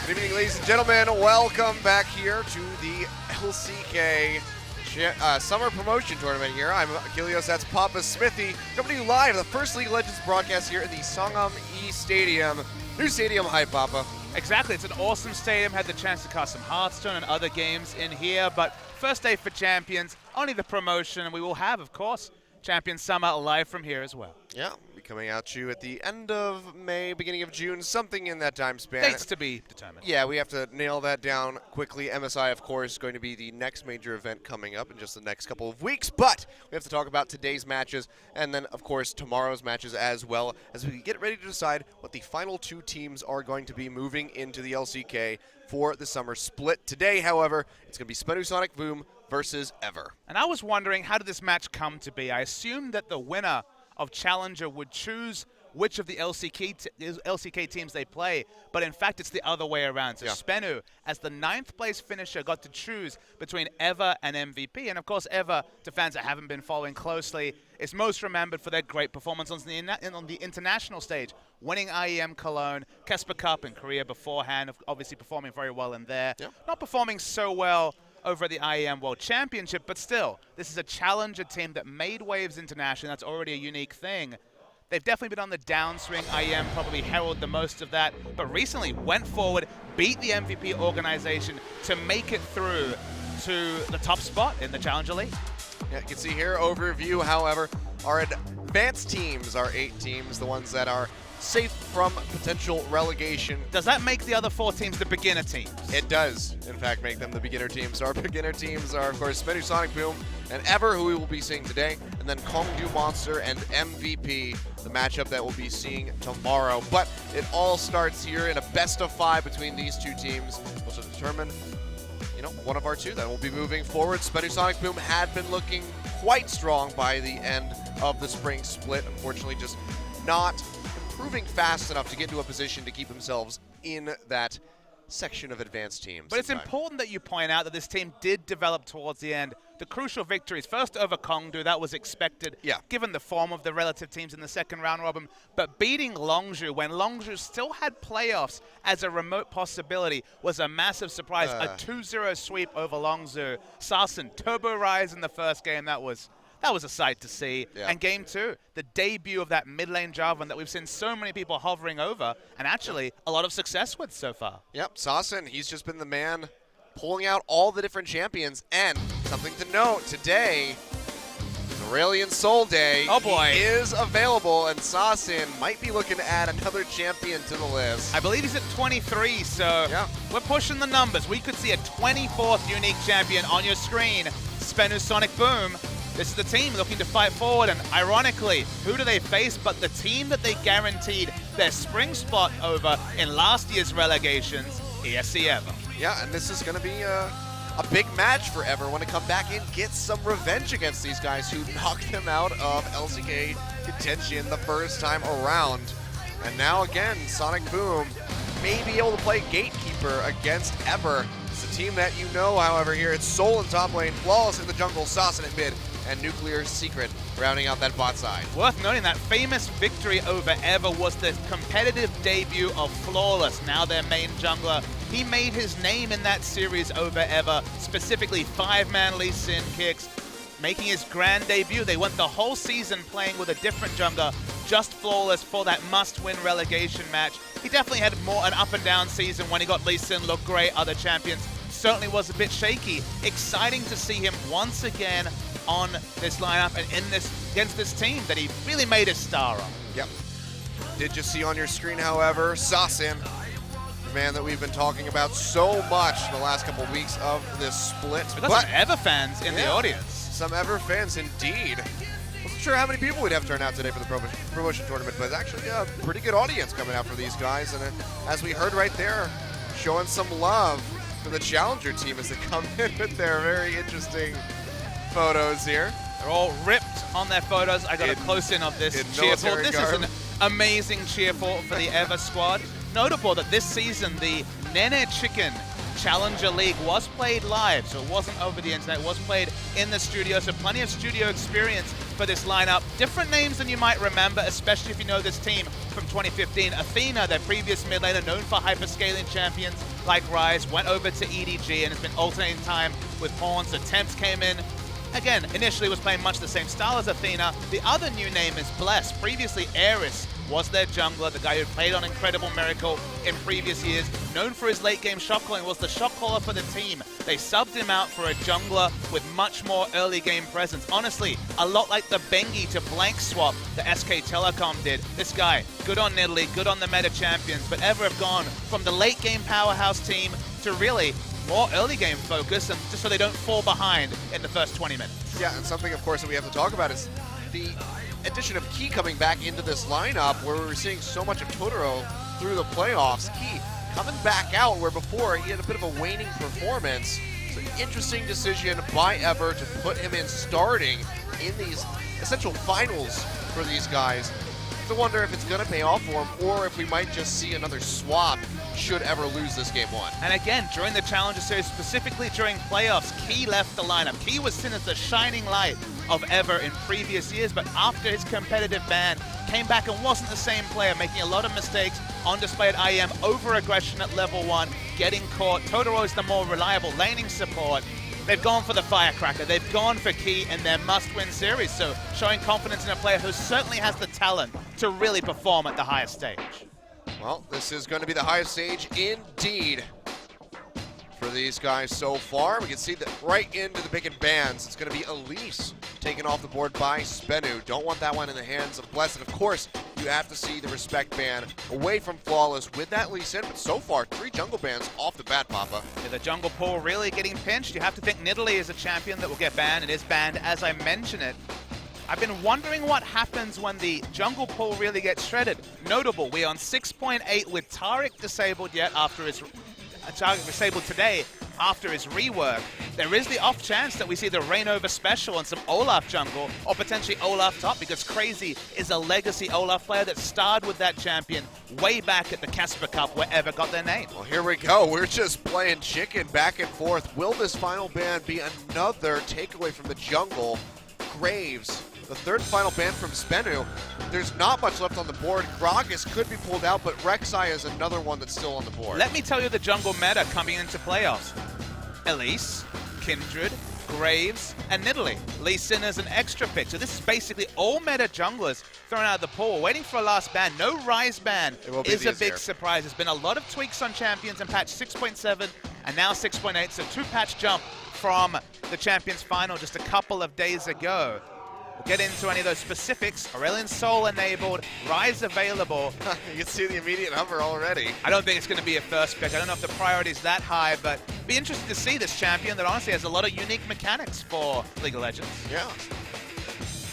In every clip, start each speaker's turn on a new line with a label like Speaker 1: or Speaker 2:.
Speaker 1: Good evening, ladies and gentlemen. Welcome back here to the LCK Summer Promotion Tournament here. I'm Achilles, that's Papa Smithy, coming to you live, the first League of Legends broadcast here at the Sangam E Stadium. New stadium hype, Papa.
Speaker 2: Exactly, it's an awesome stadium. Had the chance to cast some Hearthstone and other games in here, but first day for Champions, only the promotion, and we will have, of course, Champions Summer live from here as well.
Speaker 1: Yeah, we'll be coming at you at the end of May, beginning of June, something in that time span.
Speaker 2: Dates to be determined.
Speaker 1: Yeah, we have to nail that down quickly. MSI, of course, is going to be the next major event coming up in just the next couple of weeks, but we have to talk about today's matches and then, of course, tomorrow's matches as well as we get ready to decide what the final two teams are going to be moving into the LCK for the summer split. Today, however, it's going to be Spenusonic Boom versus Ever.
Speaker 2: And I was wondering, how did this match come to be? I assumed that the winner of Challenger would choose which of the LCK teams they play, but in fact it's the other way around. So Spenu, as the 9th place finisher, got to choose between Ever and MVP. And of course Ever, to fans that haven't been following closely, is most remembered for their great performance on the international stage, winning IEM Cologne, Kesper Cup in Korea beforehand, obviously performing very well in there. Not performing so well over at the IEM World Championship, but still, this is a challenger team that made waves internationally. That's already a unique thing. They've definitely been on the downswing. IEM probably heralded the most of that, but recently went forward, beat the MVP organization to make it through to the top spot in the Challenger League.
Speaker 1: Yeah, you can see here, overview, however, our advanced teams are 8 teams, the ones that are safe from potential relegation.
Speaker 2: Does that make the other 4 teams the beginner teams?
Speaker 1: It does, in fact, make them the beginner teams. So our beginner teams are, of course, Spenusonic Boom and Ever, who we will be seeing today, and then Kongdu Monster and MVP, the matchup that we'll be seeing tomorrow. But it all starts here in a best-of-5 between these two teams, which will determine, one of our two that will be moving forward. Spenusonic Boom had been looking quite strong by the end of the spring split. Unfortunately, just not improving fast enough to get into a position to keep themselves in that section of advanced teams.
Speaker 2: But it's important that you point out that this team did develop towards the end. The crucial victories, first over Kongdu, that was expected, given the form of the relative teams in the second round robin. But beating Longzhu, when Longzhu still had playoffs as a remote possibility, was a massive surprise. A 2-0 sweep over Longzhu. Sarsen, Turbo Rise in the first game, that was a sight to see. And game 2, the debut of that mid lane Jarvan that we've seen so many people hovering over, and actually a lot of success with so far.
Speaker 1: Yep, Sarsen, he's just been the man pulling out all the different champions. And something to note, today, Aurelian Soul Day.
Speaker 2: Oh boy.
Speaker 1: He is available, and Sarsen might be looking to add another champion to the list.
Speaker 2: I believe he's at 23, so we're pushing the numbers. We could see a 24th unique champion on your screen, Spenusonic Boom. This is the team looking to fight forward, and ironically, who do they face but the team that they guaranteed their spring spot over in last year's relegations, ESC Ever.
Speaker 1: Yeah, and this is going to be a big match for Ever when to come back and get some revenge against these guys who knocked them out of LCK contention the first time around. And now again, Sonic Boom may be able to play Gatekeeper against Ever. It's a team that you know, however, here. It's Soul in top lane, Flawless in the jungle, Sarsen at mid, and Nuclear Secret rounding out that bot side.
Speaker 2: Worth noting that famous victory over Ever was the competitive debut of Flawless, now their main jungler. He made his name in that series over Ever, specifically 5-man Lee Sin kicks, making his grand debut. They went the whole season playing with a different jungler, just Flawless for that must-win relegation match. He definitely had an up-and-down season. When he got Lee Sin, looked great. Other champions certainly was a bit shaky. Exciting to see him once again on this lineup and against this team that he really made his star on.
Speaker 1: Yep. Did you see on your screen, however, Sarsen, the man that we've been talking about so much in the last couple of weeks of this split.
Speaker 2: We've got some Ever fans in the audience.
Speaker 1: Some Ever fans indeed. Wasn't sure how many people we'd have turned out today for the promotion tournament, but it's actually a pretty good audience coming out for these guys. And as we heard right there, showing some love for the Challenger team as they come in with their very interesting photos here.
Speaker 2: They're all ripped on their photos. I got a close-in of this cheerful. This is an amazing cheerful for the Ever squad. Notable that this season, the Nene Chicken Challenger League was played live, so it wasn't over the internet, it was played in the studio, so plenty of studio experience for this lineup. Different names than you might remember, especially if you know this team from 2015. Athena, their previous mid laner, known for hyperscaling champions like Ryze, went over to EDG and has been alternating time with pawns. So Temps came in. Again, initially was playing much the same style as Athena. The other new name is Bless. Previously, Aeris was their jungler, the guy who played on Incredible Miracle in previous years. Known for his late game shot calling, was the shot caller for the team. They subbed him out for a jungler with much more early game presence. Honestly, a lot like the Bengi to blank swap that SK Telecom did. This guy, good on Nidalee, good on the meta champions, but ever have gone from the late game powerhouse team to really more early game focus, and just so they don't fall behind in the first 20 minutes.
Speaker 1: Yeah, and something, of course, that we have to talk about is the addition of Key coming back into this lineup, where we were seeing so much of Totoro through the playoffs. Key coming back out, where before he had a bit of a waning performance. It's an interesting decision by Ever to put him in starting in these essential finals for these guys. To wonder if it's going to pay off for him, or if we might just see another swap should Ever lose this game one.
Speaker 2: And again, during the Challenger Series, specifically during playoffs, Key left the lineup. Key was seen as the shining light of Ever in previous years, but after his competitive ban, came back and wasn't the same player, making a lot of mistakes on display at IEM, over-aggression at level 1, getting caught. Totoro is the more reliable laning support. They've gone for the firecracker. They've gone for Key in their must-win series, so showing confidence in a player who certainly has the talent to really perform at the highest stage.
Speaker 1: Well, this is going to be the highest stage indeed for these guys so far. We can see that right into the pick and bans. It's going to be Elise taken off the board by Spenu. Don't want that one in the hands of Blessed. Of course, you have to see the respect ban away from Flawless with that Lee Sin, but so far, 3 jungle bans off the bat, Papa.
Speaker 2: Yeah, the jungle pool really getting pinched. You have to think Nidalee is a champion that will get banned. It is banned as I mention it. I've been wondering what happens when the jungle pool really gets shredded. Notable, we're on 6.8 with Taric disabled yet after his Taric disabled today after his rework. There is the off chance that we see the Reignover special on some Olaf jungle, or potentially Olaf top, because Crazy is a legacy Olaf player that starred with that champion way back at the Casper Cup, where Ever got their name.
Speaker 1: Well, here we go. We're just playing chicken back and forth. Will this final ban be another takeaway from the jungle? Graves, the third final ban from Spenu. There's not much left on the board. Gragas could be pulled out, but Rek'Sai is another one that's still on the board.
Speaker 2: Let me tell you the jungle meta coming into playoffs. Elise, Kindred, Graves, and Nidalee. Lee Sin is an extra pick. So this is basically all meta junglers thrown out of the pool, waiting for a last ban. No Ryze ban is a big surprise. There's been a lot of tweaks on champions in patch 6.7 and now 6.8, so 2-patch jump from the Champions Final just a couple of days ago. We'll get into any of those specifics. Aurelion Sol enabled, Ryze available.
Speaker 1: You can see the immediate hover already.
Speaker 2: I don't think it's going to be a first pick. I don't know if the priority is that high, but be interested to see this champion that honestly has a lot of unique mechanics for League of Legends.
Speaker 1: Yeah.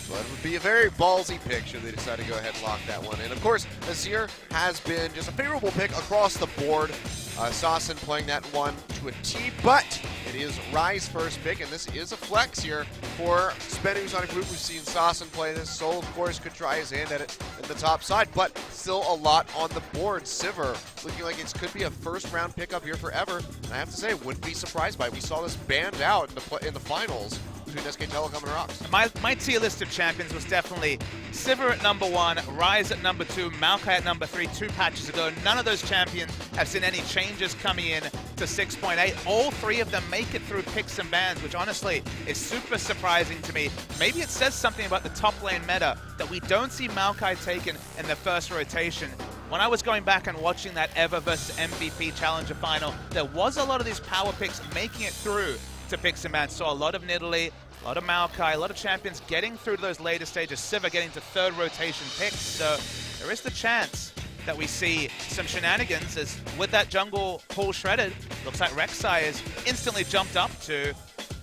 Speaker 1: But it would be a very ballsy pick should they decide to go ahead and lock that one in. Of course, Azir has been just a favorable pick across the board. Sassen playing that one to a T, but it is Ryze first pick, and this is a flex here for Spenu Sonic Boom. We've seen Sassen play this. Sol, of course, could try his hand at it in the top side, but still a lot on the board. Sivir looking like it could be a first-round pickup here for Ever, and I have to say, wouldn't be surprised by it. We saw this banned out in the finals between SK Telecom and Rox.
Speaker 2: My tier list of champions was definitely Sivir at number 1, Ryze at number 2, Maokai at number 3 2 patches ago. None of those champions have seen any changes coming in to 6.8. All 3 of them make it through picks and bans, which honestly is super surprising to me. Maybe it says something about the top lane meta that we don't see Maokai taken in the first rotation. When I was going back and watching that Ever versus MVP Challenger final, there was a lot of these power picks making it through to picks and bans. Saw a lot of Nidalee, a lot of Maokai, a lot of champions getting through to those later stages. Sivir getting to 3rd rotation picks. So there is the chance that we see some shenanigans as with that jungle pool shredded, looks like Rek'Sai is instantly jumped up to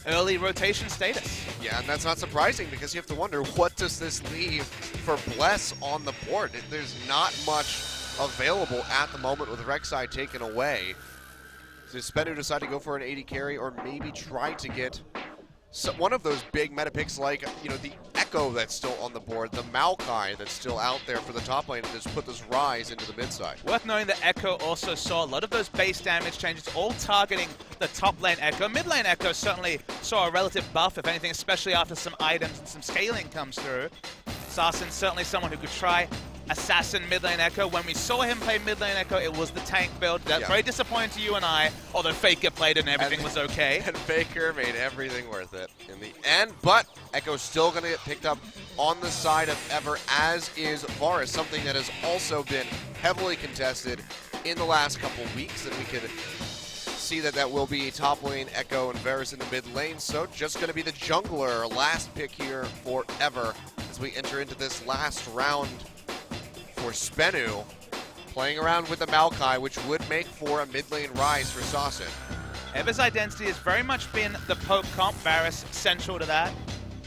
Speaker 2: early rotation status.
Speaker 1: Yeah, and that's not surprising because you have to wonder, what does this leave for Bless on the board? There's not much available at the moment with Rek'Sai taken away. Does Spenu decide to go for an 80 carry or maybe try to get one of those big meta picks like, you know, the Echo that's still on the board, the Maokai that's still out there for the top lane, and just put this Ryze into the mid side.
Speaker 2: Worth knowing that Echo also saw a lot of those base damage changes, all targeting the top lane Echo. Mid lane Echo certainly saw a relative buff, if anything, especially after some items and some scaling comes through. Sassen certainly someone who could try assassin mid lane Echo. When we saw him play mid lane Echo, it was the tank build. That's very disappointing to you and I, although Faker played and everything was okay.
Speaker 1: And Faker made everything worth it in the end, but Echo's still going to get picked up on the side of Ever, as is Varus, something that has also been heavily contested in the last couple weeks, and we could see that will be top lane Echo and Varus in the mid lane. So just going to be the jungler, last pick here for Ever as we enter into this last round for Spenu, playing around with the Maokai, which would make for a mid lane rise for Saucin.
Speaker 2: Ever's identity has very much been the Poke comp, Varus central to that.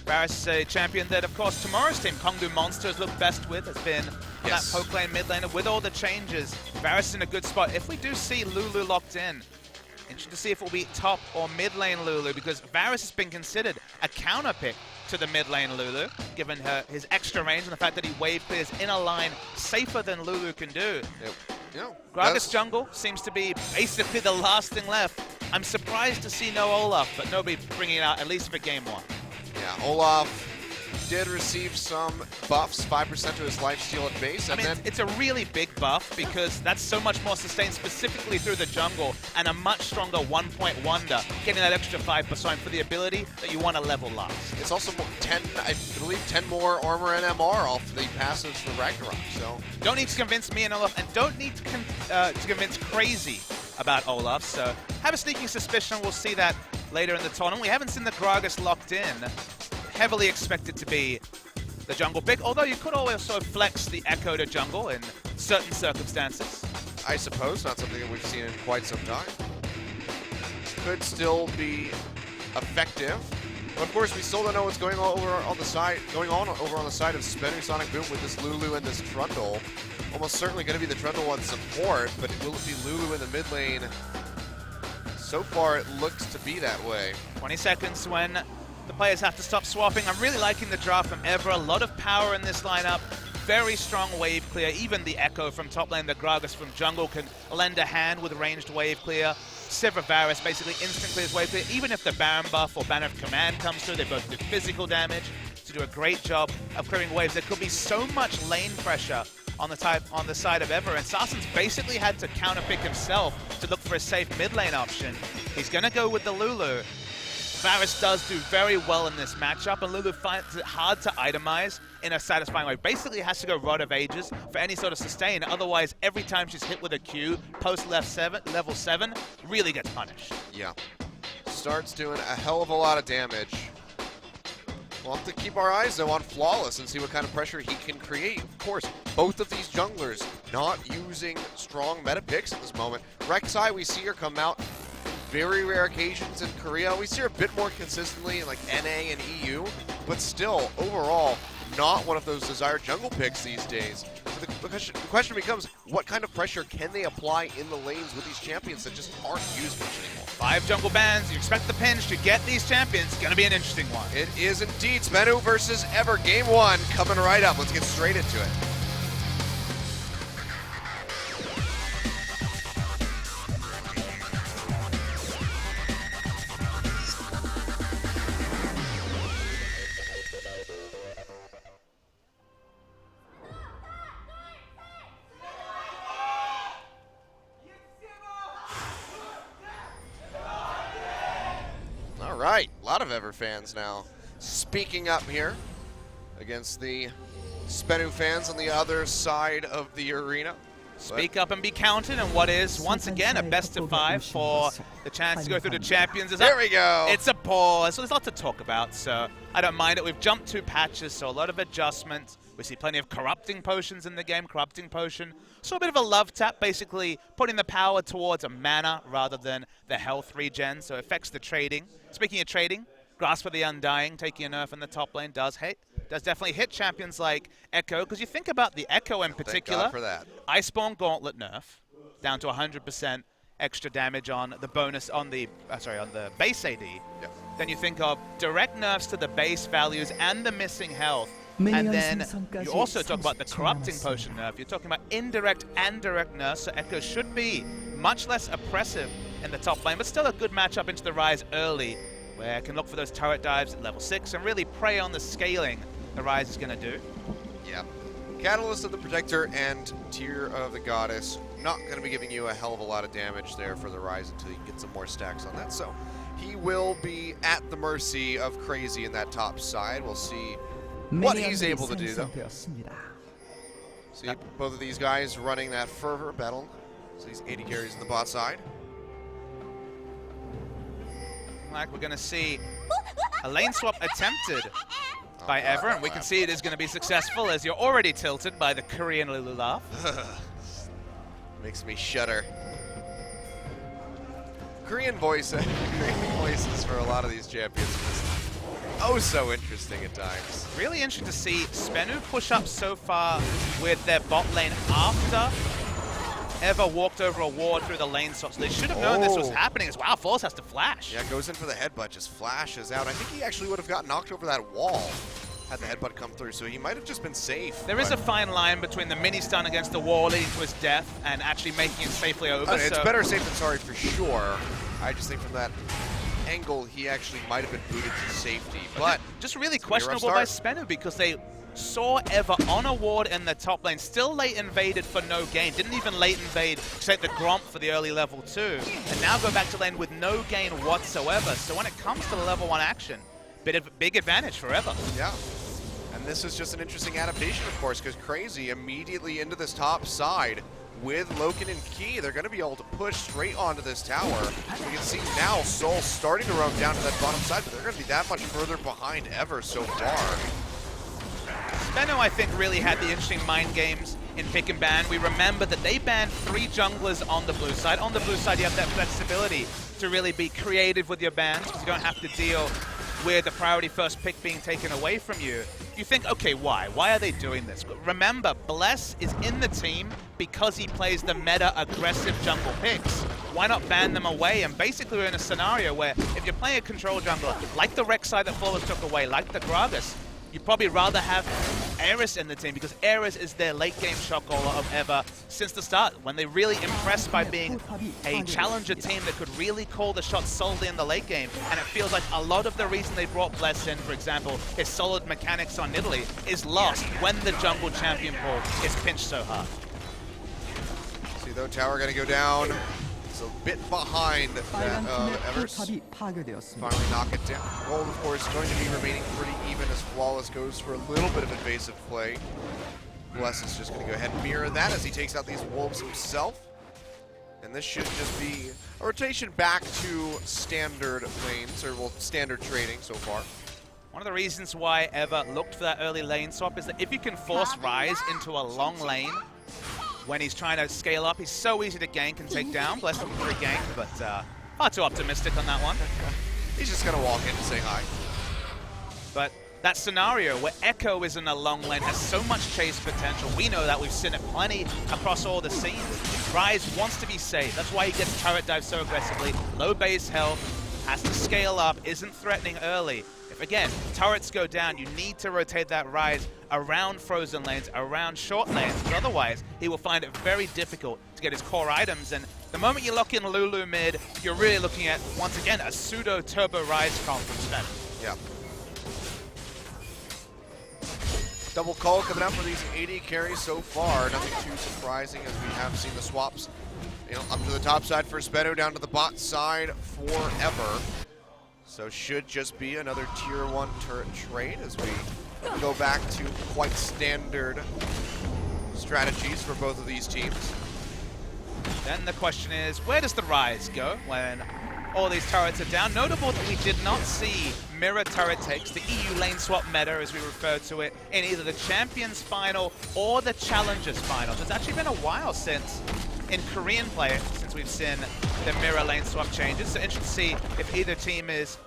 Speaker 2: Varus is a champion that, of course, tomorrow's team, Kongdu Monster, has looked best with, has been on that Poke lane mid laner. With all the changes, Varus is in a good spot. If we do see Lulu locked in, interesting to see if it will be top or mid lane Lulu, because Varus has been considered a counter pick to the mid lane Lulu, given his extra range and the fact that he wave clears in a line safer than Lulu can do. Gragas jungle seems to be basically the last thing left. I'm surprised to see no Olaf, but nobody bringing it out, at least for game 1.
Speaker 1: Yeah, Olaf did receive some buffs, 5% to his lifesteal at base.
Speaker 2: I mean, it's a really big buff because that's so much more sustained specifically through the jungle, and a much stronger 1-point wonder, getting that extra 5% for the ability that you want to level last.
Speaker 1: It's also 10, I believe 10 more armor and MR off the passives for Ragnarok, so.
Speaker 2: Don't need to convince me and Olaf, and don't need to convince Crazy about Olaf, so have a sneaking suspicion we'll see that later in the tournament. We haven't seen the Gragas locked in. Heavily expected to be the jungle pick, although you could also flex the Echo to jungle in certain circumstances.
Speaker 1: I suppose, not something that we've seen in quite some time. Could still be effective, but of course we still don't know what's going on over on the side of Spenu Sonic Boom with this Lulu and this Trundle. Almost certainly going to be the Trundle on support, but will it be Lulu in the mid lane? So far it looks to be that way.
Speaker 2: 20 seconds when the players have to stop swapping. I'm really liking the draft from Ever. A lot of power in this lineup. Very strong wave clear. Even the Echo from top lane, the Gragas from jungle can lend a hand with ranged wave clear. Sivir Varus basically instant clears wave clear. Even if the Baron buff or Banner of Command comes through, they both do physical damage to do a great job of clearing waves. There could be so much lane pressure on the side of Ever, and Saucin's basically had to counterpick himself to look for a safe mid lane option. He's going to go with the Lulu. Varus does do very well in this matchup, and Lulu finds it hard to itemize in a satisfying way. Basically has to go Rod of Ages for any sort of sustain, otherwise every time she's hit with a Q, post level 7, really gets punished.
Speaker 1: Yeah. Starts doing a hell of a lot of damage. We'll have to keep our eyes, though, on Flawless and see what kind of pressure he can create. Of course, both of these junglers not using strong meta picks at this moment. Rek'Sai, we see her come out very rare occasions in Korea. We see her a bit more consistently in like NA and EU, but still, overall, not one of those desired jungle picks these days. So the question becomes, what kind of pressure can they apply in the lanes with these champions that just aren't used much anymore?
Speaker 2: 5 jungle bans, you expect the pinch to get these champions. Gonna be an interesting one.
Speaker 1: It is indeed. Spenu versus Ever, game 1 coming right up. Let's get straight into it. Right, a lot of Ever fans now speaking up here against the Spenu fans on the other side of the arena.
Speaker 2: Speak up and be counted, and what is, once again, a best of 5 for the chance to go through the champions.
Speaker 1: There we go.
Speaker 2: It's a pause, so there's a lot to talk about, so I don't mind it. We've jumped 2 patches, so a lot of adjustments. We see plenty of corrupting potions in the game, corrupting potion. So a bit of a love tap, basically putting the power towards a mana rather than the health regen, so it affects the trading. Speaking of trading, Grasp of the Undying, taking a nerf in the top lane, does definitely hit champions like Echo, because you think about the Echo in particular.
Speaker 1: Thank God for that.
Speaker 2: Iceborne Gauntlet nerf, down to 100% extra damage on the bonus, on the base AD.
Speaker 1: Yep.
Speaker 2: Then you think of direct nerfs to the base values and the missing health. And then you also talk about the corrupting potion nerf. You're talking about indirect and direct nerfs, so Echo should be much less oppressive in the top lane, but still a good matchup into the Rise early, where it can look for those turret dives at level 6 and really prey on the scaling the Rise is going to do.
Speaker 1: Yeah. Catalyst of the Protector and Tear of the Goddess. Not going to be giving you a hell of a lot of damage there for the Rise until you get some more stacks on that. So he will be at the mercy of Crazy in that top side. We'll see what he's able to do, though. See both of these guys running that Fervor battle. So these 80 carries in the bot side.
Speaker 2: Like we're going to see a lane swap attempted by Ever, and we can see it is going to be successful as you're already tilted by the Korean Lulu laugh.
Speaker 1: Makes me shudder. Korean voices for a lot of these champions is oh so interesting at times.
Speaker 2: Really interesting to see Spenu push up so far with their bot lane after Ever walked over a ward through the lane swap, so they should have known this was happening. As wow, Force has to flash.
Speaker 1: Yeah, goes in for the headbutt, just flashes out. I think he actually would have got knocked over that wall had the headbutt come through, so he might have just been safe.
Speaker 2: There is a fine line between the mini stun against the wall leading to his death and actually making it safely over.
Speaker 1: It's better safe than sorry for sure. I just think from that angle, he actually might have been booted to safety. But
Speaker 2: just really questionable by Spenu because they saw Ever on a ward in the top lane, still late invaded for no gain, didn't even late invade except the Gromp for the early level 2, and now go back to lane with no gain whatsoever. So when it comes to the level 1 action, big advantage for Ever.
Speaker 1: Yeah, and this is just an interesting adaptation, of course, because Crazy immediately into this top side with Loken and Key, they're going to be able to push straight onto this tower. We can see now Soul starting to roam down to that bottom side, but they're going to be that much further behind Ever so far.
Speaker 2: Spenu, I think, really had the interesting mind games in pick and ban. We remember that they banned 3 junglers on the blue side. On the blue side, you have that flexibility to really be creative with your bans because you don't have to deal with the priority first pick being taken away from you. You think, okay, why? Why are they doing this? But remember, Bless is in the team because he plays the meta aggressive jungle picks. Why not ban them away? And basically we're in a scenario where if you're playing a control jungler, like the Rek'Sai that Flawless took away, like the Gragas, you'd probably rather have Eris in the team because Eris is their late game shot caller of Ever since the start, when they really impressed by being a challenger team that could really call the shots solidly in the late game. And it feels like a lot of the reason they brought Bless in, for example, his solid mechanics on Nidalee, is lost when the jungle champion pool is pinched so hard.
Speaker 1: See though, tower gonna go down. It's a bit behind that Evers. Finally knock it down. Gold, of course, going to be remaining pretty even as Flawless goes for a little bit of invasive play. Bless is just going to go ahead and mirror that as he takes out these wolves himself. And this should just be a rotation back to standard lanes, or well, standard trading so far.
Speaker 2: One of the reasons why Ever looked for that early lane swap is that if you can force Rise into a long lane, when he's trying to scale up, he's so easy to gank and take down. Bless looking for a gank, but far too optimistic on that one.
Speaker 1: He's just going to walk in and say hi.
Speaker 2: But that scenario where Echo is in a long lane has so much chase potential. We know that. We've seen it plenty across all the scenes. Rise wants to be safe. That's why he gets turret dive so aggressively. Low base health, has to scale up, isn't threatening early. If, again, turrets go down, you need to rotate that Rise around frozen lanes, around short lanes, because otherwise he will find it very difficult to get his core items. And the moment you lock in Lulu mid, you're really looking at, once again, a pseudo-turbo Rise comp from Spenu.
Speaker 1: Yeah. Double call coming out for these 80 carries so far. Nothing too surprising as we have seen the swaps, up to the top side for Spenu, down to the bot side for Ever. So should just be another tier 1 turret trade as we go back to quite standard strategies for both of these teams.
Speaker 2: Then the question is, where does the Rise go when all these turrets are down? Notable that we did not see mirror turret takes, the EU lane swap meta as we refer to it, in either the Champions Final or the Challengers Final. It's actually been a while since, in Korean play, since we've seen the mirror lane swap changes. So interesting to see if either team is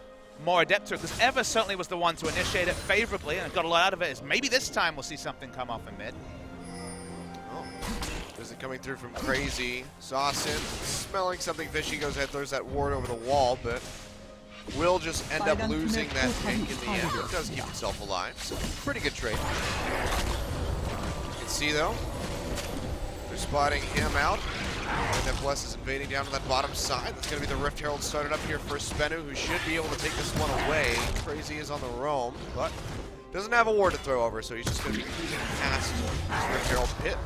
Speaker 2: more adept to it, because Ever certainly was the one to initiate it favorably and got a lot out of it. Is maybe this time we'll see something come off in mid.
Speaker 1: Oh, is it coming through from Crazy? Saucin, smelling something fishy, goes ahead, throws that ward over the wall, but will just end up losing that tank in the end. It does keep himself alive, so pretty good trade. You can see though, they're spotting him out. And then Bless is invading down to that bottom side. That's going to be the Rift Herald started up here for Spenu, who should be able to take this one away. Crazy is on the roam, but Doesn't have a ward to throw over, so he's just going to be using cast Rift Herald Pit.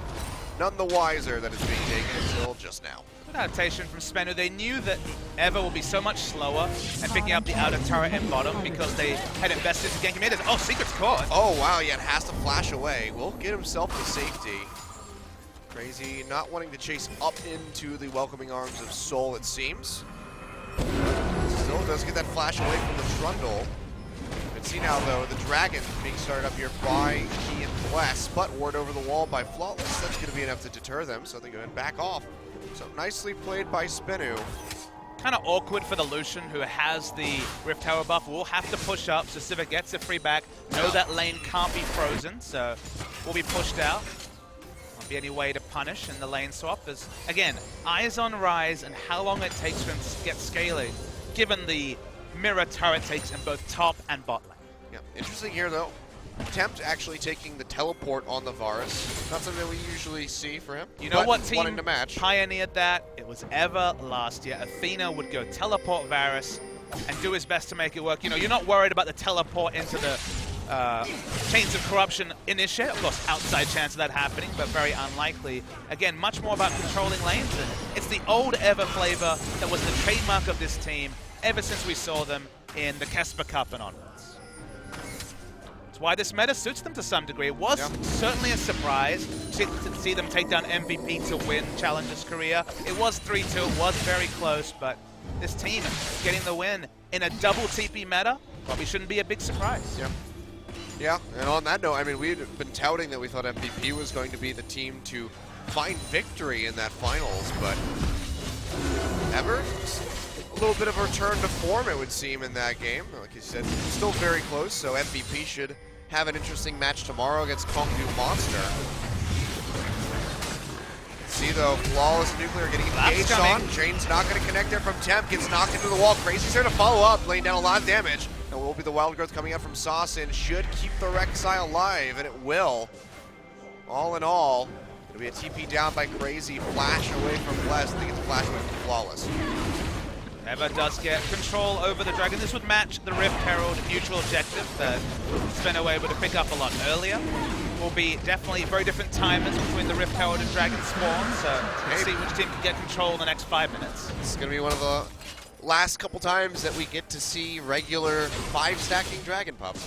Speaker 1: None the wiser that it's being taken until just now.
Speaker 2: Good adaptation from Spenu. They knew that Ever will be so much slower and picking up the outer turret and bottom because they had invested in Genki mid. Oh, Secret's caught.
Speaker 1: Oh, wow, yeah, it has to flash away. Will get himself to safety. Crazy not wanting to chase up into the welcoming arms of Soul, it seems. Still does get that flash away from the Trundle. You can see now, though, the Dragon being started up here by Key and Bless, but ward over the wall by Flawless. That's going to be enough to deter them, so they go and back off. So nicely played by Spenu.
Speaker 2: Kind of awkward for the Lucian, who has the Rift Tower buff. Will have to push up, so Sivir gets a free back. Know that lane can't be frozen, so will be pushed out. Won't be any way to punish in the lane swap. As, again, eyes on Ryze and how long it takes for him to get scaling, given the mirror turret takes in both top and bot lane.
Speaker 1: Yeah, interesting here, though. Tempt actually taking the teleport on the Varus. Not something that we usually see for him.
Speaker 2: You know what team
Speaker 1: wanting to match.
Speaker 2: pioneered that? It was Ever last year. Athena would go teleport Varus and do his best to make it work. You know, you're not worried about the teleport into the Chains of Corruption initiate. Of course, outside chance of that happening, but very unlikely. Again, much more about controlling lanes. And it's the old Ever flavor that was the trademark of this team ever since we saw them in the Kesper Cup and onwards. That's why this meta suits them to some degree. It was certainly a surprise to see them take down MVP to win Challenger's career. It was 3-2, it was very close, but this team getting the win in a double TP meta probably shouldn't be a big surprise.
Speaker 1: Yeah, and on that note, I mean, we'd been touting that we thought MVP was going to be the team to find victory in that finals, but Ever? A little bit of a return to form, it would seem, in that game. Like you said, still very close, so MVP should have an interesting match tomorrow against Kongdu Monster. See, though, Flawless Nuclear getting engaged on. Jane's not going to connect there from Temp, gets knocked into the wall. Crazy's there to follow up, laying down a lot of damage. And will be the Wild Growth coming out from Saucin. Should keep the Rek'Sai alive, and it will. All in all, it'll be a TP down by Crazy, flash away from Bless. I think it's a flash away from Flawless.
Speaker 2: Ever does get control over the Dragon. This would match the Rift Herald mutual objective that Spenu were able to pick up a lot earlier. Will be definitely very different timers between the Rift Herald and Dragon spawn, so let's see which team can get control in the next 5 minutes.
Speaker 1: This is going to be one of the last couple times that we get to see regular 5-stacking Dragon pops.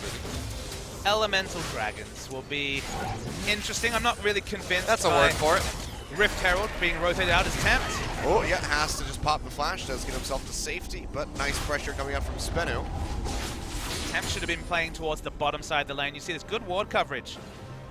Speaker 2: Elemental Dragons will be interesting. I'm not really convinced.
Speaker 1: That's a word for it.
Speaker 2: Rift Herald being rotated out as Tempt.
Speaker 1: Oh, yeah, has to just pop the flash. Does get himself to safety, but nice pressure coming out from Spenu.
Speaker 2: Tempt should have been playing towards the bottom side of the lane. You see this good ward coverage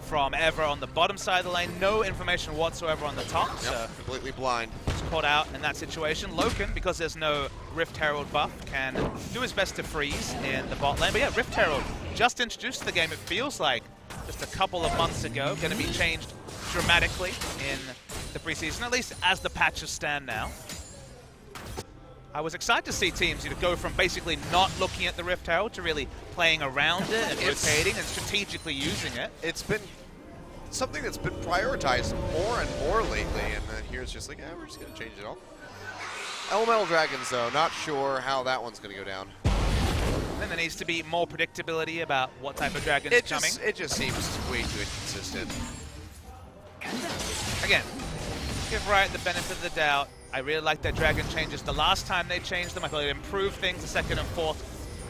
Speaker 2: from Ever on the bottom side of the lane. No information whatsoever on the top.
Speaker 1: Yep,
Speaker 2: so
Speaker 1: completely blind.
Speaker 2: He's caught out in that situation. Loken, because there's no Rift Herald buff, can do his best to freeze in the bot lane. But yeah, Rift Herald just introduced to the game, it feels like, just a couple of months ago. Going to be changed dramatically in the preseason, at least as the patches stand now. I was excited to see teams go from basically not looking at the Rift Herald to really playing around it and rotating and strategically using it.
Speaker 1: It's been something that's been prioritized more and more lately, and here's just like, we're just going to change it all. Elemental Dragons, though, not sure how that one's going to go down.
Speaker 2: Then there needs to be more predictability about what type of dragon is coming.
Speaker 1: It just seems way too inconsistent.
Speaker 2: Again, give Riot the benefit of the doubt. I really like their dragon changes. The last time they changed them, I thought they improved things, the second and fourth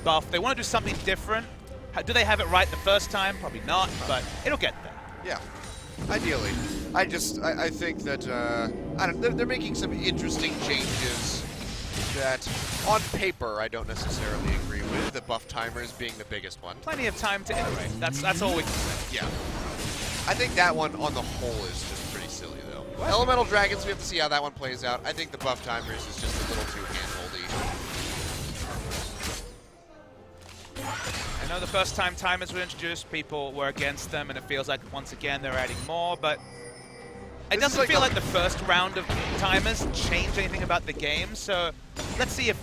Speaker 2: buff. They want to do something different. Do they have it right the first time? Probably not, but it'll get there.
Speaker 1: Yeah, ideally. I think that, they're making some interesting changes that, on paper, I don't necessarily agree with. The buff timers being the biggest one.
Speaker 2: Plenty of time to iterate. That's all we can say.
Speaker 1: Yeah. I think that one, on the whole, is just pretty silly, though. What? Elemental Dragons, we have to see how that one plays out. I think the buff timers is just a little too hand-holdy.
Speaker 2: I know the first time timers were introduced, people were against them, and it feels like, once again, they're adding more, but it doesn't feel like the first round of timers changed anything about the game, so let's see if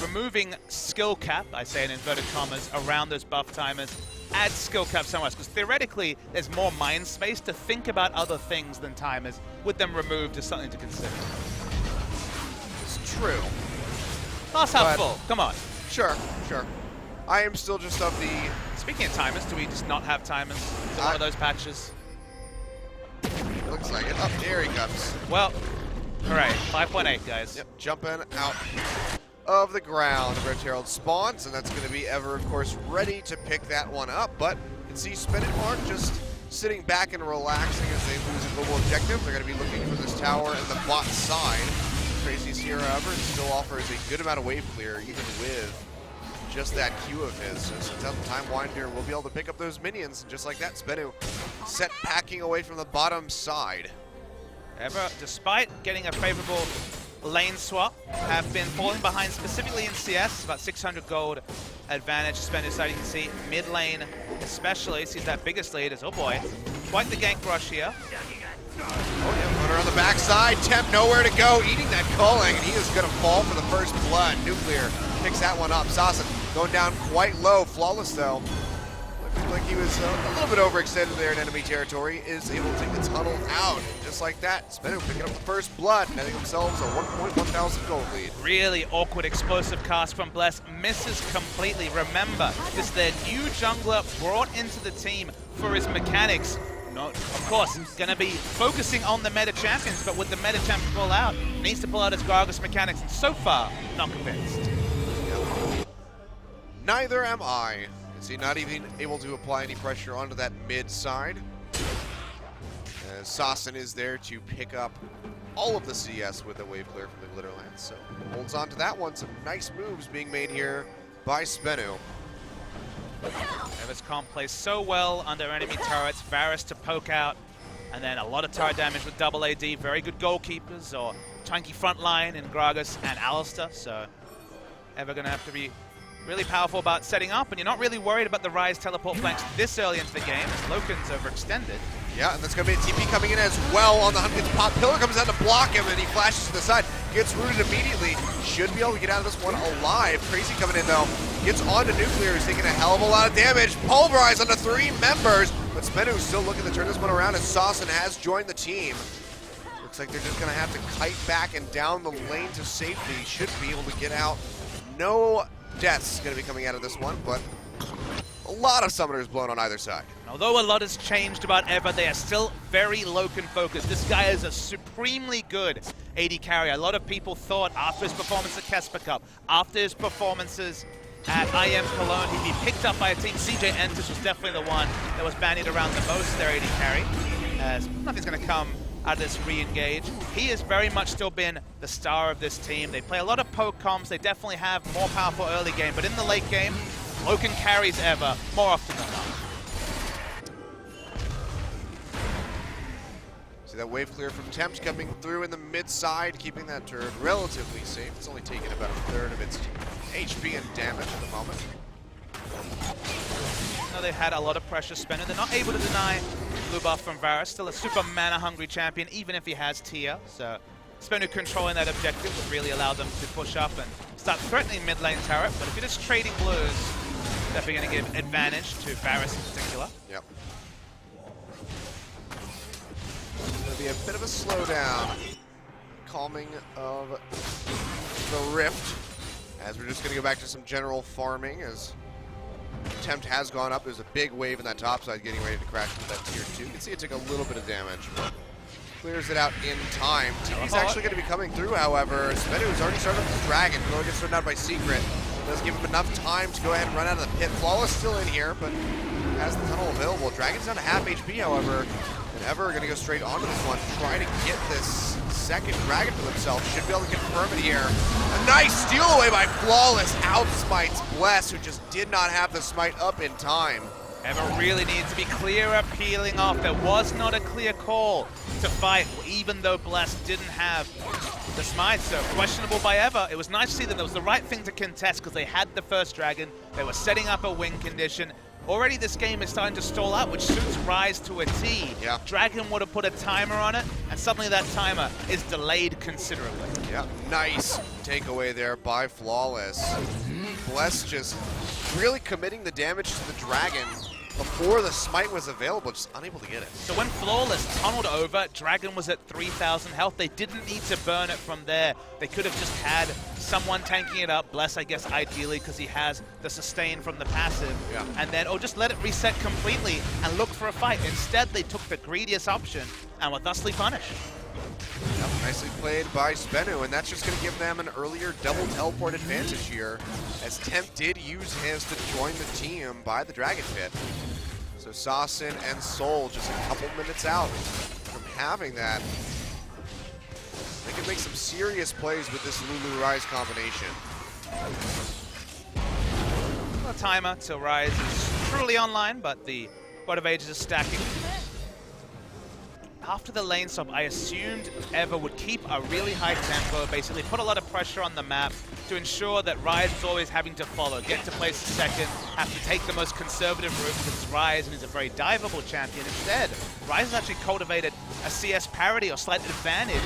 Speaker 2: removing skill cap, I say in inverted commas, around those buff timers, add skill cap somewhere else, because theoretically there's more mind space to think about other things than timers. With them removed is something to consider.
Speaker 1: It's true.
Speaker 2: Glass half full, come on.
Speaker 1: Sure. I am still just of the
Speaker 2: Speaking of timers, do we just not have timers? Is it one of those patches?
Speaker 1: Looks like it. Oh, there he comes.
Speaker 2: Well, all right, 5.8, guys.
Speaker 1: Yep, jumping out of the ground. Red Herald spawns, and that's going to be Ever, of course, ready to pick that one up. But you can see Spin and Mark just sitting back and relaxing as they lose a global objective. They're going to be looking for this tower in the bot side. Crazy's here, however, and still offers a good amount of wave clear, even with just that Q of his. Just time Winder will be able to pick up those minions, and just like that, Spenu set packing away from the bottom side.
Speaker 2: Ever, despite getting a favorable lane swap, have been falling behind specifically in CS, about 600 gold advantage. Spenu side, you can see mid lane especially sees that biggest lead as, oh boy, quite the gank rush here.
Speaker 1: Oh yeah, runner on the backside, Temp nowhere to go, eating that culling, and he is going to fall for the first blood. Nuclear picks that one up. Sassen going down quite low. Flawless though. Looking like he was a little bit overextended there in enemy territory. Is able to take the tunnel out. Just like that, Spenu picking up the first blood, netting themselves a 1,100 gold lead.
Speaker 2: Really awkward explosive cast from Bless. Misses completely. Remember, this is their new jungler brought into the team for his mechanics. Not, of course, going to be focusing on the meta champions, but with the meta champion pull out, needs to pull out his Gragas mechanics, and so far, not convinced.
Speaker 1: Neither am I. Is he not even able to apply any pressure onto that mid side? As Sassen is there to pick up all of the CS with a wave clear from the Glitterlands. So holds on to that one. Some nice moves being made here by Spenu.
Speaker 2: Ever's comp plays so well under enemy turrets. Varus to poke out, and then a lot of turret damage with double AD. Very good goalkeepers or tanky front line in Gragas and Alistar. So Ever going to have to be really powerful about setting up, and you're not really worried about the Ryze teleport flanks this early into the game as Loken's overextended.
Speaker 1: Yeah, and that's going to be a TP coming in as well on the hunt. Gets pop. Pillar comes out to block him, and he flashes to the side. Gets rooted immediately. Should be able to get out of this one alive. Crazy coming in, though. Gets onto Nuclear, who's taking a hell of a lot of damage. Pulverized onto 3 members, but Spenu still looking to turn this one around as Sassen has joined the team. Looks like they're just going to have to kite back and down the lane to safety. Should be able to get out. No deaths going to be coming out of this one, but a lot of summoners blown on either side.
Speaker 2: Although a lot has changed about Ever, they are still very Loken focused. This guy is a supremely good AD carry. A lot of people thought after his performance at Kesper Cup, after his performances at IM Cologne, he'd be picked up by a team. CJ Entus was definitely the one that was bandied around the most, their AD carry, as nothing's going to come out of this re-engage. He has very much still been the star of this team. They play a lot of poke comps. They definitely have more powerful early game, but in the late game, Loken carries Ever more often than not.
Speaker 1: See that wave clear from Temps coming through in the mid side, keeping that turret relatively safe. It's only taking about a third of its HP and damage at the moment.
Speaker 2: Now they've had a lot of pressure spent, and they're not able to deny blue buff from Varus. Still a super mana-hungry champion, even if he has Tia. So Spenu controlling that objective would really allow them to push up and start threatening mid lane turret. But if you're just trading blues, definitely going to give advantage to Varus in particular.
Speaker 1: Yep. There's going to be a bit of a slowdown. Calming of the Rift. As we're just going to go back to some general farming as Tempt has gone up. There's a big wave in that top side getting ready to crash into that tier 2. You can see it took a little bit of damage, but clears it out in time. TP's actually going to be coming through, however. Spenu has already started with the Dragon. Will gets thrown out by Secret. Does give him enough time to go ahead and run out of the pit. Flawless still in here, but has the tunnel available. Dragon's down to half HP, however. And Ever going to go straight onto this one, try to get this second Dragon for himself. Should be able to confirm it here. A nice steal away by Flawless. Outsmites Bless, who just did not have the smite up in time.
Speaker 2: Ever really needs to be clearer peeling off. There was not a clear call to fight, even though Bless didn't have the smite. So questionable by Ever. It was nice to see that it was the right thing to contest because they had the first Dragon. They were setting up a win condition. Already this game is starting to stall out, which suits Ryze to a T.
Speaker 1: Yeah.
Speaker 2: Dragon would have put a timer on it, and suddenly that timer is delayed considerably.
Speaker 1: Yeah, nice takeaway there by Flawless. Bless just really committing the damage to the Dragon. before the smite was available, just unable to get it.
Speaker 2: So when Flawless tunneled over, Dragon was at 3,000 health. They didn't need to burn it from there. They could have just had someone tanking it up. Bless, I guess, ideally, because he has the sustain from the passive.
Speaker 1: Yeah.
Speaker 2: And then, or just let it reset completely and look for a fight. Instead, they took the greediest option and were thusly punished.
Speaker 1: Yep, nicely played by Spenu, and that's just going to give them an earlier double teleport advantage here, as Temp did use his to join the team by the Dragon Pit. So Sawson and Soul just a couple minutes out from having that. They can make some serious plays with this Lulu Ryze combination.
Speaker 2: A timer till Ryze is truly online, but the God of Ages is stacking. After the lane swap, I assumed Ever would keep a really high tempo, basically put a lot of pressure on the map to ensure that Ryze was always having to follow, get to place second, have to take the most conservative route because it's Ryze and he's a very diveable champion. Instead, Ryze has actually cultivated a CS parity or slight advantage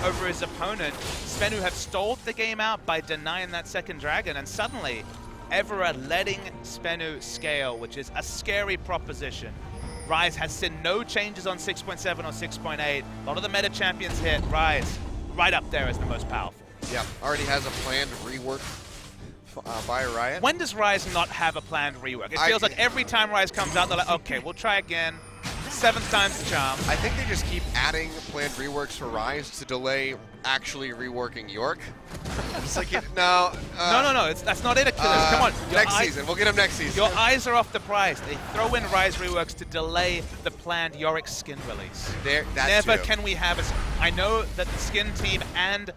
Speaker 2: over his opponent. Spenu have stalled the game out by denying that second dragon, and suddenly, Ever are letting Spenu scale, which is a scary proposition. Ryze has seen no changes on 6.7 or 6.8. A lot of the meta champions hit. Ryze right up there as the most powerful.
Speaker 1: Yeah, already has a planned rework by Riot.
Speaker 2: When does Ryze not have a planned rework? It feels like every time Ryze comes out, they're like, okay, we'll try again. 7th time's the charm.
Speaker 1: I think they just keep adding planned reworks for Ryze to delay actually reworking York. It's like, no.
Speaker 2: No, that's not it, Achilles. Come on.
Speaker 1: Next season. We'll get him next season.
Speaker 2: Your eyes are off the prize. They throw in Ryze reworks to delay the planned Yorick skin release. Never can we have a... I know that the skin team and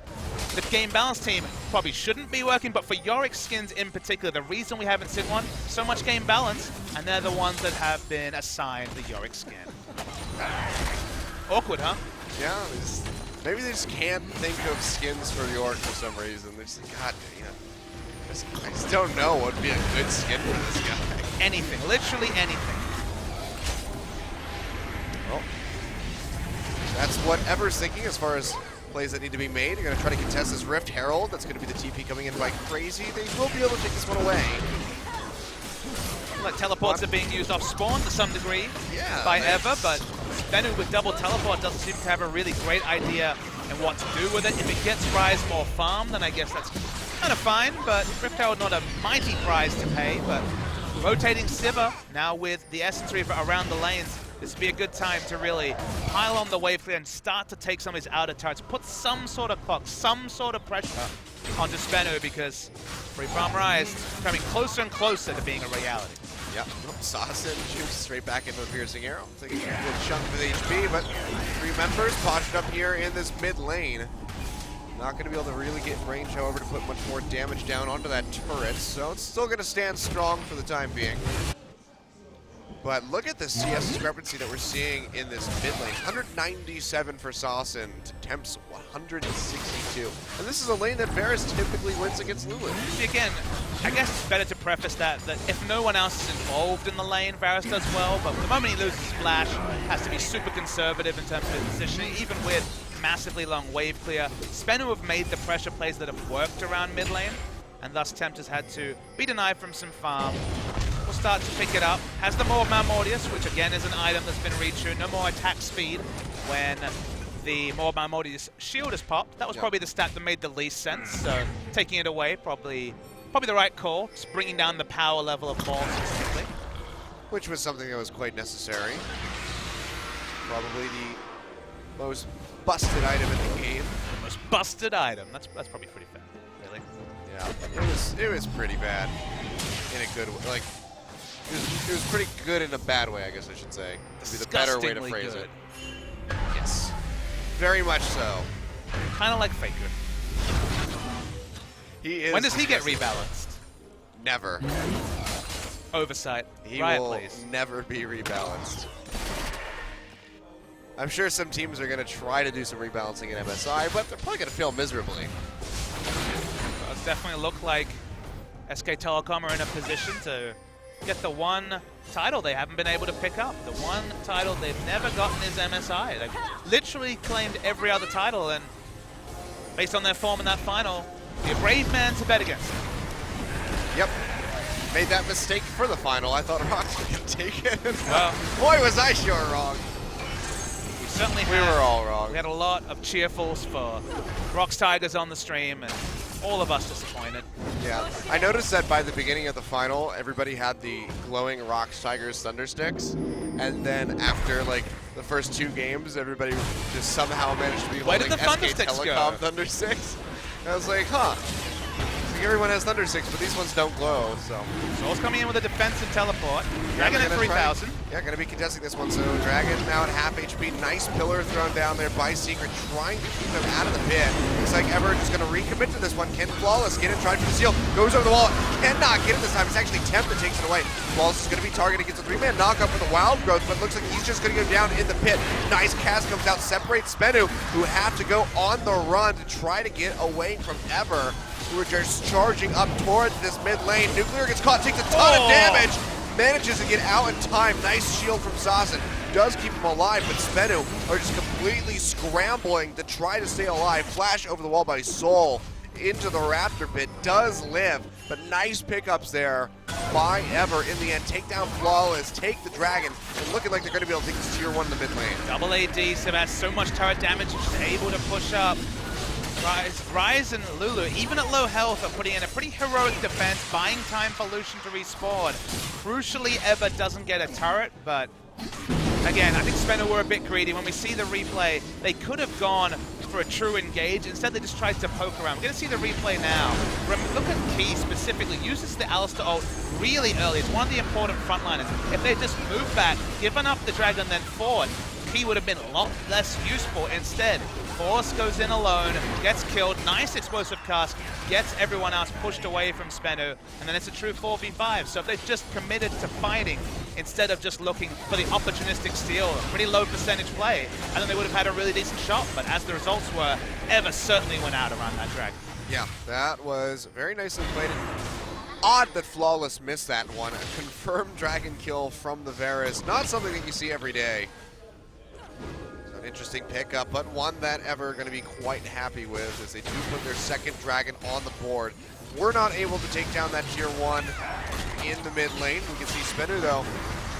Speaker 2: the game balance team probably shouldn't be working, but for Yorick skins in particular, the reason we haven't seen one, so much game balance, and they're the ones that have been assigned the Yorick skin. Awkward, huh?
Speaker 1: Yeah, maybe they just can't think of skins for York for some reason. They're just like, God, I just don't know what would be a good skin for this guy.
Speaker 2: Anything, literally anything.
Speaker 1: Well, that's what Ever's thinking as far as plays that need to be made. They're going to try to contest this Rift Herald. That's going to be the TP coming in by Crazy. They will be able to take this one away.
Speaker 2: Like teleports are being used off spawn to some degree by Ever, but Spenu with double teleport doesn't seem to have a really great idea in what to do with it. If it gets Ryze more farm, then I guess that's kind of fine, but Rift Herald not a mighty prize to pay, but rotating Sivir now with the Essence Reaver around the lanes. This would be a good time to really pile on the wave and start to take some of his outer turrets, put some sort of clock, some sort of pressure onto Spenu, because Free Farm Ryze coming closer and closer to being a reality.
Speaker 1: Yep, Sawson shoots straight back into the piercing arrow. Taking a good chunk of the HP, but 3 members posted up here in this mid lane. Not going to be able to really get in range, however, to put much more damage down onto that turret, so it's still going to stand strong for the time being. But look at the CS discrepancy that we're seeing in this mid lane. 197 for Sawson to Temp's 162. And this is a lane that Varus typically wins against Lulu.
Speaker 2: Again, I guess it's better to preface that if no one else is involved in the lane, Varus does well, but the moment he loses Flash, has to be super conservative in terms of his positioning, even with massively long wave clear. Spenu have made the pressure plays that have worked around mid lane, and thus Tempt has had to be denied from some farm. Will start to pick it up. Has the more Malmortius, which again is an item that's been retuned. No more attack speed when the more Malmortius shield is popped. That was probably the stat that made the least sense, so taking it away, probably the right call. Just bringing down the power level of Maul specifically.
Speaker 1: Which was something that was quite necessary. Probably the most busted item in the game.
Speaker 2: The most busted item. That's probably pretty fair, really.
Speaker 1: Yeah, it was pretty bad in a good way. Like, it was pretty good in a bad way, I guess I should say. Would be the better way to phrase it. Yes, very much so.
Speaker 2: Kind of like Faker.
Speaker 1: He is.
Speaker 2: When does he get rebalanced?
Speaker 1: Never.
Speaker 2: Oversight.
Speaker 1: He
Speaker 2: Riot,
Speaker 1: will
Speaker 2: please.
Speaker 1: never be rebalanced. I'm sure some teams are going to try to do some rebalancing in MSI, but they're probably going to fail miserably.
Speaker 2: It does definitely look like SK Telecom are in a position to get the one title they haven't been able to pick up. The one title they've never gotten is MSI. They've literally claimed every other title, and based on their form in that final, be a brave man to bet against them.
Speaker 1: Yep. made that mistake for the final. I thought Rocks were going to take it.
Speaker 2: Well,
Speaker 1: boy, was I sure wrong.
Speaker 2: We certainly
Speaker 1: We were all wrong.
Speaker 2: We had a lot of cheerfuls for Rocks Tigers on the stream, and all of us disappointed.
Speaker 1: Yeah, I noticed that by the beginning of the final, everybody had the glowing Rocks Tigers Thunder Sticks, and then after like the first 2 games, everybody just somehow managed to be
Speaker 2: Where
Speaker 1: holding
Speaker 2: did the Thunder
Speaker 1: SK
Speaker 2: Sticks
Speaker 1: Telecom
Speaker 2: go?
Speaker 1: Thunder Sticks. And I was like, huh. Like everyone has Thunder Sticks, but these ones don't glow, so.
Speaker 2: Soul's coming in with a defensive teleport. Dragon
Speaker 1: Yeah,
Speaker 2: at
Speaker 1: gonna
Speaker 2: 3,000.
Speaker 1: Yeah, gonna be contesting this one. So Dragon now at half HP. Nice pillar thrown down there by Secret, trying to keep them out of the pit. Looks like Ever just gonna recommit to this one. Can Flawless get it? Trying for the seal. Goes over the wall. Cannot get it this time. It's actually Temp that takes it away. Flawless is gonna be targeted against a 3-man knockup for the Wild Growth, but looks like he's just gonna go down in the pit. Nice cast comes out, separates Spenu, who have to go on the run to try to get away from Ever, who are just charging up towards this mid lane. Nuclear gets caught, takes a ton of damage. Manages to get out in time. Nice shield from Sassen. Does keep him alive, but Spenu are just completely scrambling to try to stay alive. Flash over the wall by Soul into the Raptor pit. Does live, but nice pickups there by Ever in the end. Take down Flawless, take the Dragon, and looking like they're going to be able to take this tier 1 in the mid lane.
Speaker 2: Double AD, so that's so much turret damage, just able to push up. Rise and Lulu, even at low health, are putting in a pretty heroic defense, buying time for Lucian to respawn. Crucially, Ever doesn't get a turret, but again, I think Spender were a bit greedy. When we see the replay, they could have gone for a true engage. Instead, they just tried to poke around. We're going to see the replay now. Look at Key specifically. Uses the Alistar ult really early. It's one of the important frontliners. If they just moved back, given up the Dragon, then fought, Key would have been a lot less useful. Instead, Force goes in alone, gets killed, nice explosive cast, gets everyone else pushed away from Spenu, and then it's a true 4v5. So if they just committed to fighting instead of just looking for the opportunistic steal, a pretty low percentage play, I think they would have had a really decent shot, but as the results were, Ever certainly went out around that Dragon.
Speaker 1: Yeah, that was very nicely played. Odd that Flawless missed that one. A confirmed Dragon kill from the Varus. Not something that you see every day. Interesting pickup, but one that Ever going to be quite happy with as they do put their second Dragon on the board. We're not able to take down that tier 1 in the mid lane. We can see Spinner though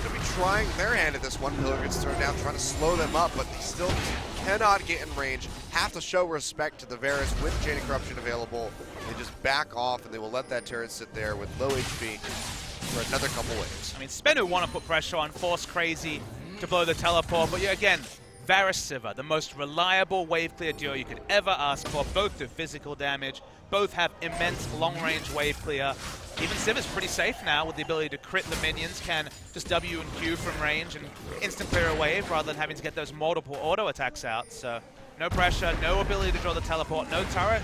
Speaker 1: going to be trying their hand at this one. Pillar gets thrown down, trying to slow them up, but they still cannot get in range. Have to show respect to the Varus with Chain of Corruption available. They just back off and they will let that turret sit there with low HP for another couple waves.
Speaker 2: I mean, Spenu want to put pressure on, force Crazy to blow the teleport, but yeah, again, Varus Sivir, the most reliable wave clear duo you could ever ask for. Both do physical damage, both have immense long-range wave clear. Even Sivir's pretty safe now with the ability to crit the minions, can just W and Q from range and instant clear a wave rather than having to get those multiple auto attacks out. So no pressure, no ability to draw the teleport, no turret,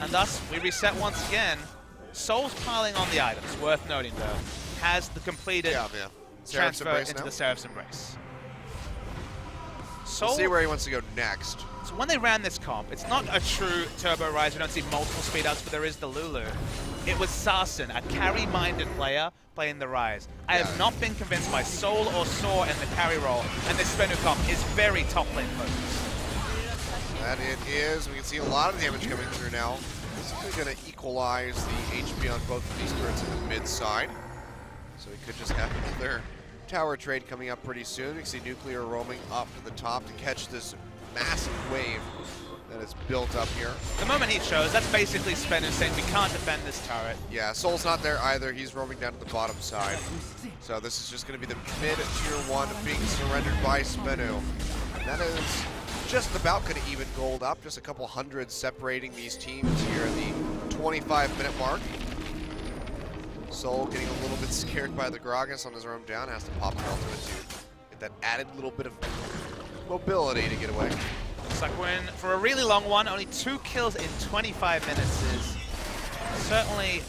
Speaker 2: and thus we reset once again. Soul's piling on the items, worth noting though. Has the completed transfer into the Seraph's Embrace.
Speaker 1: We'll see where he wants to go next.
Speaker 2: So when they ran this comp, it's not a true Turbo Rise. We don't see multiple speed outs, but there is the Lulu. It was Sarsen, a carry-minded player, playing the Rise. I have not been convinced by Soul or Saw in the carry role, and this Spenu comp is very top lane focused.
Speaker 1: That it is. We can see a lot of damage coming through now. This is going to equalize the HP on both of these turrets in the mid side. So we could just have another tower trade coming up pretty soon. You can see Nuclear roaming up to the top to catch this massive wave that is built up here.
Speaker 2: The moment he shows, that's basically Spenu saying we can't defend this turret.
Speaker 1: Yeah, Soul's not there either. He's roaming down to the bottom side. So this is just going to be the mid tier 1 being surrendered by Spenu. And that is just about going to even gold up. Just a couple hundred separating these teams here at the 25-minute mark. Soul getting a little bit scared by the Gragas on his roam down, has to pop an ultimate to get that added little bit of mobility to get away.
Speaker 2: Looks like we're in for a really long one. Only 2 kills in 25 minutes is certainly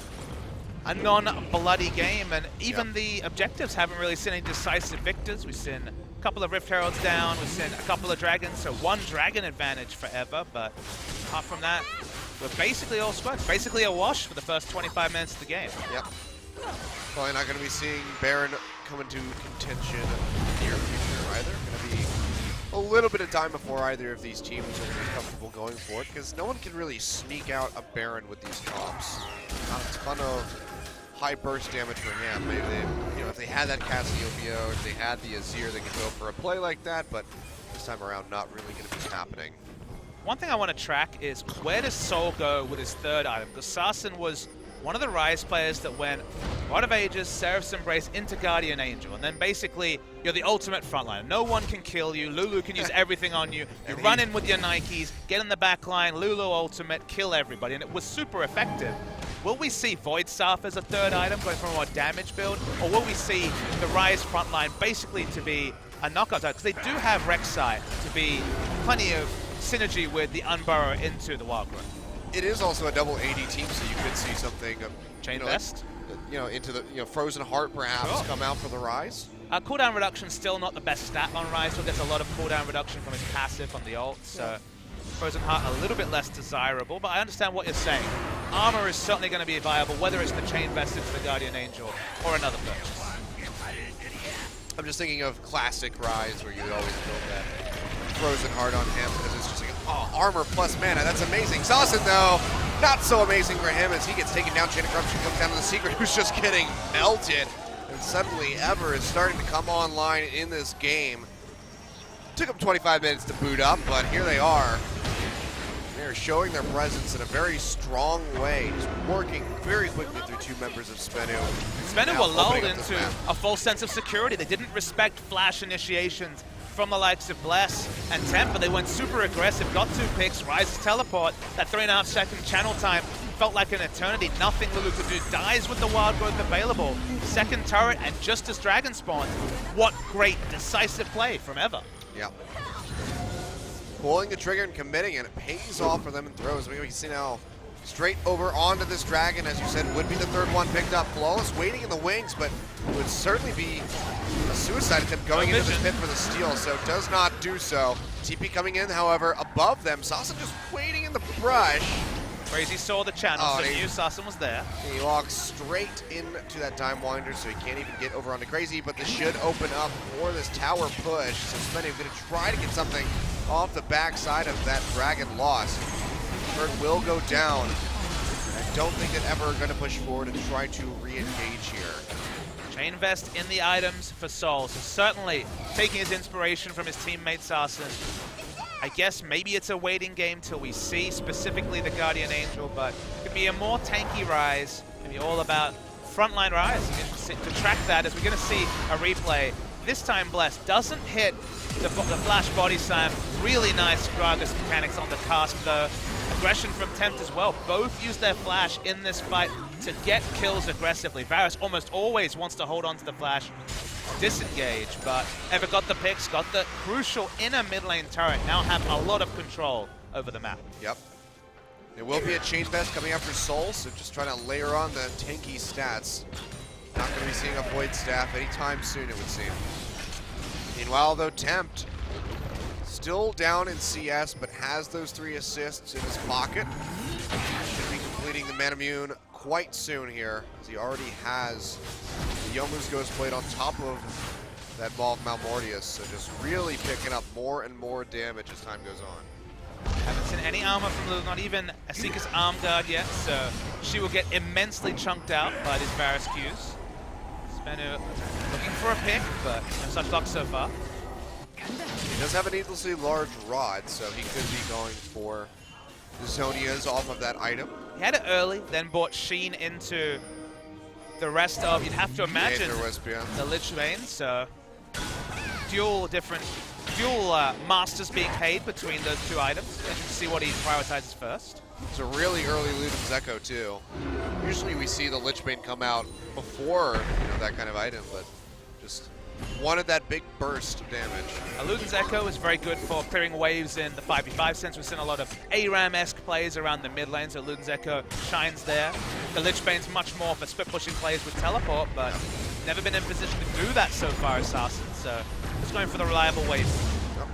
Speaker 2: a non-bloody game, and even the objectives haven't really seen any decisive victors. We've seen a couple of Rift Heralds down, we've seen a couple of Dragons, so 1 Dragon advantage forever, but apart from that, we're basically all squads. Basically a wash for the first 25 minutes of the game.
Speaker 1: Yep. Probably not going to be seeing Baron come into contention in the near future either. Going to be a little bit of time before either of these teams are going to be comfortable going for it, because no one can really sneak out a Baron with these comps. Not a ton of high burst damage for him. Maybe they, if they had that Cassiopeia, or if they had the Azir, they could go for a play like that, but this time around, not really going to be happening.
Speaker 2: One thing I want to track is where does Soul go with his third item? Because Sarsen was one of the Rise players that went Rod of Ages, Seraph's Embrace into Guardian Angel, and then basically you're the ultimate frontline. No one can kill you. Lulu can use everything on you. You run in with your Nikes, get in the back line, Lulu ultimate, kill everybody, and it was super effective. Will we see Void Staff as a third item going for a more damage build, or will we see the Rise frontline basically to be a knockout type? Because they do have Rek'Sai to be plenty of synergy with the Unburrow into the Wild Growth.
Speaker 1: It is also a double AD team, so you could see something of
Speaker 2: Chain Vest,
Speaker 1: into the Frozen Heart perhaps come out for the Rise.
Speaker 2: Cooldown reduction still not the best stat on Rise, so gets a lot of cooldown reduction from his passive on the ult. So Frozen Heart a little bit less desirable, but I understand what you're saying. Armor is certainly going to be viable, whether it's the Chain Vest into the Guardian Angel or another purchase.
Speaker 1: I'm just thinking of classic Rise where you would always build that Frozen Heart on him because it's just like, oh, armor plus mana, that's amazing. Sarsen, though, not so amazing for him as he gets taken down. Chain of Corruption comes down to the Secret, who's just getting melted. And suddenly, Ever is starting to come online in this game. Took them 25 minutes to boot up, but here they are. They're showing their presence in a very strong way, just working very quickly through two members of Spenu.
Speaker 2: Spenu were lulled into a false sense of security. They didn't respect flash initiations from the likes of Bless and Temp, but they went super aggressive, got 2 picks, Rise's teleport, that 3.5 second channel time felt like an eternity. Nothing Lulu could do, dies with the Wild Growth available. Second turret, and just as Dragon spawned, what great decisive play from Ever.
Speaker 1: Yeah. Pulling the trigger and committing, and it pays off for them in throws. We can see now straight over onto this Dragon, as you said, would be the third one picked up. Flawless waiting in the wings, but it would certainly be a suicide attempt going into this pit for the steal, so does not do so. TP coming in, however, above them. Sarsen just waiting in the brush.
Speaker 2: Crazy saw the channel, so he knew Sarsen was there.
Speaker 1: He walks straight into that Time Winder, so he can't even get over onto Crazy, but this should open up for this tower push. So Spenu going to try to get something off the backside of that Dragon loss. Bird will go down. I don't think that Ever going to push forward and try to re-engage here.
Speaker 2: Chain Vest in the items for Soul, so certainly taking his inspiration from his teammate Sarsen. I guess maybe it's a waiting game till we see specifically the Guardian Angel, but it could be a more tanky Rise. Maybe all about frontline Rise. Interesting to track that as we're going to see a replay. This time Bless doesn't hit the flash body slam. Really nice Gragas mechanics on the cast though. Aggression from Tempt as well. Both use their flash in this fight to get kills aggressively. Varus almost always wants to hold on to the flash, disengage, but Ever got the picks, got the crucial inner mid lane turret, now have a lot of control over the map.
Speaker 1: Yep. There will be a Chain Vest coming after Soul, so just trying to layer on the tanky stats. Not going to be seeing a Void Staff anytime soon, it would seem. Meanwhile, though, Tempt still down in CS, but has those 3 assists in his pocket. Should be completing the Manamune quite soon here, as he already has the Youmuu's Ghostblade on top of that ball of Malmortius, so just really picking up more and more damage as time goes on.
Speaker 2: Haven't seen any armor from Lulu, not even Asika's arm guard yet, so she will get immensely chunked out by these Varus Qs. Spenu looking for a pick, but no such luck so far.
Speaker 1: He does have a needlessly large rod, so he could be going for the Zhonya's off of that item.
Speaker 2: He had it early, then brought Sheen into the rest of, you'd have to imagine, the Lich Bane, so dual masters being paid between those 2 items. Interesting to see what he prioritizes first.
Speaker 1: It's a really early Luden's Echo too. Usually we see the Lich Bane come out before that kind of item, but just wanted that big burst of damage.
Speaker 2: Luden's Echo is very good for clearing waves in the 5v5 sense. We've seen a lot of ARAM-esque plays around the mid lane, so Luden's Echo shines there. The Lich Bane's much more for split pushing plays with teleport, but never been in position to do that so far as Sarsen, so just going for the reliable wave.
Speaker 1: Yep.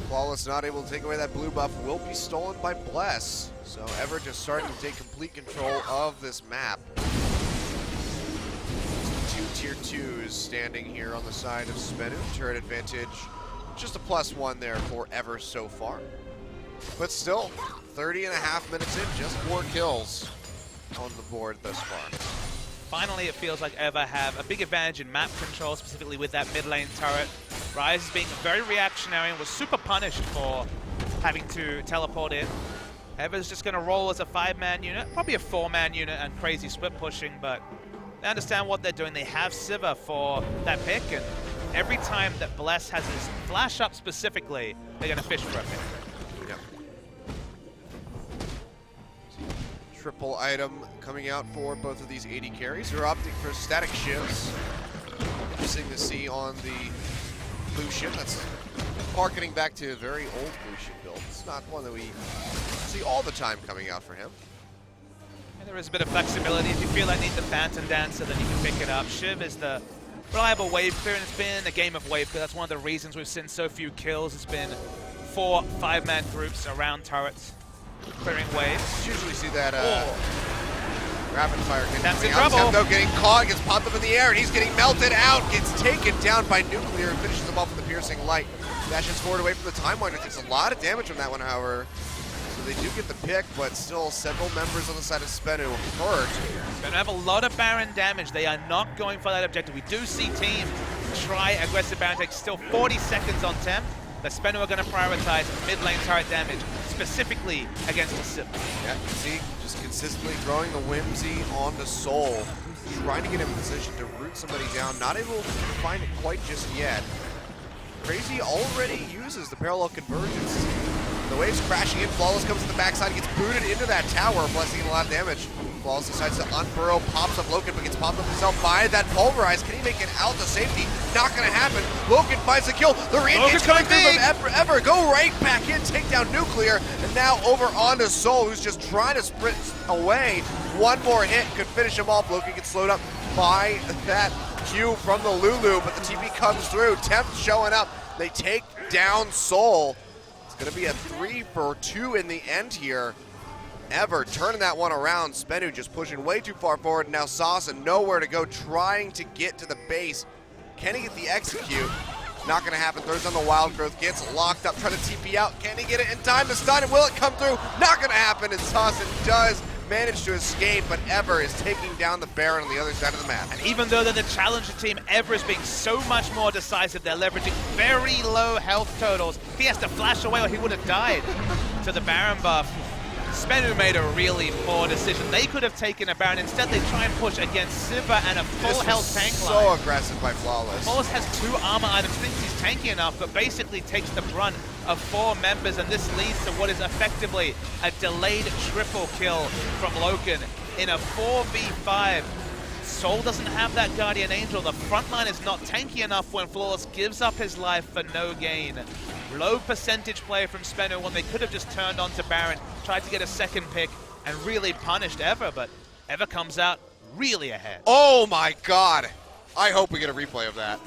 Speaker 1: Flawless not able to take away that blue buff, will be stolen by Bless. So Ever just starting to take complete control of this map. 2 tier 2s standing here on the side of Spenu. Turret advantage, just a +1 there for Ever so far. But still, 30.5 minutes in, just 4 kills. on the board thus far.
Speaker 2: Finally, it feels like EVER have a big advantage in map control, specifically with that mid lane turret. Ryze is being very reactionary and was super punished for having to teleport in. EVER's just going to roll as a 5-man unit, probably a 4-man unit and crazy split pushing, but they understand what they're doing. They have Sivir for that pick, and every time that Bless has his flash up specifically, they're going to fish for a pick.
Speaker 1: Yep. Triple item coming out for both of these AD carries. They're opting for static shifts. Interesting to see on the Lucian. That's harkening back to a very old Lucian build. It's not one that we see all the time coming out for him.
Speaker 2: And there is a bit of flexibility. If you feel like you need the Phantom Dancer, then you can pick it up. Shiv is the reliable wave clear, and it's been a game of wave clear. That's one of the reasons we've seen so few kills. It's been 4 5-man groups around turrets, clearing waves.
Speaker 1: Usually see that rapid fire hit.
Speaker 2: That's in trouble.
Speaker 1: Tempo getting caught, gets popped up in the air, and he's getting melted out. Gets taken down by Nuclear and finishes him off with the piercing light. Dashes forward away from the Time Winder. Takes a lot of damage from that one, however. So they do get the pick, but still several members on the side of Spenu hurt.
Speaker 2: Spenu have a lot of Baron damage. They are not going for that objective. We do see teams try aggressive Baron takes. Still 40 seconds on Temp. The Spenu are going to prioritize mid lane turret damage, specifically against the Sivir.
Speaker 1: Yeah, you see, just consistently throwing the Whimsy onto Soul, trying to get him in position to root somebody down, not able to find it quite just yet. Crazy already uses the parallel convergence. The wave's crashing in, Flawless comes to the backside, gets booted into that tower, Blessing a lot of damage. Flawless decides to unfurrow, pops up Loken, but gets popped up himself by that Pulverize. Can he make it out to safety? Not gonna happen. Loken finds the kill. The re-engage coming through from Ever. Go right back in, take down Nuclear, and now over onto Soul, who's just trying to sprint away. One more hit could finish him off. Loken gets slowed up by that Q from the Lulu, but the TP comes through. Temp showing up. They take down Soul. It's gonna be a 3 for 2 in the end here. Ever turning that one around. Spenu just pushing way too far forward. Now Sauce nowhere to go, trying to get to the base. Can he get the execute? Not gonna happen. Throws on the Wild Growth, gets locked up, trying to TP out. Can he get it in time to stun it? Will it come through? Not gonna happen, and Sauce does manage to escape, but Ever is taking down the Baron on the other side of the map.
Speaker 2: And even though they're the challenger team, Ever is being so much more decisive. They're leveraging very low health totals. He has to flash away or he would have died to the Baron buff. Spenu made a really poor decision. They could have taken a Baron. Instead, they try and push against Sivir and a full health tank line.
Speaker 1: So aggressive by Flawless.
Speaker 2: Flawless has 2 armor items, thinks he's tanky enough, but basically takes the brunt of 4 members, and this leads to what is effectively a delayed triple kill from Loken in a 4v5. Soul doesn't have that Guardian Angel. The front line is not tanky enough when Flawless gives up his life for no gain. Low percentage play from Spenu when they could have just turned on to Baron, tried to get a second pick, and really punished Ever, but Ever comes out really ahead.
Speaker 1: Oh my god. I hope we get a replay of that.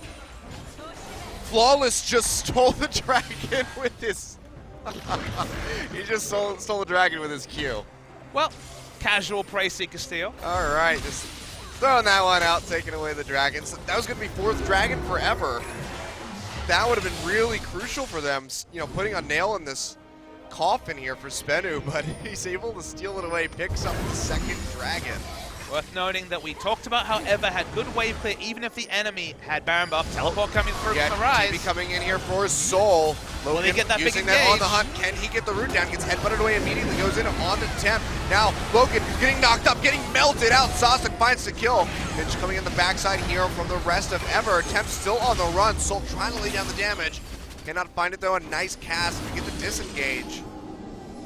Speaker 1: Flawless just stole the dragon with his... he just stole the dragon with his Q.
Speaker 2: Well, casual Prey Seeker steal.
Speaker 1: All right, just throwing that one out, taking away the dragon. So that was going to be 4th dragon forever. That would have been really crucial for them, you know, putting a nail in this coffin here for Spenu, but he's able to steal it away, picks up the 2nd dragon.
Speaker 2: Worth noting that we talked about how Ever had good wave clear even if the enemy had Baron buff. Teleport coming through from the Ryze.
Speaker 1: TP coming in here for Soul.
Speaker 2: Will he get that big
Speaker 1: using that on the hunt. Can he get the root down? Gets headbutted away immediately. Goes in on the Temp. Now Loken getting knocked up, getting melted out. Sostek finds the kill. Finch coming in the backside here from the rest of Ever. Temp still on the run. Soul trying to lay down the damage. Cannot find it though. A nice cast to get the disengage.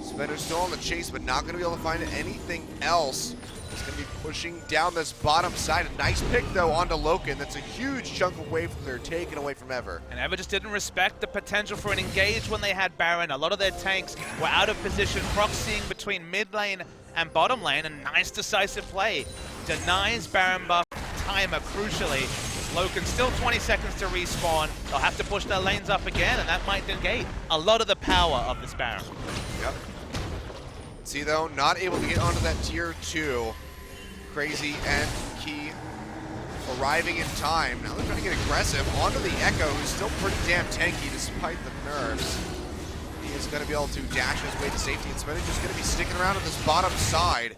Speaker 1: Spenu's still on the chase, but not going to be able to find anything else. He's going to be pushing down this bottom side. A nice pick, though, onto Loken. That's a huge chunk of wave they're taking away from Ever.
Speaker 2: And Ever just didn't respect the potential for an engage when they had Baron. A lot of their tanks were out of position, proxying between mid lane and bottom lane. A nice decisive play. Denies Baron buff timer crucially. Loken still 20 seconds to respawn. They'll have to push their lanes up again, and that might negate a lot of the power of this Baron.
Speaker 1: Yep. See, though, not able to get onto that tier 2. Crazy and Key arriving in time. Now they're trying to get aggressive onto the Echo, who's still pretty damn tanky despite the nerfs. He is going to be able to dash his way to safety, and Spenu just going to be sticking around on this bottom side.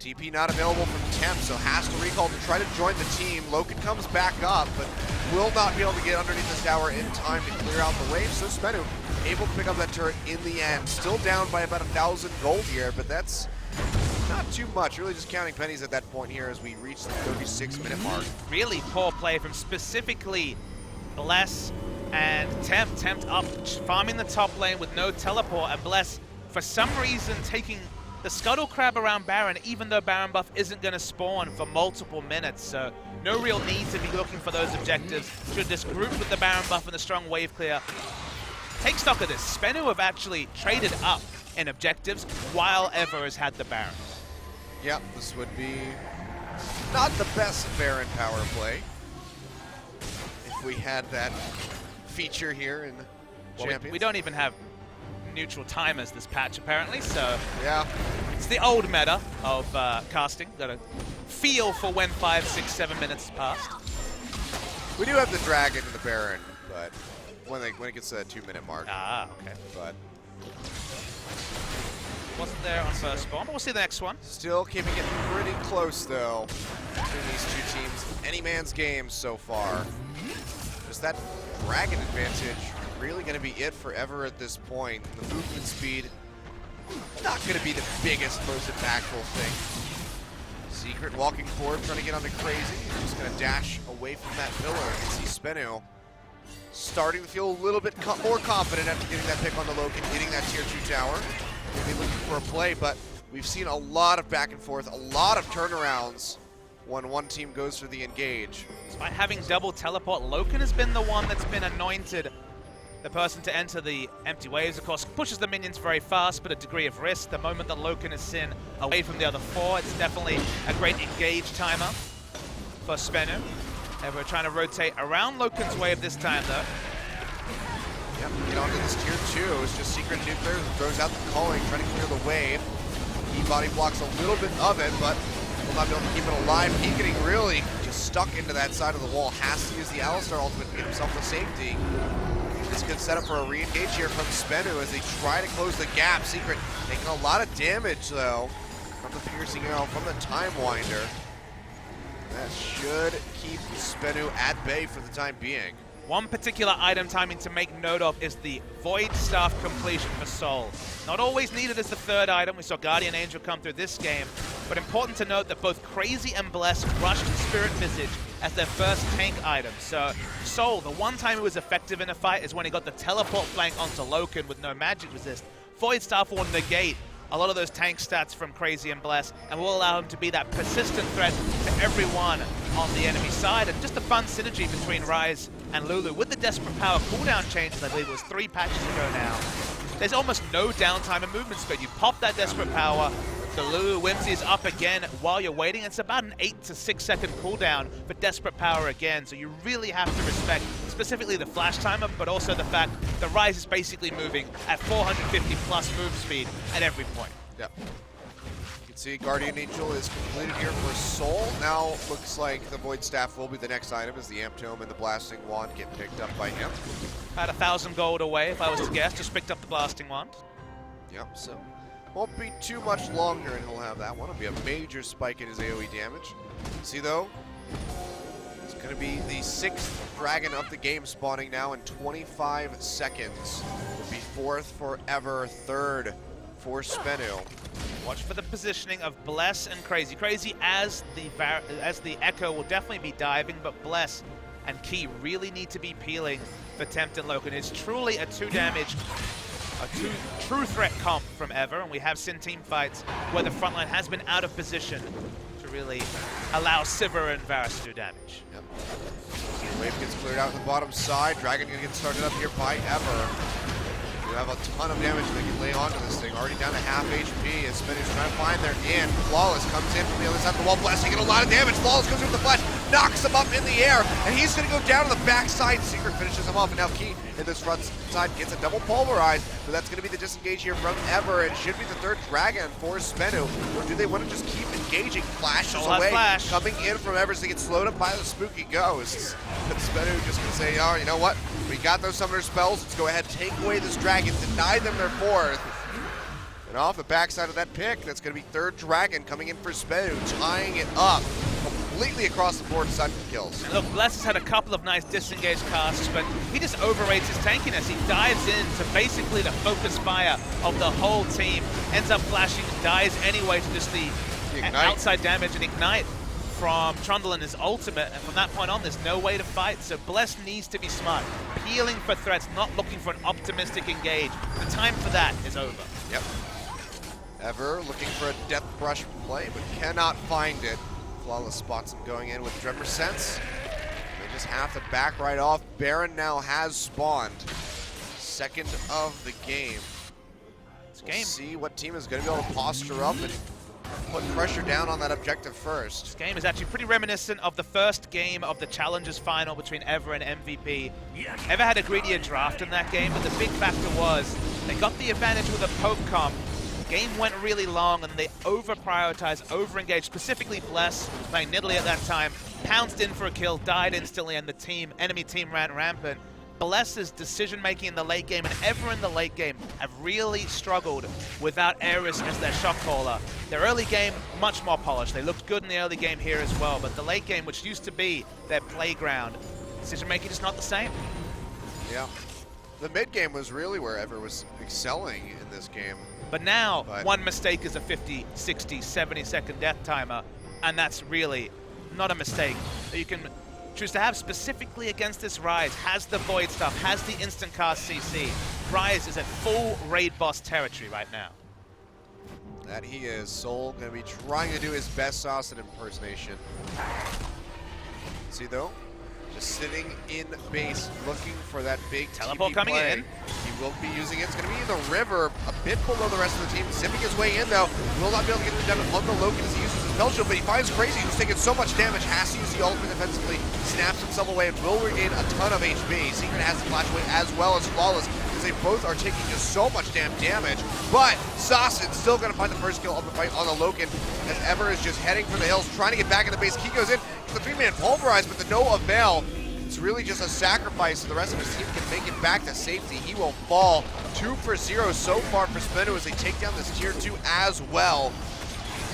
Speaker 1: TP not available from Temp, so has to recall to try to join the team. Loken comes back up, but will not be able to get underneath this tower in time to clear out the wave. So Spenu able to pick up that turret in the end. Still down by about 1,000 gold here, but that's not too much. Really just counting pennies at that point here as we reach the 36-minute mark.
Speaker 2: Really poor play from specifically Bless and Temp. Temp up, farming the top lane with no teleport, and Bless, for some reason, taking the Scuttle Crab around Baron, even though Baron buff isn't going to spawn for multiple minutes. So no real need to be looking for those objectives. Should this group with the Baron buff and the strong wave clear take stock of this. Spenu have actually traded up in objectives while Ever has had the Baron.
Speaker 1: Yep, this would be not the best Baron power play if we had that feature here in Champions.
Speaker 2: We don't even have neutral timers this patch apparently, so
Speaker 1: yeah,
Speaker 2: it's the old meta of casting. Got to feel for when 5, 6, 7 minutes passed.
Speaker 1: We do have the Dragon and the Baron, but when it gets to that 2-minute mark.
Speaker 2: Ah, okay.
Speaker 1: But
Speaker 2: wasn't there on first spawn, but we'll see the next one.
Speaker 1: Still keeping it pretty close though between these two teams. Any man's game so far. Just that Dragon advantage really going to be it forever at this point. The movement speed, not going to be the biggest, most impactful thing. Secret walking forward, trying to get onto Crazy. Just going to dash away from that pillar. You can see Spenu starting to feel a little bit more confident after getting that pick on the Loken, hitting that tier 2 tower. Maybe looking for a play, but we've seen a lot of back and forth, a lot of turnarounds when one team goes for the engage.
Speaker 2: Despite having double teleport, Loken has been the one that's been anointed the person to enter the empty waves. Of course, pushes the minions very fast, but a degree of risk. The moment that Loken is seen away from the other 4, it's definitely a great engage timer for Spenu. And we're trying to rotate around Loken's wave this time, though.
Speaker 1: Yep, get onto this tier 2. It's just Secret Nuclear who throws out the calling, trying to clear the wave. He body blocks a little bit of it, but will not be able to keep it alive. He getting really just stuck into that side of the wall. Has to use the Alistar ultimate to get himself to safety. This could set up for a re-engage here from Spenu as they try to close the gap. Secret taking a lot of damage, though, from the piercing arrow, from the Time Winder. That should keep Spenu at bay for the time being.
Speaker 2: One particular item timing to make note of is the Void Staff completion for Soul. Not always needed as the 3rd item. We saw Guardian Angel come through this game, but important to note that both Crazy and Bless rushed Spirit Visage as their first tank item. So Soul, the one time he was effective in a fight is when he got the teleport flank onto Loken with no magic resist. Void Staff will negate a lot of those tank stats from Crazy and Bless and will allow him to be that persistent threat to everyone on the enemy side. And just a fun synergy between Ryze and Lulu with the Desperate Power cooldown changes. I believe it was 3 patches ago now. There's almost no downtime in movement speed. You pop that Desperate Power, the Lulu Whimsy is up again while you're waiting. It's about an 8 to 6 second cooldown for Desperate Power again, so you really have to respect specifically the flash timer, but also the fact that Ryze is basically moving at 450 plus move speed at every point.
Speaker 1: Yep. You can see Guardian Angel is completed here for Soul. Now looks like the Void Staff will be the next item as the Amp Tome and the Blasting Wand get picked up by him.
Speaker 2: About 1,000 gold away if I was to guess, just picked up the Blasting Wand.
Speaker 1: Yep, so won't be too much longer and he'll have that one. It'll be a major spike in his AoE damage. See though, it's going to be the 6th Dragon of the game spawning now in 25 seconds. Will be 4th forever, 3rd for Spenu.
Speaker 2: Watch for the positioning of Bless and Crazy. Crazy as the Echo will definitely be diving, but Bless and Key really need to be peeling for Tempt and Loken. It's truly a 2 damage, a true threat comp from Ever, and we have seen team fights where the frontline has been out of position to really allow Sivir and Varus to do damage.
Speaker 1: Yep. Wave gets cleared out on the bottom side. Dragon gonna get started up here by Ever. You have a ton of damage they can lay onto this thing. Already down to half HP as Spinu's trying to find their in. Flawless comes in from the other side of the wall, blasting, getting a lot of damage. Flawless goes with the flash, knocks him up in the air, and he's gonna go down to the backside. Secret finishes him off, and now Key in this front side gets a double pulverized, but that's gonna be the disengage here from Ever. It should be the 3rd Dragon for Spenu, or do they want to just keep engaging? Flashes away,
Speaker 2: flash
Speaker 1: coming in from Ever, so they get slowed up by the spooky ghosts. But Spenu just gonna say, oh, you know what? We got those summoner spells. Let's go ahead and take away this dragon, deny them their 4th. And off the backside of that pick, that's going to be third Dragon coming in for Spenu, tying it up completely across the board aside from kills.
Speaker 2: And look, Bless has had a couple of nice disengaged casts, but he just overrates his tankiness. He dives into basically the focus fire of the whole team, ends up flashing, dies anyway to just the outside damage and ignite from Trundle and his ultimate, and from that point on, there's no way to fight, so Bless needs to be smart. Peeling for threats, not looking for an optimistic engage. The time for that is over.
Speaker 1: Yep. Ever looking for a Death Brush play, but cannot find it. Flawless spots him going in with Tremor Sense. They just have to back right off. Baron now has spawned. Second of the game. We'll see what team is going to be able to posture up and put pressure down on that objective first.
Speaker 2: This game is actually pretty reminiscent of the first game of the Challengers final between Ever and MVP. Ever had a greedier draft in that game, but the big factor was they got the advantage with a poke comp. Game went really long and they over-prioritized, over-engaged, specifically Bless, playing Nidalee at that time, pounced in for a kill, died instantly, and the enemy team ran rampant. Bless's decision-making in the late game and Ever in the late game have really struggled without Ares as their shot caller. Their early game, much more polished. They looked good in the early game here as well, but the late game, which used to be their playground, decision-making is not the same.
Speaker 1: Yeah. The mid game was really where Ever was excelling in this game.
Speaker 2: But now, one mistake is a 50, 60, 70-second death timer, and that's really not a mistake that you can choose to have specifically against this Ryze. Has the Void stuff, has the instant cast CC. Ryze is at full raid boss territory right now.
Speaker 1: That he is. Soul going to be trying to do his best Saucin impersonation. See though? Just sitting in base, looking for that big
Speaker 2: teleport
Speaker 1: TP
Speaker 2: coming
Speaker 1: play.
Speaker 2: in.
Speaker 1: He will be using it. It's going to be in the river, a bit below the rest of the team. Zipping his way in though. Will not be able to get it down on the Loki as he uses his spell shield, but he finds Crazy, who's taking so much damage, has to use the ultimate defensively, snaps himself away, and will regain a ton of HP. Secret has the flash away as well as Flawless, because they both are taking just so much damn damage. But Saucin's still going to find the first kill of the fight on the Loken, as Ever is just heading for the hills, trying to get back in the base. He goes in for the 3-man pulverized, but to no avail. It's really just a sacrifice so the rest of his team can make it back to safety. He will fall 2 for 0 so far for Spenu as they take down this tier 2 as well.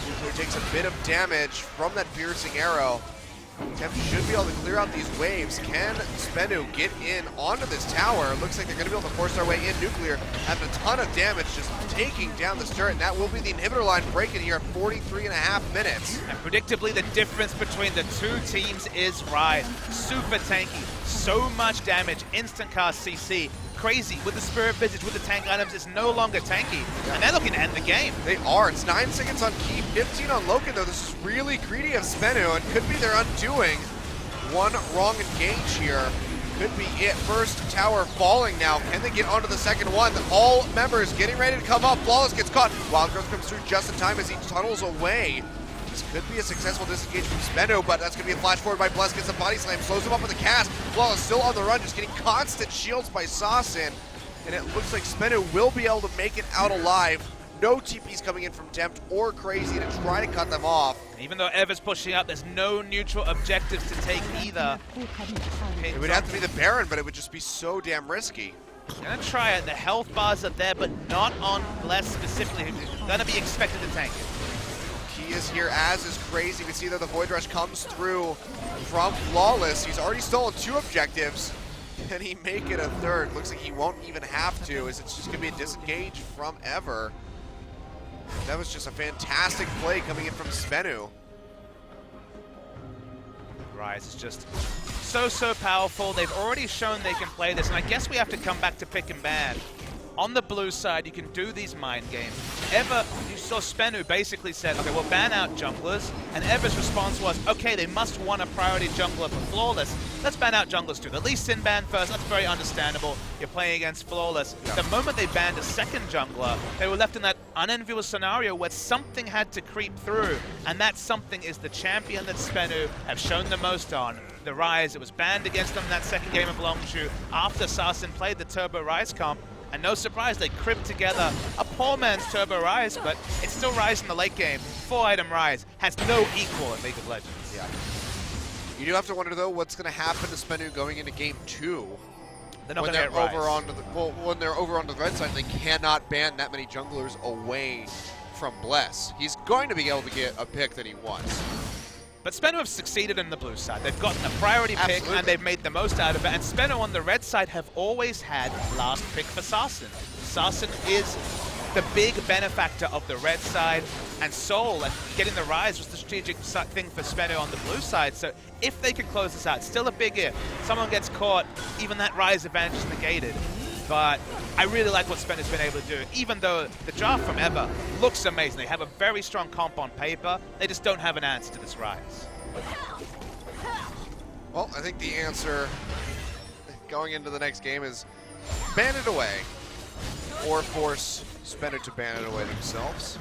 Speaker 1: Nuclear takes a bit of damage from that piercing arrow. Temp should be able to clear out these waves. Can Spenu get in onto this tower? Looks like they're going to be able to force their way in. Nuclear having a ton of damage, just taking down this turret, and that will be the inhibitor line breaking here at 43.5 minutes.
Speaker 2: And predictably, the difference between the two teams is Ryze. Super tanky, so much damage, instant cast CC. Crazy with the Spirit Visage, with the tank items, is no longer tanky, and they're looking to end the game.
Speaker 1: They are. It's 9 seconds on Key, 15 on Loken, though. This is really greedy of Spenu, and could be their undoing. One wrong engage here could be it. First tower falling now. Can they get onto the second one? All members getting ready to come up. Flawless gets caught. Wild Growth comes through just in time as he tunnels away. This could be a successful disengage from Spenu, but that's going to be a flash forward by Bless. Gets a body slam, slows him up with a cast. Flawless still on the run, just getting constant shields by Saucin. And it looks like Spenu will be able to make it out alive. No TPs coming in from Tempt or Crazy to try to cut them off.
Speaker 2: Even though Ever's pushing up, there's no neutral objectives to take either.
Speaker 1: It would have to be the Baron, but it would just be so damn risky.
Speaker 2: Gonna try it. The health bars are there, but not on Bless specifically, who's gonna be expected to tank it.
Speaker 1: He is here, as is Crazy. We see that the Void Rush comes through from Flawless. He's already stolen 2 objectives. Can he make it a third? Looks like he won't even have to, as it's just going to be a disengage from Ever. That was just a fantastic play coming in from Spenu.
Speaker 2: Ryze is just so powerful. They've already shown they can play this, and I guess we have to come back to pick and ban. On the blue side, you can do these mind games. Ever, you saw Spenu basically said, okay, we'll ban out junglers, and Ever's response was, okay, they must want a priority jungler for Flawless. Let's ban out junglers too. The Lee Sin ban first, that's very understandable. You're playing against Flawless. Yeah. The moment they banned a second jungler, they were left in that unenviable scenario where something had to creep through, and that something is the champion that Spenu have shown the most on. The Ryze, it was banned against them in that second game of Longshu after Saucin played the Turbo Ryze comp. And no surprise, they cribbed together a poor man's Turbo Ryze, but it's still Ryze in the late game. 4-item Ryze has no equal in League of Legends.
Speaker 1: Yeah. You do have to wonder, though, what's going to happen to Spenu going into Game 2.
Speaker 2: They're not
Speaker 1: when
Speaker 2: going to
Speaker 1: they're
Speaker 2: get
Speaker 1: over
Speaker 2: Ryze.
Speaker 1: onto the when they're over onto the red side, they cannot ban that many junglers away from Bless. He's going to be able to get a pick that he wants.
Speaker 2: But Speno have succeeded in the blue side. They've gotten a priority pick,
Speaker 1: Absolutely.
Speaker 2: and they've made the most out of it. And Speno on the red side have always had last pick for Sarsen. Sarsen is the big benefactor of the red side, and Soul and getting the Ryze was the strategic thing for Speno on the blue side. So if they can close this out, still a big if. Someone gets caught, even that Ryze advantage is negated. But I really like what Speno's been able to do, even though the draft from Ever looks amazing. They have a very strong comp on paper. They just don't have an answer to this Ryze.
Speaker 1: Well, I think the answer going into the next game is ban it away or force Speno to ban it away themselves.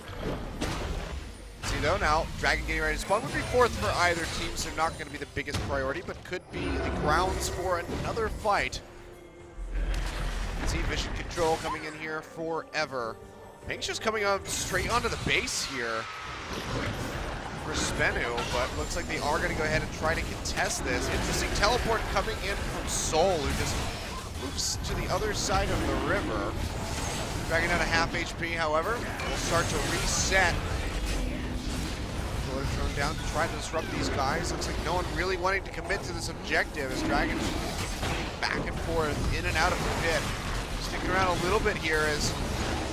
Speaker 1: See though, now Dragon getting ready to spawn would be fourth for either team, so not going to be the biggest priority, but could be the grounds for another fight. See Vision Control coming in here forever. Anxious coming up straight onto the base here for Spenu, but looks like they are going to go ahead and try to contest this. Interesting teleport coming in from Soul, who just moves to the other side of the river. Dragon down to half HP, however, will start to reset. Pillar thrown down to try to disrupt these guys. Looks like no one really wanting to commit to this objective as Dragon back and forth, in and out of the pit. Sticking around a little bit here as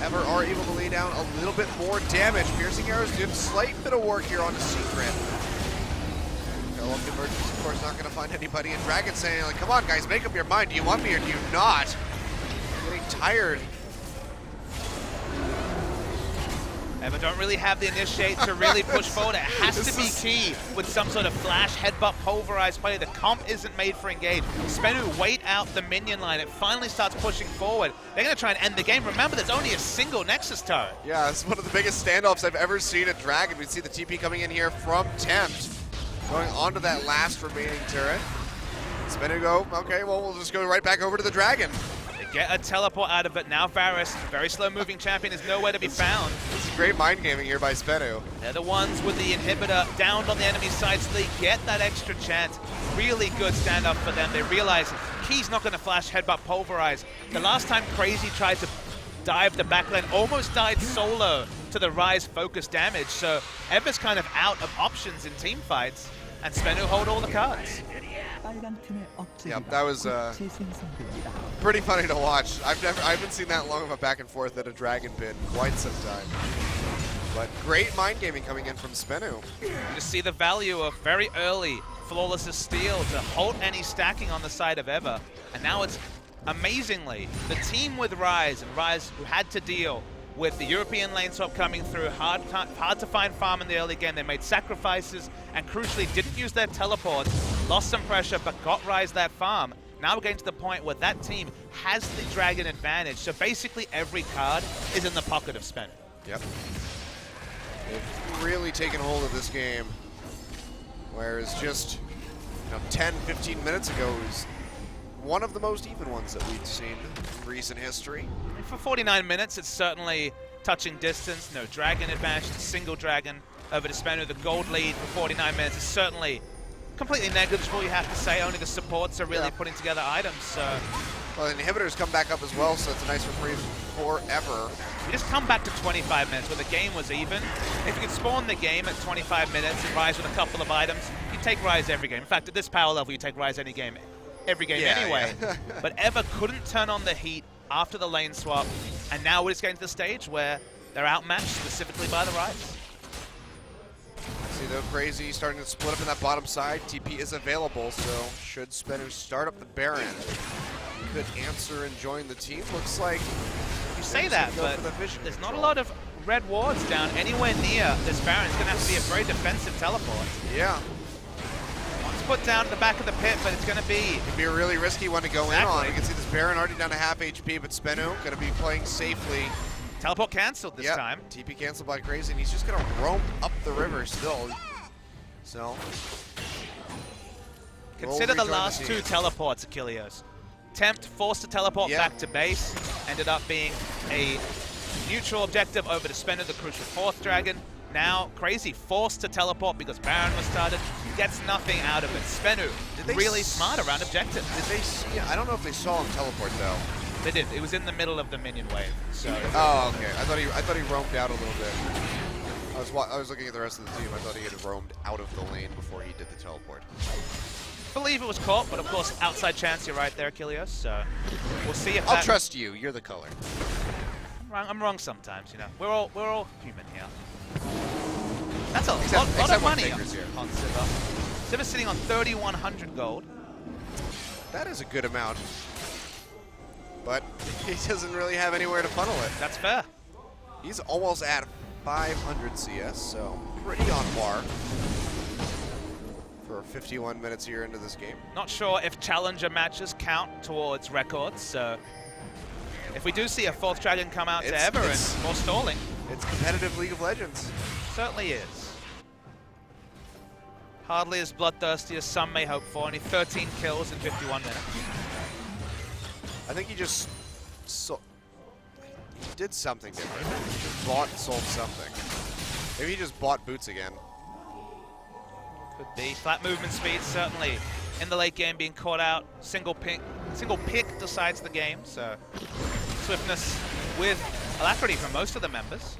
Speaker 1: Ever are able to lay down a little bit more damage. Piercing arrows do a slight bit of work here on the Secret. Parallel Convergence, of course, not going to find anybody. And Dragon saying, like, come on, guys, make up your mind. Do you want me or do you not? Getting tired.
Speaker 2: Ever don't really have the initiate to really push forward. It has to be key with some sort of flash, headbutt, pulverized play. The comp isn't made for engage. Spenu wait out the minion line. It finally starts pushing forward. They're going to try and end the game. Remember, there's only a single Nexus turret.
Speaker 1: Yeah, it's one of the biggest standoffs I've ever seen at Dragon. We see the TP coming in here from Tempt, going onto that last remaining turret. Spenu go, okay, well, we'll just go right back over to the Dragon.
Speaker 2: Get a teleport out of it. Now Varus, very slow-moving champion, is nowhere to be found.
Speaker 1: It's great mind gaming here by Spenu.
Speaker 2: They're the ones with the inhibitor downed on the enemy side, so they get that extra chance. Really good standoff for them. They realize Key's not going to flash headbutt pulverize. The last time Crazy tried to dive the backline, almost died solo to the Ryze focus damage. So Ever's kind of out of options in team fights, and Spenu hold all the cards.
Speaker 1: Yep, that was pretty funny to watch. I haven't seen that long of a back and forth at a Dragon pit in quite some time. But great mind gaming coming in from Spenu.
Speaker 2: You just see the value of very early Flawless Steal to halt any stacking on the side of Ever. And now it's amazingly the team with Ryze, and Ryze who had to deal with the European lane swap coming through, hard to find farm in the early game. They made sacrifices and crucially didn't use their teleports, lost some pressure, but got Ryze that farm. Now we're getting to the point where that team has the Dragon advantage. So basically every card is in the pocket of Spenu.
Speaker 1: Yep. They've really taken hold of this game. Whereas just 10, 15 minutes ago was one of the most even ones that we've seen in recent history.
Speaker 2: For 49 minutes, it's certainly touching distance. No Dragon advantage, single Dragon over to Spenu. The gold lead for 49 minutes is certainly completely negligible, you have to say. Only the supports are really putting together items. So.
Speaker 1: Well, the inhibitors come back up as well, so it's a nice reprieve forever.
Speaker 2: You just come back to 25 minutes where the game was even. If you could spawn the game at 25 minutes and Ryze with a couple of items, you take Ryze every game. In fact, at this power level, you take Ryze any game, every game anyway. Yeah. But Ever couldn't turn on the heat after the lane swap, and now we're just getting to the stage where they're outmatched specifically by the Ryze.
Speaker 1: See though, Crazy starting to split up in that bottom side. TP is available, so should Spenu start up the Baron, could answer and join the team. Looks like
Speaker 2: you say that, but there's not a lot of red wards down anywhere near this Baron. It's going to have to be a very defensive teleport.
Speaker 1: Yeah.
Speaker 2: One's put down at the back of the pit, but it's going to be...
Speaker 1: It'd be a really risky one to go in on. You can see this Baron already down to half HP, but Spenu going to be playing safely.
Speaker 2: Teleport canceled this time.
Speaker 1: TP canceled by Crazy, and he's just going to roam up the river still. So...
Speaker 2: Consider the last two teleports, Achilleos. Tempt forced to teleport back to base, ended up being a neutral objective over to Spenu, the crucial fourth Dragon. Now Crazy forced to teleport because Baron was started. gets nothing out of it. Spenu, really smart around objectives.
Speaker 1: Did they see? I don't know if they saw him teleport though.
Speaker 2: They did. It was in the middle of the minion wave. So.
Speaker 1: Oh, okay. I thought he roamed out a little bit. I was looking at the rest of the team. I thought he had roamed out of the lane before he did the teleport.
Speaker 2: Believe it was caught, but of course, outside chance. You're right there, Kilios. So we'll see if
Speaker 1: I'll trust you. You're the color.
Speaker 2: I'm wrong sometimes, you know. We're all human here. That's a lot
Speaker 1: except
Speaker 2: of money
Speaker 1: on
Speaker 2: Sivir. Sivir's sitting on 3,100 gold.
Speaker 1: That is a good amount. But he doesn't really have anywhere to funnel it.
Speaker 2: That's fair.
Speaker 1: He's almost at 500 CS, so pretty on par for 51 minutes here into this game.
Speaker 2: Not sure if challenger matches count towards records, so if we do see a fourth dragon come out to Ever and more stalling.
Speaker 1: It's competitive League of Legends.
Speaker 2: Certainly is. Hardly as bloodthirsty as some may hope for, only 13 kills in 51 minutes.
Speaker 1: I think he just he did something different. He just bought and sold something. Maybe he just bought boots again.
Speaker 2: Could be. Flat movement speed, certainly. In the late game being caught out. Single pick decides the game, so swiftness with alacrity for most of the members.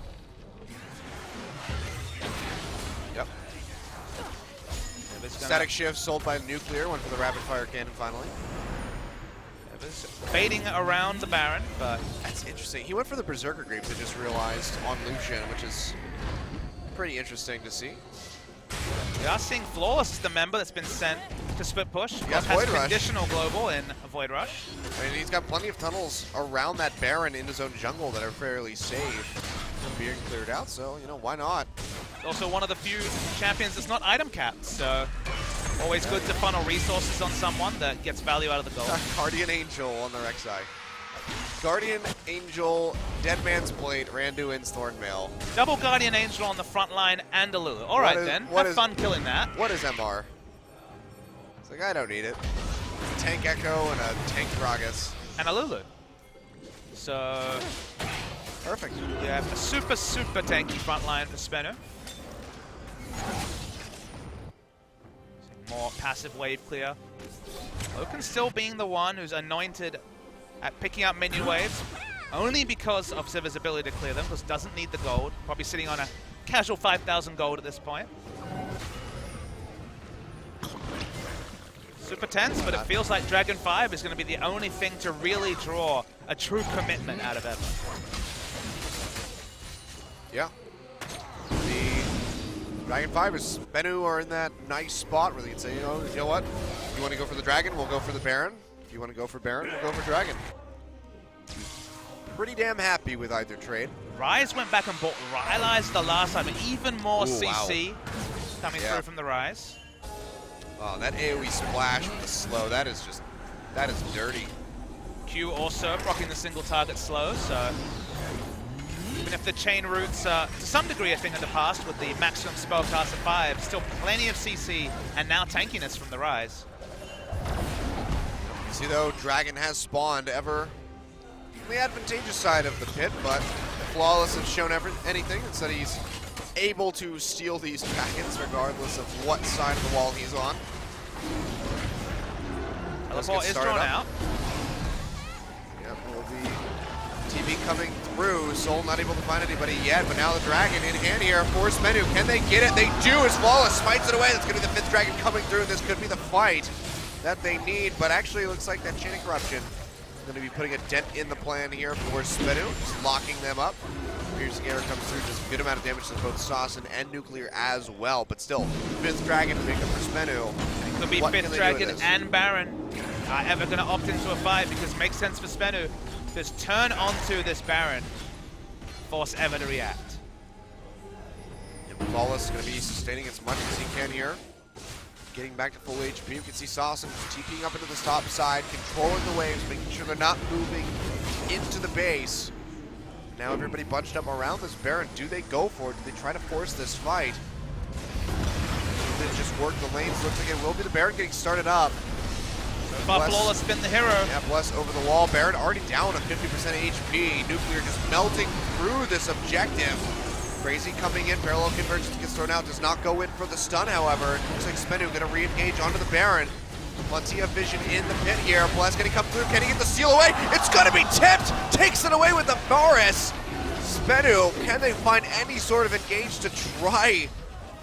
Speaker 1: Yep. Static shift sold by Nuclear, went for the rapid fire cannon finally.
Speaker 2: Baiting around the Baron, but
Speaker 1: that's interesting. He went for the Berserker Greaves, I just realized, on Lucian, which is pretty interesting to see.
Speaker 2: We are seeing Flawless as the member that's been sent to split push.
Speaker 1: He has
Speaker 2: Void
Speaker 1: Rush.
Speaker 2: Conditional global in a Void Rush.
Speaker 1: I mean, he's got plenty of tunnels around that Baron in his own jungle that are fairly safe from being cleared out, so, you know, why not?
Speaker 2: Also one of the few champions that's not item capped, so always good to funnel resources on someone that gets value out of the gold.
Speaker 1: Guardian Angel on the Rek'Sai. Guardian Angel, Dead Man's Blade, Randu, and Thornmail.
Speaker 2: Double Guardian Angel on the front line and a Lulu. All right then, have fun killing that.
Speaker 1: What is MR? It's like, I don't need it. It's a Tank Echo and a Tank Gragas.
Speaker 2: And a Lulu. So
Speaker 1: perfect.
Speaker 2: We have a super tanky front line for Spenu. More passive wave clear. Loken still being the one who's anointed at picking up minion waves, only because of Sivir's ability to clear them, because doesn't need the gold. Probably sitting on a casual 5,000 gold at this point. Super tense, but it feels like Dragon 5 is going to be the only thing to really draw a true commitment out of Ever.
Speaker 1: Yeah. The Dragon 5 and Spenu are in that nice spot where they can say, you know what? If you want to go for the Dragon, we'll go for the Baron. If you want to go for Baron, we'll go for Dragon. Pretty damn happy with either trade.
Speaker 2: Ryze went back and bought Rylai's the last time, and even more
Speaker 1: Ooh,
Speaker 2: CC coming through from the Ryze.
Speaker 1: Oh, that AoE splash with the slow, that is dirty.
Speaker 2: Q also rocking the single target slow, so even if the chain routes, to some degree, I think in the past with the maximum spellcast at 5, still plenty of CC and now tankiness from the Ryze.
Speaker 1: You see though, Dragon has spawned Ever on the advantageous side of the pit, but Flawless has shown anything. Instead he's able to steal these dragons regardless of what side of the wall he's on.
Speaker 2: Teleport is drawn out.
Speaker 1: Yep, will be TV coming through. Soul not able to find anybody yet, but now the Dragon in hand here for Spenu. Can they get it? They do as Flawless smites it away. That's going to be the 5th Dragon coming through. This could be the fight that they need, but actually it looks like that Chain of Corruption is going to be putting a dent in the plan here for Spenu, just locking them up. Piercing Arrow comes through, does a good amount of damage to both Saucin and Nuclear as well, but still, 5th Dragon to pick up for Spenu.
Speaker 2: It could be 5th Dragon and Baron. Ever going to opt into a fight because it makes sense for Spenu. Just turn onto this Baron, force Ever to react.
Speaker 1: And Flawless is going to be sustaining as much as he can here. Getting back to full HP. You can see Saucin TPing up into the top side, controlling the waves, making sure they're not moving into the base. Now everybody bunched up around this Baron. Do they go for it? Do they try to force this fight? Do they just work the lanes? Looks like it will be the Baron getting started up.
Speaker 2: Flawless been the hero.
Speaker 1: Yeah, Bless over the wall. Baron already down to 50% HP. Nuclear just melting through this objective. Crazy coming in, parallel convergence gets thrown out, does not go in for the stun, however. Looks like Spenu gonna re-engage onto the Baron. Plenty of vision in the pit here. Bless gonna come through, can he get the seal away? It's gonna be tipped! Takes it away with the Morris! Spenu, can they find any sort of engage to try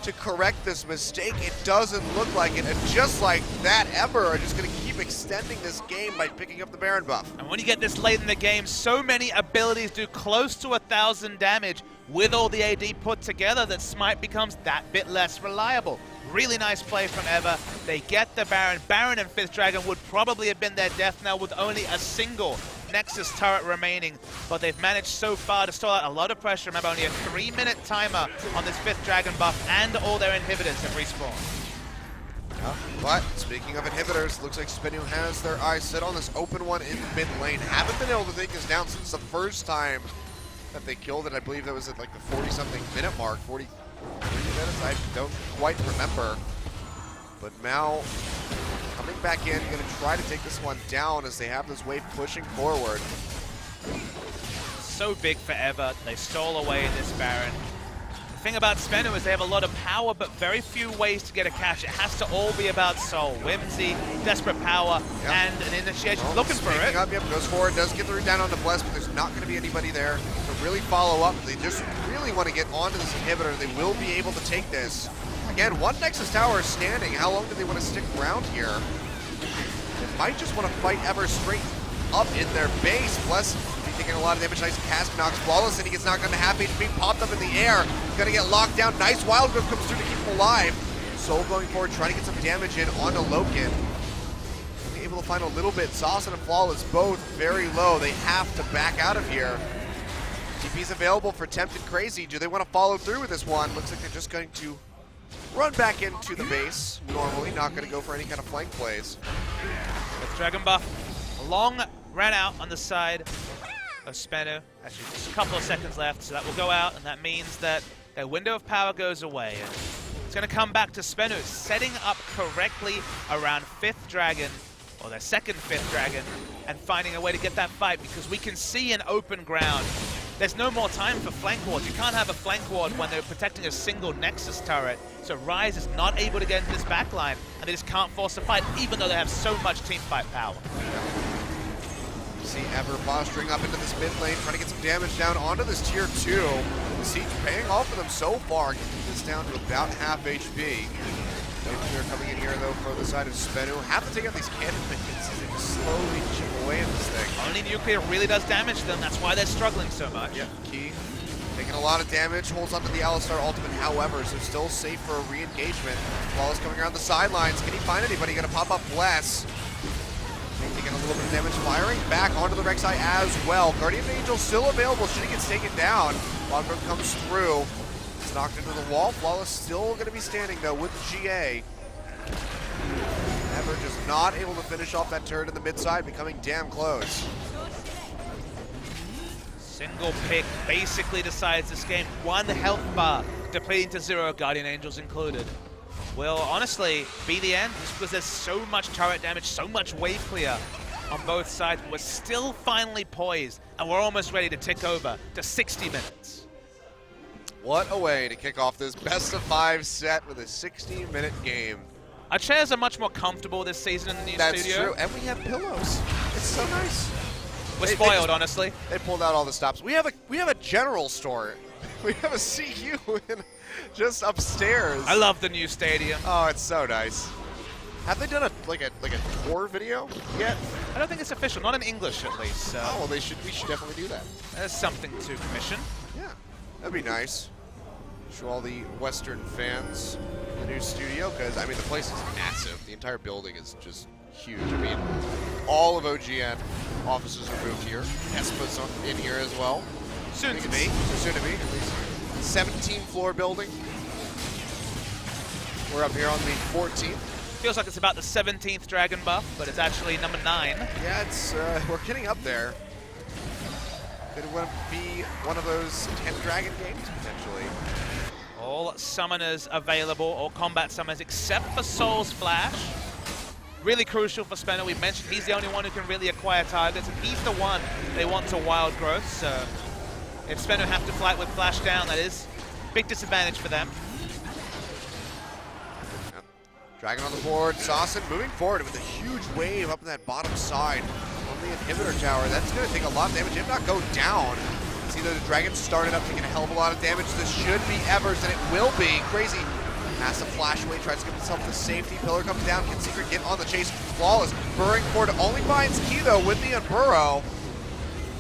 Speaker 1: to correct this mistake? It doesn't look like it, and just like that, Ever are just gonna keep extending this game by picking up the Baron buff.
Speaker 2: And when you get this late in the game, so many abilities do close to 1,000 damage with all the AD put together that Smite becomes that bit less reliable. Really nice play from Ever. They get the Baron. Baron and 5th Dragon would probably have been their death knell with only a single Nexus turret remaining, but they've managed so far to stall out a lot of pressure. Remember, only a 3-minute timer on this 5th Dragon buff, and all their inhibitors have respawned.
Speaker 1: But speaking of inhibitors, looks like Spenu has their eyes set on this open one in mid lane. Haven't been able to take this down since the first time that they killed it. I believe that was at like the 40-something minute mark, 43 minutes, I don't quite remember. But Mao coming back in, gonna try to take this one down as they have this wave pushing forward.
Speaker 2: So big for Ever. They stole away this Baron. The thing about Spenu is they have a lot of power, but very few ways to get a catch. It has to all be about Soul. Whimsy, desperate power, and an initiation. Looking for it.
Speaker 1: Up, yep, goes forward, does get the root down onto Bless, but there's not going to be anybody there to really follow up. They just really want to get onto this inhibitor. They will be able to take this. Again, one Nexus Tower is standing. How long do they want to stick around here? They might just want to fight Ever straight up in their base. Bless taking a lot of damage. Nice cast, knocks Flawless, and he gets knocked down to half HP, popped up in the air. Gonna get locked down. Nice Wild Growth comes through to keep him alive. Soul going forward, trying to get some damage in onto Loken. Able to find a little bit. Saucin and Flawless both very low. They have to back out of here. TP's available for Tempted Crazy. Do they want to follow through with this one? Looks like they're just going to run back into the base. Normally, not going to go for any kind of flank plays.
Speaker 2: With Dragon buff, long ran out on the side of Spenu. Actually, just a couple of seconds left, so that will go out, and that means that their window of power goes away. And it's going to come back to Spenu, setting up correctly around 5th Dragon, or their second 5th Dragon, and finding a way to get that fight, because we can see in open ground, there's no more time for flank wards. You can't have a flank ward when they're protecting a single Nexus turret, so Ryze is not able to get into this backline, and they just can't force a fight, even though they have so much team fight power.
Speaker 1: See Ever posturing up into this mid lane, trying to get some damage down onto this tier 2. The siege paying off for them so far, getting this down to about half HP. They're coming in here though for the side of Spenu. Have to take out these cannon minions as they just slowly chip away at this thing.
Speaker 2: Only nuclear really does damage them, that's why they're struggling so much.
Speaker 1: Yeah, Key taking a lot of damage, holds onto the Alistar ultimate, however, so still safe for a re-engagement. Flawless coming around the sidelines. Can he find anybody? Gonna pop up Bless. Taking a little bit of damage, firing back onto the Rek'Sai as well. Guardian Angel still available, should he get taken down. Logro comes through. It's knocked into the wall. Flawless still going to be standing though with the GA. Ever just not able to finish off that turret in the mid side, becoming damn close.
Speaker 2: Single pick basically decides this game. One health bar, depleting to 0, Guardian Angels included. Will honestly be the end, just because there's so much turret damage, so much wave clear on both sides. We're still finally poised, and we're almost ready to tick over to 60 minutes.
Speaker 1: What a way to kick off this best-of-5 set with a 60-minute game.
Speaker 2: Our chairs are much more comfortable this season in the new studio.
Speaker 1: That's true, and we have pillows. It's so nice.
Speaker 2: We're spoiled, honestly.
Speaker 1: They pulled out all the stops. We have a general store. We have a CU in just upstairs.
Speaker 2: I love the new stadium.
Speaker 1: Oh, it's so nice. Have they done a tour video yet?
Speaker 2: I don't think it's official, not in English at least. So.
Speaker 1: Oh well, we should definitely do that.
Speaker 2: There's something to commission.
Speaker 1: Yeah, that'd be nice. Show all the Western fans the new studio, because I mean the place is massive. The entire building is just huge. I mean, all of OGN offices are moved here. Espa's in here as well.
Speaker 2: Soon to be.
Speaker 1: Soon to be, at least. 17-floor building. We're up here on the 14th.
Speaker 2: Feels like it's about the 17th Dragon buff, but it's actually number 9.
Speaker 1: Yeah, it's we're getting up there. Could it be one of those 10 Dragon games, potentially?
Speaker 2: All summoners available, all combat summoners, except for Soul's Flash. Really crucial for Spenu. We mentioned he's the only one who can really acquire targets, and he's the one they want to wild growth, so if Spenu have to fight with Flash down, that is Big disadvantage for them.
Speaker 1: Yep. Dragon on the board, Saucin moving forward with a huge wave up in that bottom side on the inhibitor tower. That's going to take a lot of damage, if not go down. See that the Dragon started up taking a hell of a lot of damage. This should be Evers, and it will be. Crazy. Massive flash away, tries to give himself the safety. Pillar comes down, can Secret get on the chase. Flawless, burring forward, only finds Key though with the Unburrow.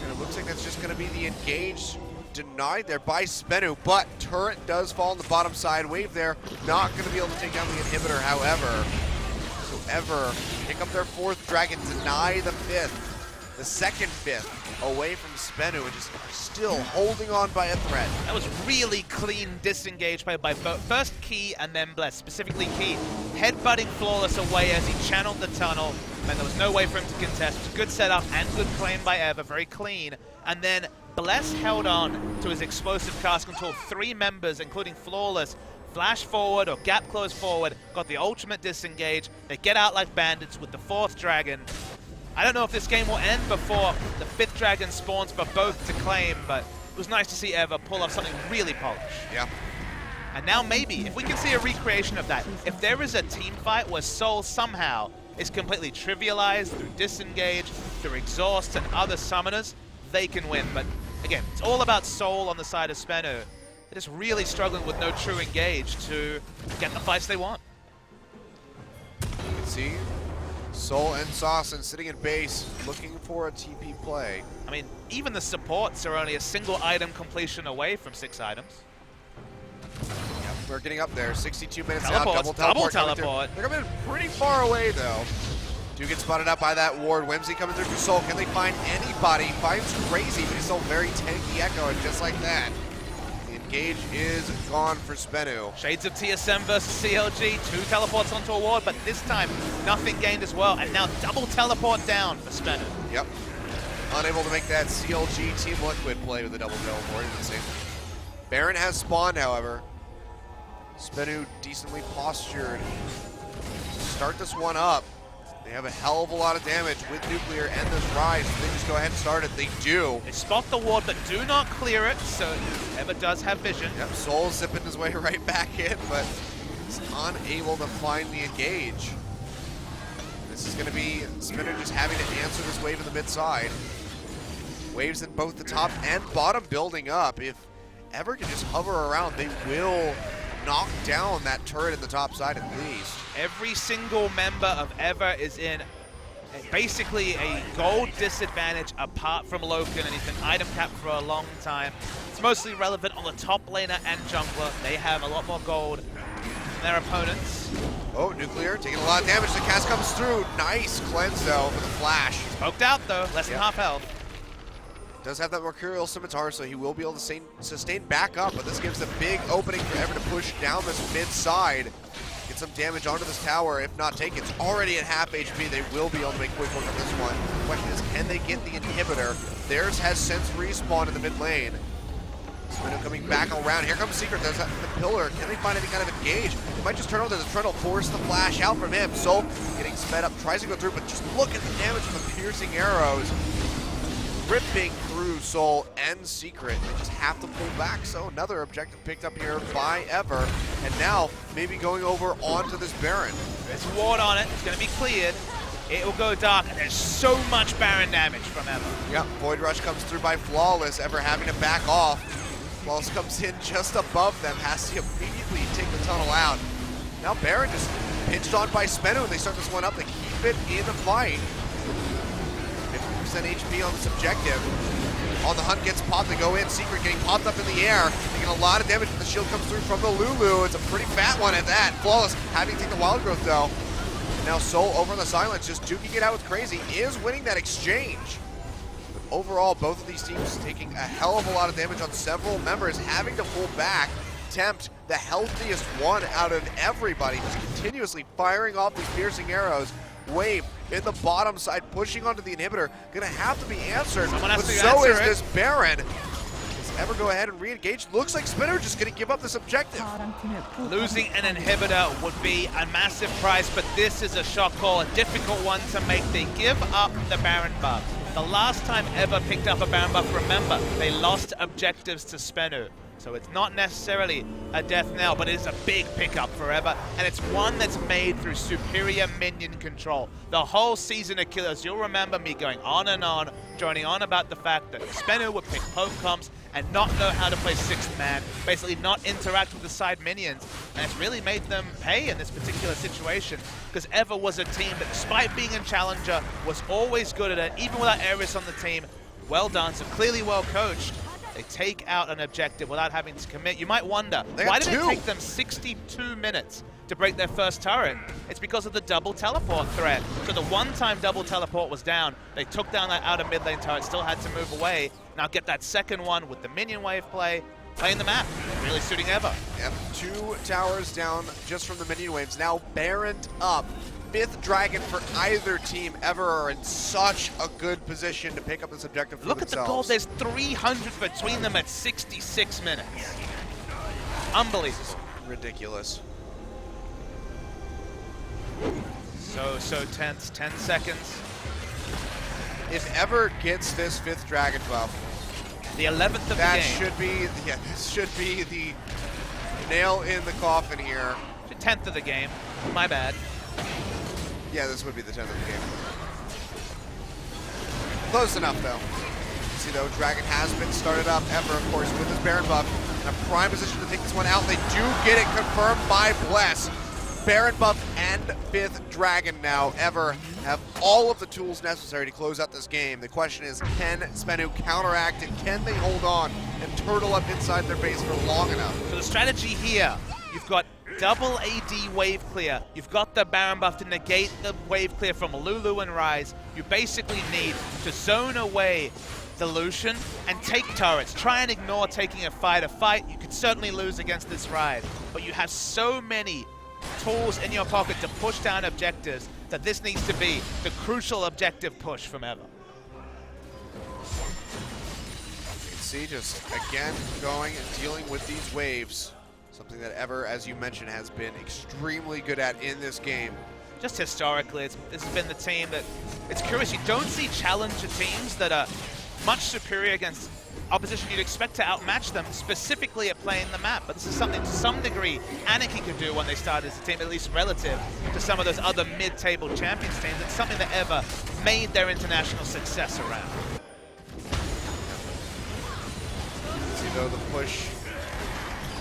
Speaker 1: And it looks like that's just going to be the engage denied there by Spenu, but turret does fall on the bottom side. Wave there, not going to be able to take down the inhibitor, however. So Ever pick up their 4th Dragon, deny the 5th. The second 5th away from Spenu, and just still holding on by a thread.
Speaker 2: That was really clean disengage by both. First Key and then Bless, specifically Key. Headbutting Flawless away as he channeled the tunnel, and there was no way for him to contest. It was a good setup and good claim by Ever, very clean. And then Bless held on to his explosive cast until 3 members, including Flawless, flash forward or gap close forward, got the ultimate disengage. They get out like bandits with the 4th Dragon. I don't know if this game will end before the 5th Dragon spawns for both to claim, but it was nice to see Ever pull off something really polished.
Speaker 1: Yeah.
Speaker 2: And now maybe, if we can see a recreation of that, if there is a team fight where Soul somehow is completely trivialized through disengage, through exhaust and other summoners, they can win. But again, it's all about Soul on the side of Spenu. They're just really struggling with no true engage to get the fights they want.
Speaker 1: You can see Soul and Saucin sitting in base, looking for a TP play.
Speaker 2: I mean, even the supports are only a single item completion away from 6 items.
Speaker 1: Yep, we're getting up there. 62 minutes
Speaker 2: Teleports,
Speaker 1: out. Double teleport.
Speaker 2: teleport.
Speaker 1: They're coming pretty far away, though. Do get spotted out by that ward. Whimsy coming through for Soul. Can they find anybody? Finds Crazy, but he's still very tanky Echo, and just like that, the engage is gone for Spenu.
Speaker 2: Shades of TSM versus CLG, 2 teleports onto a ward, but this time nothing gained as well, and now double teleport down for Spenu.
Speaker 1: Yep. Unable to make that CLG Team Liquid play with a double teleport. Baron has spawned, however. Spenu decently postured. Start this one up. They have a hell of a lot of damage with Nuclear and this Rise. They just go ahead and start it. They do.
Speaker 2: They spot the ward, but do not clear it, so Ever does have vision.
Speaker 1: Yep, Soul zipping his way right back in, but he's unable to find the engage. This is going to be Spinner just having to answer this wave in the mid side. Waves in both the top and bottom building up. If Ever can just hover around, they will knock down that turret in the top side at least.
Speaker 2: Every single member of Ever is in basically a gold disadvantage apart from Loken, and he's been item capped for a long time. It's mostly relevant on the top laner and jungler. They have a lot more gold than their opponents.
Speaker 1: Oh, Nuclear taking a lot of damage. The cast comes through. Nice cleanse though for the flash.
Speaker 2: Poked out though, less than half health.
Speaker 1: Does have that Mercurial Scimitar, so he will be able to sustain back up, but this gives a big opening for Ever to push down this mid side. Get some damage onto this tower, if not take it. It's already at half HP. They will be able to make quick work of this one. The question is, can they get the inhibitor? Theirs has since respawned in the mid lane. Spinner coming back around. Here comes Secret. There's the pillar. Can they find any kind of engage? They might just turn over to the Trundle, force the flash out from him. Soul getting sped up, tries to go through, but just look at the damage from the piercing arrows. Ripping through Soul and Secret. They just have to pull back. So another objective picked up here by Ever. And now maybe going over onto this Baron.
Speaker 2: There's a ward on it. It's going to be cleared. It will go dark. And there's so much Baron damage from Ever.
Speaker 1: Yep, Void Rush comes through by Flawless. Ever having to back off. Flawless comes in just above them. Has to immediately take the tunnel out. Now Baron just pinched on by Spenu. They start this one up. They keep it in the fight. 50% HP on this objective. On the hunt gets popped, they go in. Secret getting popped up in the air. Taking a lot of damage, but the shield comes through from the Lulu. It's a pretty fat one at that. Flawless having to take the Wild Growth though. Now Soul over on the silence, just duking it out with Crazy, is winning that exchange. But overall, both of these teams taking a hell of a lot of damage on several members, having to pull back. Tempt, the healthiest one out of everybody, just continuously firing off these piercing arrows. Wave in the bottom side, pushing onto the inhibitor. Gonna have to be answered, but so is this Baron. Does Ever go ahead and re-engage? Looks like Spinner just gonna give up this objective.
Speaker 2: Losing an inhibitor would be a massive price, but this is a shot call, a difficult one to make. They give up the Baron buff. The last time Ever picked up a Baron buff, remember, they lost objectives to Spenu. So it's not necessarily a death knell, but it is a big pickup for Ever, and it's one that's made through superior minion control. The whole season of Killers, you'll remember me going on and on, droning on about the fact that Spenu would pick poke comps and not know how to play sixth man, basically not interact with the side minions, and it's really made them pay in this particular situation, because Ever was a team that, despite being in Challenger, was always good at it, even without Ares on the team. Well done, so clearly well coached. They take out an objective without having to commit. You might wonder, why did it take them 62 minutes to break their first turret? It's because of the double teleport threat. So the one-time double teleport was down. They took down that outer mid lane turret, still had to move away. Now get that second one with the minion wave play, playing the map, really suiting Ever.
Speaker 1: Yep, 2 towers down just from the minion waves. Now Baroned up. 5th Dragon for either team. Ever are in such a good position to pick up this objective for themselves.
Speaker 2: Look at the goal. There's 300 between them at 66 minutes. Unbelievable.
Speaker 1: Ridiculous.
Speaker 2: So tense. 10 seconds.
Speaker 1: If Ever gets this 5th Dragon buff,
Speaker 2: the 11th of the
Speaker 1: that
Speaker 2: game.
Speaker 1: this should be the nail in the coffin here.
Speaker 2: 10th of the game. My bad.
Speaker 1: Yeah, this would be the 10th of the game. Close enough, though. See, though, Dragon has been started up. Ever, of course, with his Baron buff in a prime position to take this one out. They do get it confirmed by Bless. Baron buff and 5th Dragon now. Ever have all of the tools necessary to close out this game. The question is, can Spenu counteract it? Can they hold on and turtle up inside their base for long enough?
Speaker 2: So the strategy here, you've got double AD wave clear. You've got the Baron buff to negate the wave clear from Lulu and Ryze. You basically need to zone away the Lucian and take turrets. Try and ignore taking a fight. You could certainly lose against this ride, but you have so many tools in your pocket to push down objectives that this needs to be the crucial objective push from Ever.
Speaker 1: You can see just, again, going and dealing with these waves. Something that Ever, as you mentioned, has been extremely good at in this game.
Speaker 2: Just historically, this has been the team that, it's curious, you don't see challenger teams that are much superior against opposition you'd expect to outmatch them, specifically at playing the map. But this is something to some degree Anarchy could do when they started as a team, at least relative to some of those other mid-table champions teams. It's something that Ever made their international success around.
Speaker 1: See, though, the push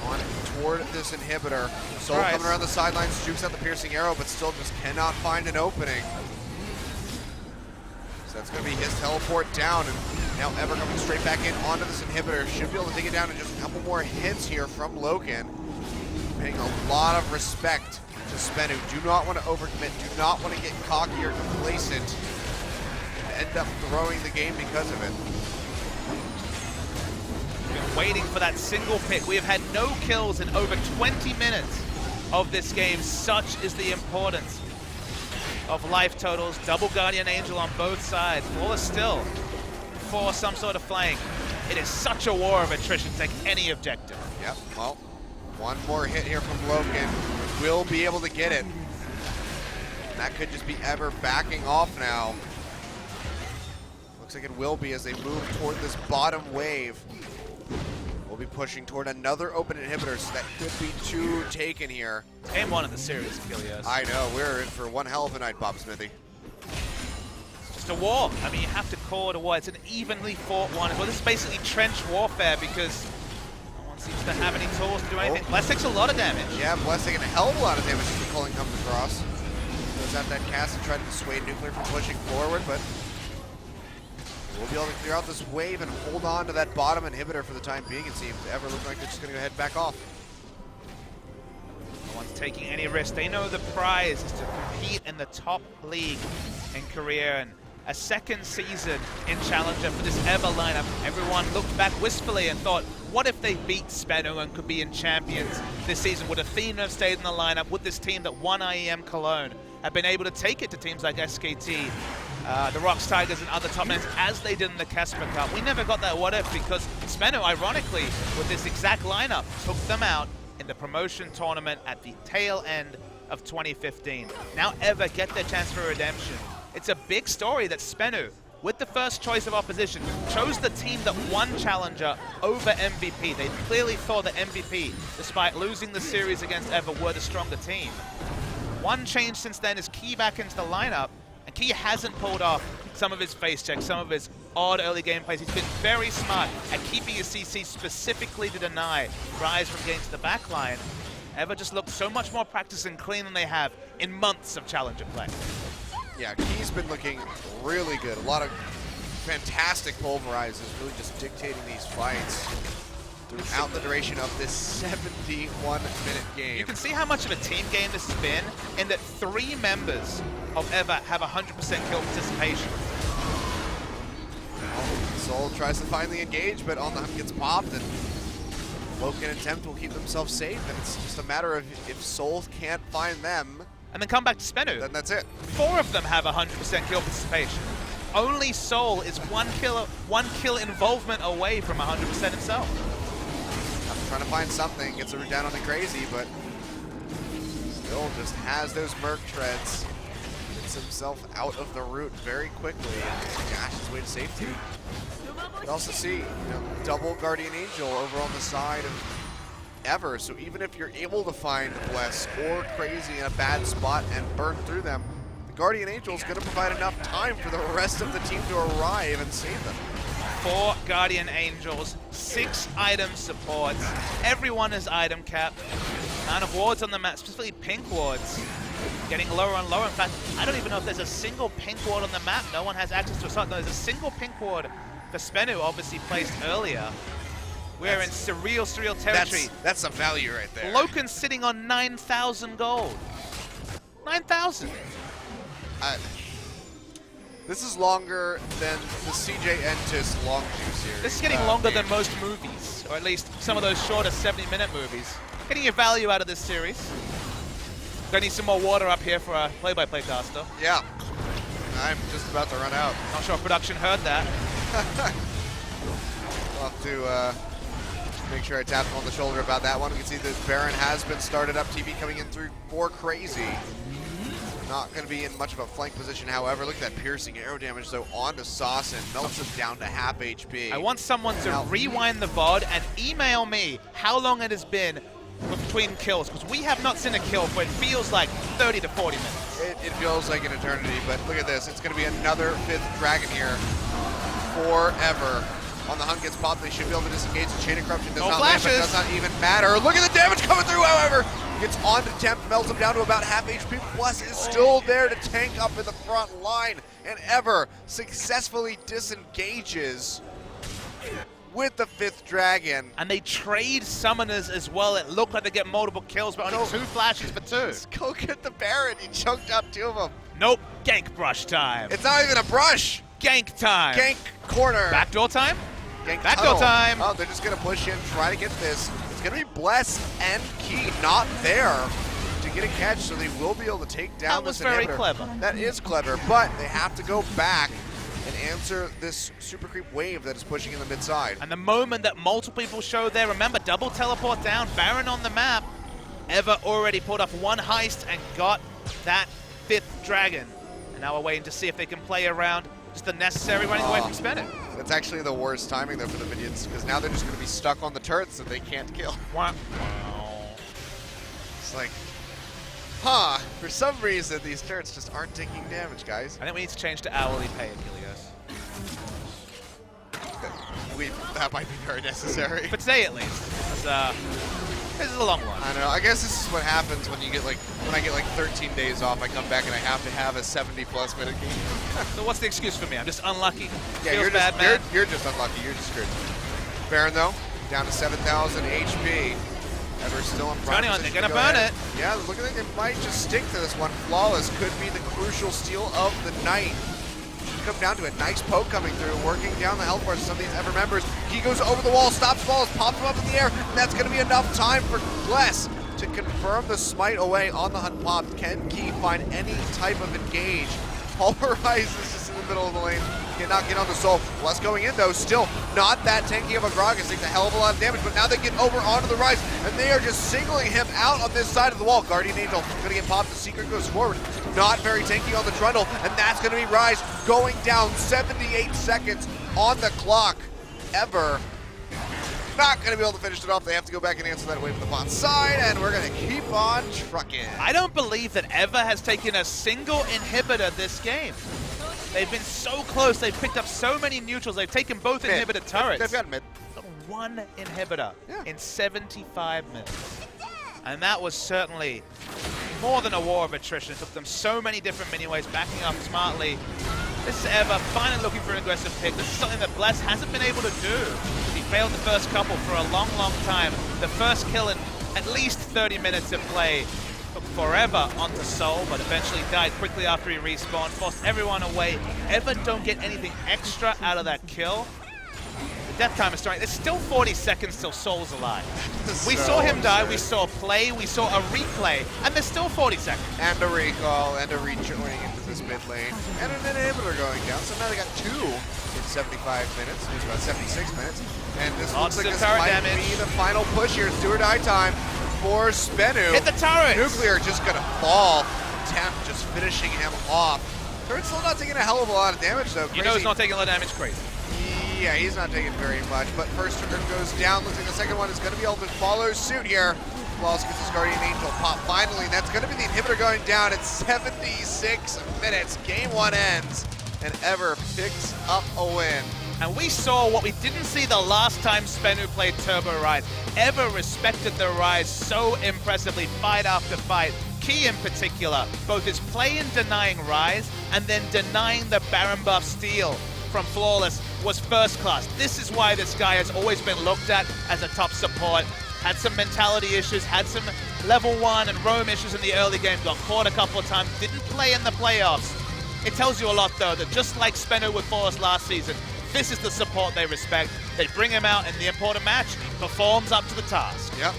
Speaker 1: on toward this inhibitor. Soul
Speaker 2: Right.
Speaker 1: coming around the sidelines, jukes out the piercing arrow, but still just cannot find an opening. So that's going to be his teleport down, and now Ever coming straight back in onto this inhibitor. Should be able to take it down in just a couple more hits here from Loken. Paying a lot of respect to Spenu. Do not want to overcommit, do not want to get cocky or complacent, and end up throwing the game because of it.
Speaker 2: Been waiting for that single pick. We have had no kills in over 20 minutes of this game. Such is the importance of life totals. Double Guardian Angel on both sides. All is still for some sort of flank. It is such a war of attrition to take any objective.
Speaker 1: Yep, well, one more hit here from Loken. Will be able to get it. That could just be Ever backing off now. Looks like it will be as they move toward this bottom wave. We'll be pushing toward another open inhibitor, so that could be 2 taken here.
Speaker 2: Game 1 of the series, Kilios.
Speaker 1: I know, we're in for one hell of a night, Bob Smithy.
Speaker 2: It's just a war. I mean, you have to call it a war. It's an evenly fought one as well. This is basically trench warfare because no one seems to have any tools to do anything. Bless takes a lot of damage.
Speaker 1: Yeah, Bless taking a hell of a lot of damage as the culling comes across. Goes out that cast and try to dissuade Nuclear from pushing forward, but we'll be able to clear out this wave and hold on to that bottom inhibitor for the time being, it seems. Ever looking like they're just going to go ahead and back off.
Speaker 2: No one's taking any risk. They know the prize is to compete in the top league in Korea, and a second season in Challenger for this Ever lineup. Everyone looked back wistfully and thought, what if they beat Spenu and could be in Champions this season? Would Athena have stayed in the lineup? Would this team that won IEM Cologne have been able to take it to teams like SKT, the Rocks Tigers and other top names as they did in the Casper Cup? We never got that what if because Spenu, ironically, with this exact lineup, took them out in the promotion tournament at the tail end of 2015. Now Ever get their chance for redemption. It's a big story that Spenu with the first choice of opposition, chose the team that won Challenger over MVP. They clearly thought that MVP, despite losing the series against Ever, were the stronger team. One change since then is Key back into the lineup, and Key hasn't pulled off some of his face checks, some of his odd early game plays. He's been very smart at keeping his CC specifically to deny Rise from getting to the back line. Ever just looks so much more practiced and clean than they have in months of Challenger play.
Speaker 1: Yeah, Key's been looking really good. A lot of fantastic pulverizes, really just dictating these fights throughout the duration of this 71-minute game.
Speaker 2: You can see how much of a team game this has been in that 3 members of Ever have 100% kill participation.
Speaker 1: Soul tries to finally engage, but On The Hunt gets popped, and Woken and Tempt will keep themselves safe, and it's just a matter of if Soul can't find them,
Speaker 2: And then come back to Spenu.
Speaker 1: then that's it.
Speaker 2: 4 of them have 100% kill participation. Only Soul is one kill involvement away from 100% himself.
Speaker 1: Trying to find something, gets a root down on the Crazy, but still just has those Merc treads. Gets himself out of the root very quickly, and Gash his way to safety. You can also see, double Guardian Angel over on the side of Ever, so even if you're able to find Bless or Crazy in a bad spot and burn through them, the Guardian Angel is going to provide enough time for the rest of the team to arrive and save them.
Speaker 2: 4 Guardian Angels, 6 item supports. Everyone is item capped. Amount of wards on the map, specifically pink wards, getting lower and lower. In fact, I don't even know if there's a single pink ward on the map. No one has access to a slot. No, there's a single pink ward for Spenu, obviously placed earlier. We're in surreal territory.
Speaker 1: That's some value right there.
Speaker 2: Loken's sitting on 9,000 gold. 9,000.
Speaker 1: This is longer than the CJ Entis Longzhu series.
Speaker 2: This is getting longer than most movies, or at least some of those shorter 70-minute movies. Getting your value out of this series. Gonna need some more water up here for our play-by-play caster.
Speaker 1: Yeah, I'm just about to run out.
Speaker 2: Not sure if production heard that.
Speaker 1: I'll have to make sure I tap him on the shoulder about that one. We can see that Baron has been started up. TV coming in through for Crazy. Not going to be in much of a flank position, however. Look at that piercing arrow damage, though, onto Sauce and melts him down to half HP.
Speaker 2: I want someone to rewind the VOD and email me how long it has been between kills, because we have not seen a kill for it feels like 30 to 40 minutes.
Speaker 1: It feels like an eternity, but look at this. It's going to be another 5th Dragon here forever. On the Hunt gets popped, they should be able to disengage. The Chain of Corruption does not land, but does not even matter. Look at the damage coming through, however. Gets onto Tempt, melts him down to about half HP, plus is still there to tank up in the front line. And Ever successfully disengages with the 5th Dragon.
Speaker 2: And they trade summoners as well. It looked like they get multiple kills, but only 2 flashes for 2.
Speaker 1: Let's go get the Baron. He choked up 2 of them.
Speaker 2: Nope, gank brush time.
Speaker 1: It's not even a brush.
Speaker 2: Gank time.
Speaker 1: Gank corner.
Speaker 2: Backdoor time?
Speaker 1: Gank
Speaker 2: Backdoor time.
Speaker 1: Oh, they're just going to push in, try to get this. It's going to be Bless and Key not there to get a catch, so they will be able to take down this inhibitor.
Speaker 2: That was very clever.
Speaker 1: That is clever, but they have to go back and answer this super creep wave that is pushing in the mid side.
Speaker 2: And the moment that multiple people show there, remember, double teleport down, Baron on the map. Ever already pulled off 1 heist and got that 5th Dragon. And now we're waiting to see if they can play around just the necessary running away from Spenu.
Speaker 1: That's actually the worst timing though for the minions, because now they're just going to be stuck on the turrets that they can't kill.
Speaker 2: Wow.
Speaker 1: It's like, huh, for some reason these turrets just aren't taking damage, guys.
Speaker 2: I think we need to change to hourly pay at Helios.
Speaker 1: That might be very necessary.
Speaker 2: For today at least. This is a long one.
Speaker 1: I don't know. I guess this is what happens when you get when I get 13 days off. I come back and I have to have a 70+ minute game.
Speaker 2: So what's the excuse for me? I'm just unlucky.
Speaker 1: Yeah,
Speaker 2: Feels
Speaker 1: you're
Speaker 2: bad,
Speaker 1: just
Speaker 2: man.
Speaker 1: you're just unlucky. You're just screwed. Baron though, down to 7,000 HP. Ever still in prime
Speaker 2: Turning on,
Speaker 1: position
Speaker 2: they're
Speaker 1: to
Speaker 2: gonna
Speaker 1: go
Speaker 2: burn
Speaker 1: ahead.
Speaker 2: it.
Speaker 1: Yeah, look at it. It might just stick to this one. Flawless could be the crucial steal of the night. Come down to a nice poke coming through, working down the health bar. Some of these Ever members. He goes over the wall, stops Flawless, pops him up in the air, and that's going to be enough time for Bless to confirm the smite away. On the Hunt popped. Can Key find any type of engage? Pulverizes just in the middle of the lane. cannot get on the Soul. Bless going in though, still not that tanky of a Gragas, takes a hell of a lot of damage, but now they get over onto the Rise, and they are just singling him out on this side of the wall. Guardian Angel gonna get popped, the Secret goes forward, not very tanky on the Trundle, and that's gonna be Rise going down, 78 seconds on the clock. Ever not going to be able to finish it off. They have to go back and answer that away from the bot side, and we're going to keep on trucking.
Speaker 2: I don't believe that Ever has taken a single inhibitor this game. They've been so close. They've picked up so many neutrals. They've taken both inhibitor turrets.
Speaker 1: They've got mid.
Speaker 2: One inhibitor in 75 minutes. And that was certainly more than a war of attrition. It took them so many different mini-ways, backing up smartly. This is Ever finally looking for an aggressive pick. This is something that Bless hasn't been able to do. He failed the first couple for a long, long time. The first kill in at least 30 minutes of play took forever onto Soul, but eventually died quickly after he respawned, forced everyone away. Ever don't get anything extra out of that kill. The death time is starting. There's still 40 seconds till Soul's alive. We saw him die, we saw play, we saw a replay, and there's still 40 seconds.
Speaker 1: And a recall, and a rejoining into this mid lane, and an inhibitor going down. So now they got two in 75 minutes. It was about 76 minutes. And this looks like this might be the final push here. It's do or die time for Spenu.
Speaker 2: Hit the turret!
Speaker 1: Nuclear just gonna fall. Temp just finishing him off. Turret's still not taking a hell of a lot of damage though.
Speaker 2: You know he's not taking a lot of damage, crazy.
Speaker 1: Yeah, he's not taking very much, but first turret goes down. Looks like the second one is going to be able to follow suit here. Flawless gets his Guardian Angel pop finally, and that's going to be the inhibitor going down at 76 minutes. Game 1 ends, and Ever picks up a win.
Speaker 2: And we saw what we didn't see the last time Spenu played Turbo Rise. Ever respected the Rise so impressively, fight after fight. Key in particular, both his play in denying Rise and then denying the Baron buff steal from Flawless was first class. This is why this guy has always been looked at as a top support. Had some mentality issues, had some level 1 and roam issues in the early game, got caught a couple of times, didn't play in the playoffs. It tells you a lot though, that just like Spenu with Flawless last season, this is the support they respect. They bring him out in the important match, performs up to the task.
Speaker 1: Yep.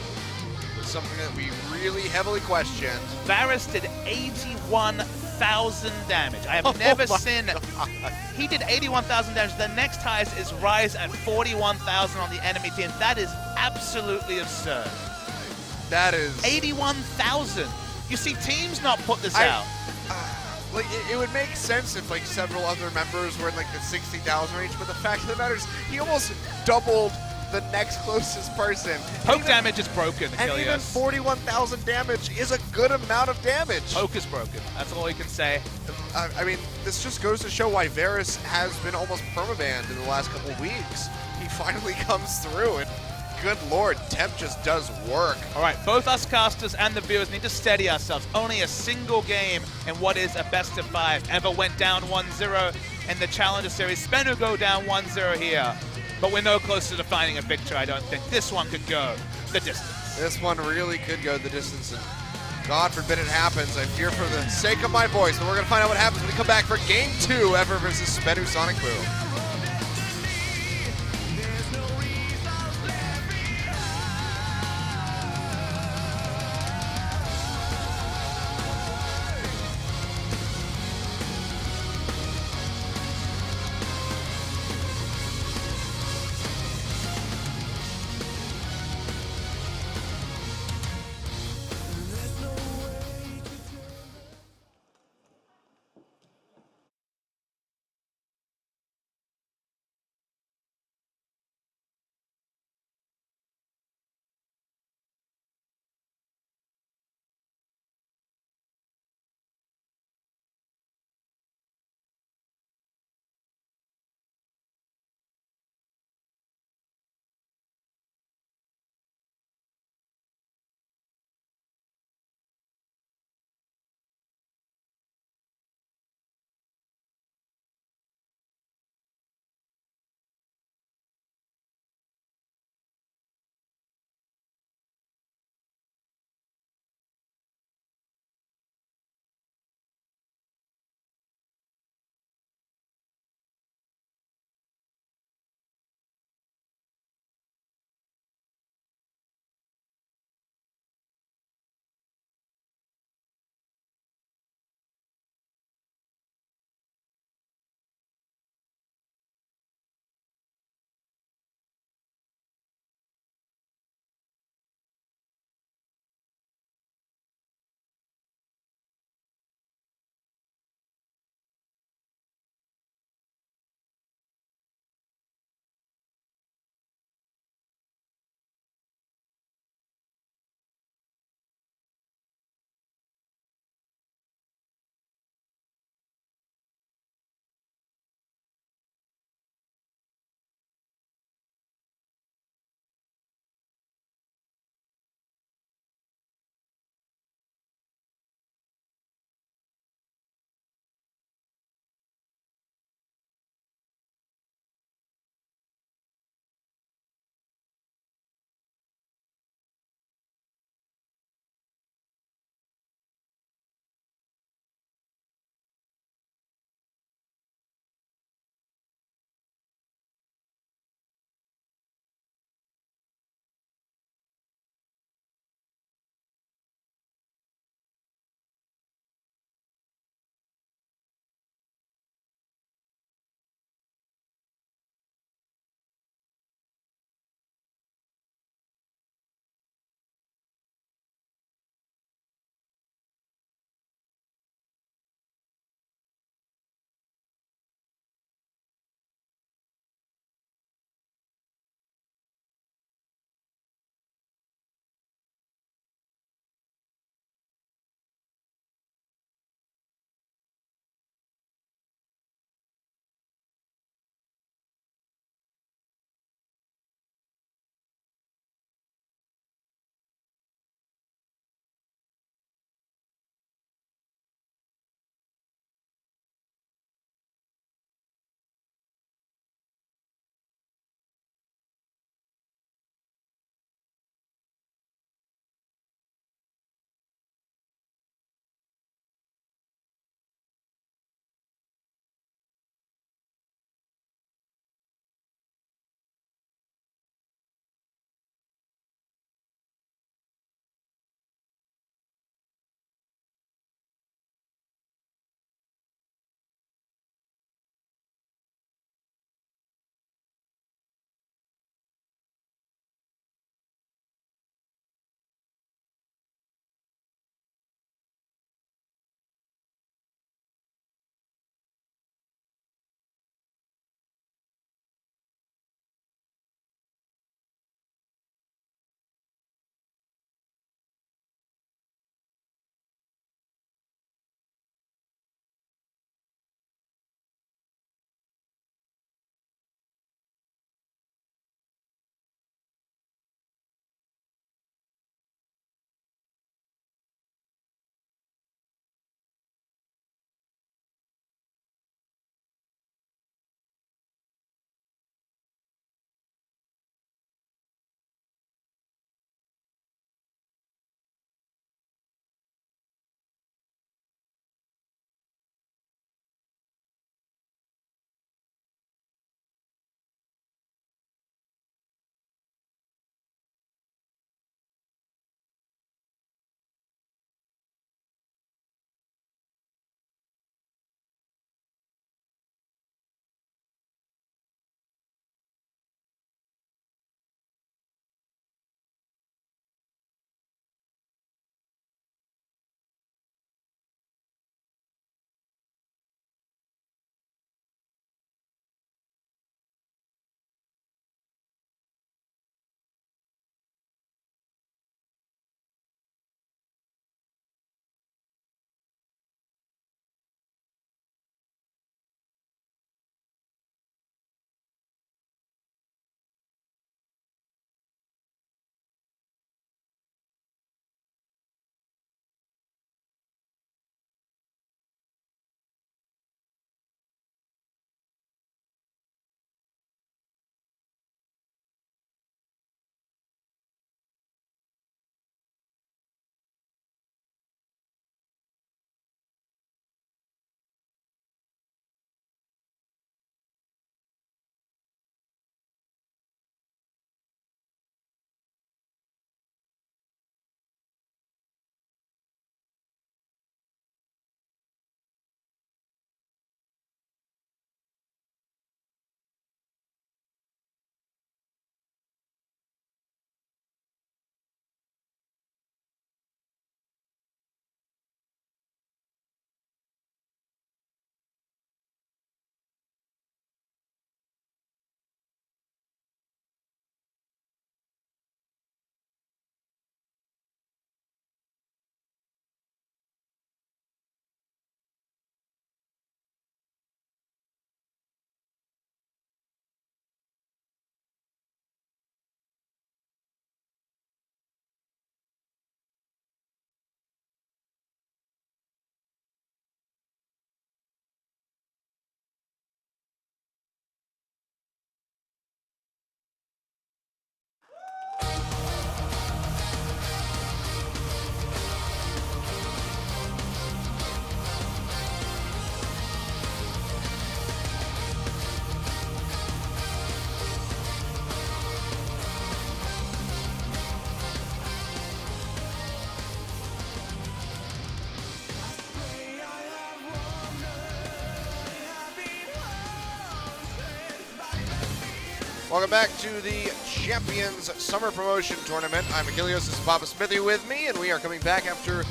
Speaker 1: It's something that we really heavily questioned.
Speaker 2: Varus did 81,000 damage. I have never seen... He did 81,000 damage. The next highest is Rise at 41,000 on the enemy team. That is absolutely absurd.
Speaker 1: That is...
Speaker 2: 81,000. You see teams not put this out.
Speaker 1: Like, it would make sense if, like, several other members were in, like, the 60,000 range, but the fact of the matter is he almost doubled the next closest person.
Speaker 2: Poke damage is broken,
Speaker 1: and
Speaker 2: Achilles.
Speaker 1: even 41,000 damage is a good amount of damage.
Speaker 2: Poke is broken. That's all you can say.
Speaker 1: I mean, this just goes to show why Varus has been almost permabanned in the last couple of weeks. He finally comes through, and good lord, Temp just does work.
Speaker 2: All right, both us casters and the viewers need to steady ourselves. Only a single game in what is a best of 5. Ever went down 1-0 in the Challenger Series. Spenu go down 1-0 here. But we're no closer to finding a victory, I don't think. This one could go the distance.
Speaker 1: This one really could go the distance, and God forbid it happens. I fear for the sake of my voice, but we're going to find out what happens when we come back for Game 2, Ever versus Spenu Sonic Boom. Welcome back to the Champions Summer Promotion Tournament. I'm Achilles, this is Papa Smithy with me, and we are coming back after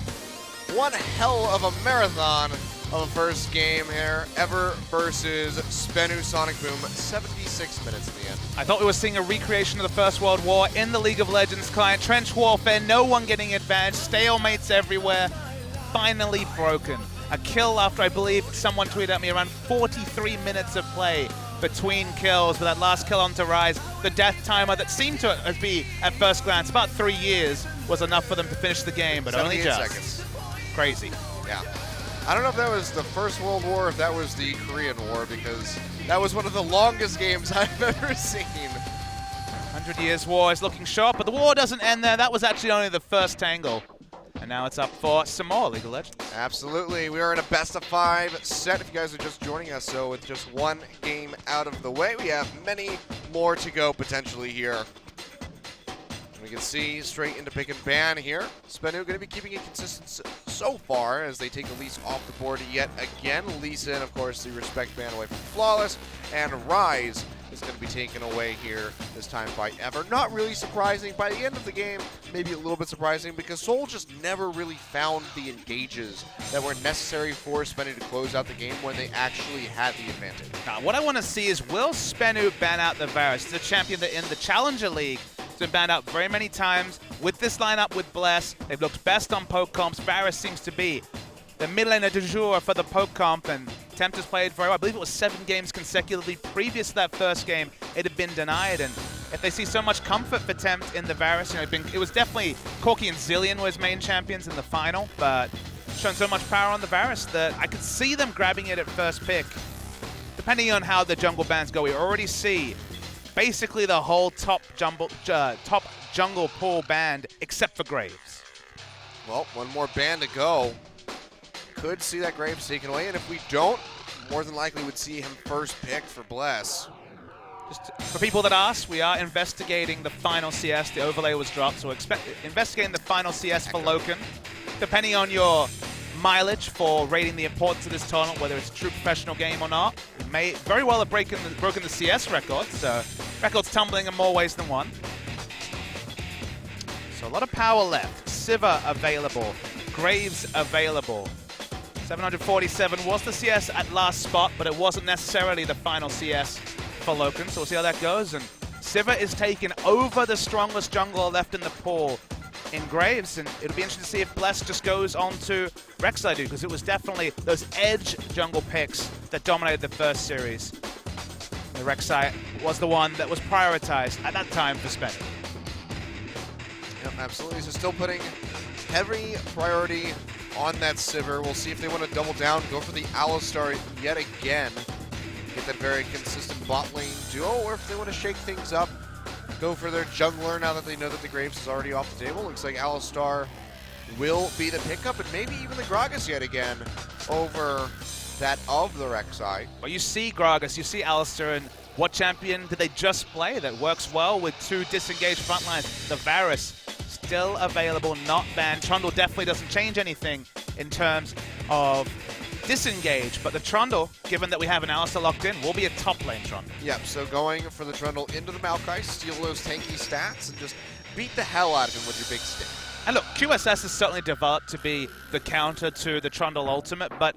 Speaker 1: one hell of a marathon of a first game here. Ever versus Spenu Sonic Boom, 76 minutes in the end.
Speaker 2: I thought we were seeing a recreation of the First World War in the League of Legends client. Trench warfare, no one getting advantage, stalemates everywhere. Finally broken. A kill after, I believe, someone tweeted at me, around 43 minutes of play between kills, with that last kill onto Rise. The death timer that seemed to be, at first glance, about 3 years, was enough for them to finish the game, but only just.
Speaker 1: Seconds.
Speaker 2: Crazy.
Speaker 1: Yeah. I don't know if that was the First World War or if that was the Korean War, because that was one of the longest games I've ever seen.
Speaker 2: 100 Years War is looking sharp, but the war doesn't end there. That was actually only the first angle. And now it's up for some more League of Legends.
Speaker 1: Absolutely. We are in a best-of-5 set if you guys are just joining us. So with just one game out of the way, we have many more to go potentially here. We can see straight into pick and ban here. Spenu going to be keeping it consistent so far as they take Elise off the board yet again. Lisa, and of course, the respect ban away from Flawless. And Rise is going to be taken away here this time by Ever. Not really surprising. By the end of the game, maybe a little bit surprising because Seoul just never really found the engages that were necessary for Spenu to close out the game when they actually had the advantage.
Speaker 2: Now, what I want to see is, will Spenu ban out the Varus? It's a champion that in the Challenger League has been banned out very many times. With this lineup with Bless, they've looked best on poke comps. Varus seems to be the mid laner du jour for the poke comp, and Tempt has played very well. I believe it was 7 games consecutively. Previous to that first game, it had been denied, and if they see so much comfort for Tempt in the Varus, it was definitely Corki and Zillion were his main champions in the final, but shown so much power on the Varus that I could see them grabbing it at first pick. Depending on how the jungle bans go, we already see basically the whole top jungle pool banned except for Graves.
Speaker 1: Well, one more ban to go. Could see that Graves taken away, and if we don't, more than likely would see him first pick for Bless.
Speaker 2: Just for people that ask, we are investigating the final CS. The overlay was dropped, so investigating the final CS for Loken. Depending on your mileage for rating the importance of this tournament, whether it's a true professional game or not, it may very well have broken the CS record, so records tumbling in more ways than one. So a lot of power left. Sivir available. Graves available. 747 was the CS at last spot, but it wasn't necessarily the final CS for Loken, so we'll see how that goes. And Sivir is taken over the strongest jungler left in the pool in Graves, and it'll be interesting to see if Bless just goes on to Rek'Sai, because it was definitely those edge jungle picks that dominated the first series. The Rek'Sai was the one that was prioritized at that time for Spenu.
Speaker 1: Yep, absolutely. So still putting heavy priority on that Sivir. We'll see if they want to double down, go for the Alistar yet again, get that very consistent bot lane duo, or if they want to shake things up, go for their jungler now that they know that the Graves is already off the table. Looks like Alistar will be the pickup, and maybe even the Gragas yet again over that of the Rek'Sai.
Speaker 2: Well, you see Gragas, you see Alistar, and what champion did they just play that works well with 2 disengaged front lines? The Varus, still available, not banned. Trundle definitely doesn't change anything in terms of disengage, but the Trundle, given that we have an Alistar locked in, will be a top lane Trundle.
Speaker 1: Yep, so going for the Trundle into the Maokai, steal those tanky stats, and just beat the hell out of him with your big stick.
Speaker 2: And look, QSS has certainly developed to be the counter to the Trundle ultimate, but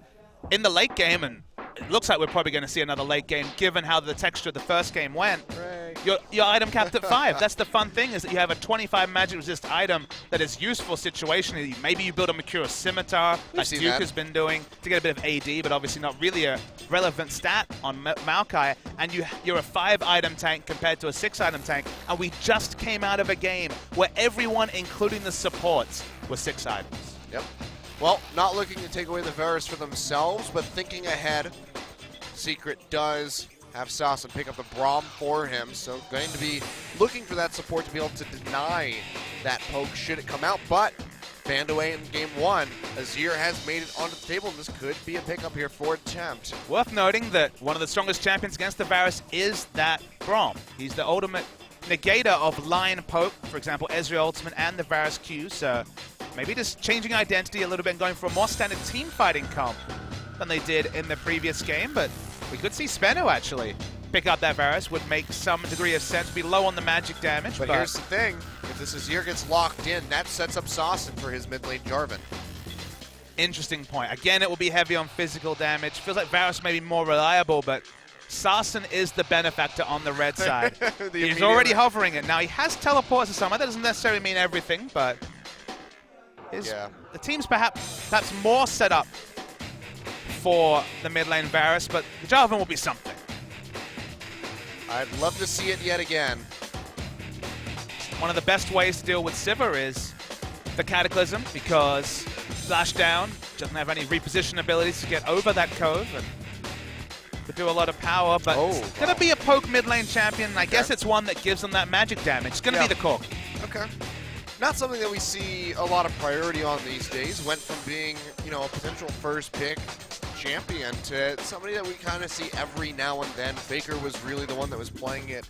Speaker 2: in the late game, and it looks like we're probably going to see another late game given how the texture of the first game went.
Speaker 1: Right.
Speaker 2: Your item capped at 5. That's the fun thing, is that you have a 25 magic resist item that is useful situationally. Maybe you build a Mercurial Scimitar, like Duke has been doing, to get a bit of AD, but obviously not really a relevant stat on Maokai. And you're a 5-item tank compared to a 6-item tank. And we just came out of a game where everyone, including the supports, was 6 items.
Speaker 1: Yep. Well, not looking to take away the Varus for themselves, but thinking ahead. Secret does have Sauce and pick up the Braum for him, so going to be looking for that support to be able to deny that poke should it come out, but banned away in game 1. Azir has made it onto the table, and this could be a pickup here for Tempt.
Speaker 2: Worth noting that one of the strongest champions against the Varus is that Braum. He's the ultimate negator of line poke, for example, Ezreal ultimate and the Varus Q, so maybe just changing identity a little bit and going for a more standard team fighting comp than they did in the previous game, but we could see Spenu actually pick up that Varus would make some degree of sense. Be low on the magic damage.
Speaker 1: But here's the thing. If this Azir gets locked in, that sets up Saucin for his mid lane Jarvan.
Speaker 2: Interesting point. Again, it will be heavy on physical damage. Feels like Varus may be more reliable, but Saucin is the benefactor on the red side. He's already hovering it. Now, he has teleports to someone. That doesn't necessarily mean everything, but the team's perhaps more set up for the mid lane Varus, but the Jarvan will be something.
Speaker 1: I'd love to see it yet again.
Speaker 2: One of the best ways to deal with Sivir is the Cataclysm, because Splashdown doesn't have any reposition abilities to get over that cove and could do a lot of power, but it's going to be a poke mid lane champion, and I guess it's one that gives them that magic damage. It's going to be the Cork.
Speaker 1: Okay. Not something that we see a lot of priority on these days. Went from being, a potential first pick champion to somebody that we kind of see every now and then. Faker was really the one that was playing it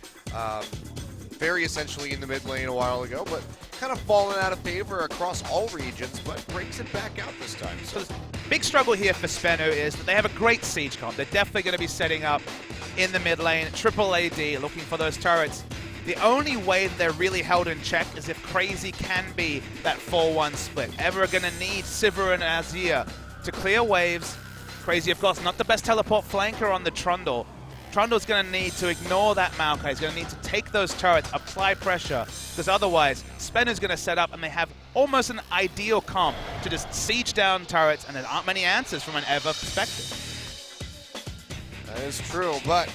Speaker 1: very essentially in the mid lane a while ago, but kind of fallen out of favor across all regions, but brings it back out this time.
Speaker 2: So the big struggle here for Spenu is that they have a great siege comp. They're definitely going to be setting up in the mid lane, triple AD, looking for those turrets. The only way that they're really held in check is if Crazy can be that 4-1 split. Ever going to need Sivir and Azir to clear waves. Crazy, of course, not the best teleport flanker on the Trundle. Trundle's going to need to ignore that Maokai. He's going to need to take those turrets, apply pressure, because otherwise Spenu's going to set up and they have almost an ideal comp to just siege down turrets, and there aren't many answers from an Ever perspective.
Speaker 1: That is true, but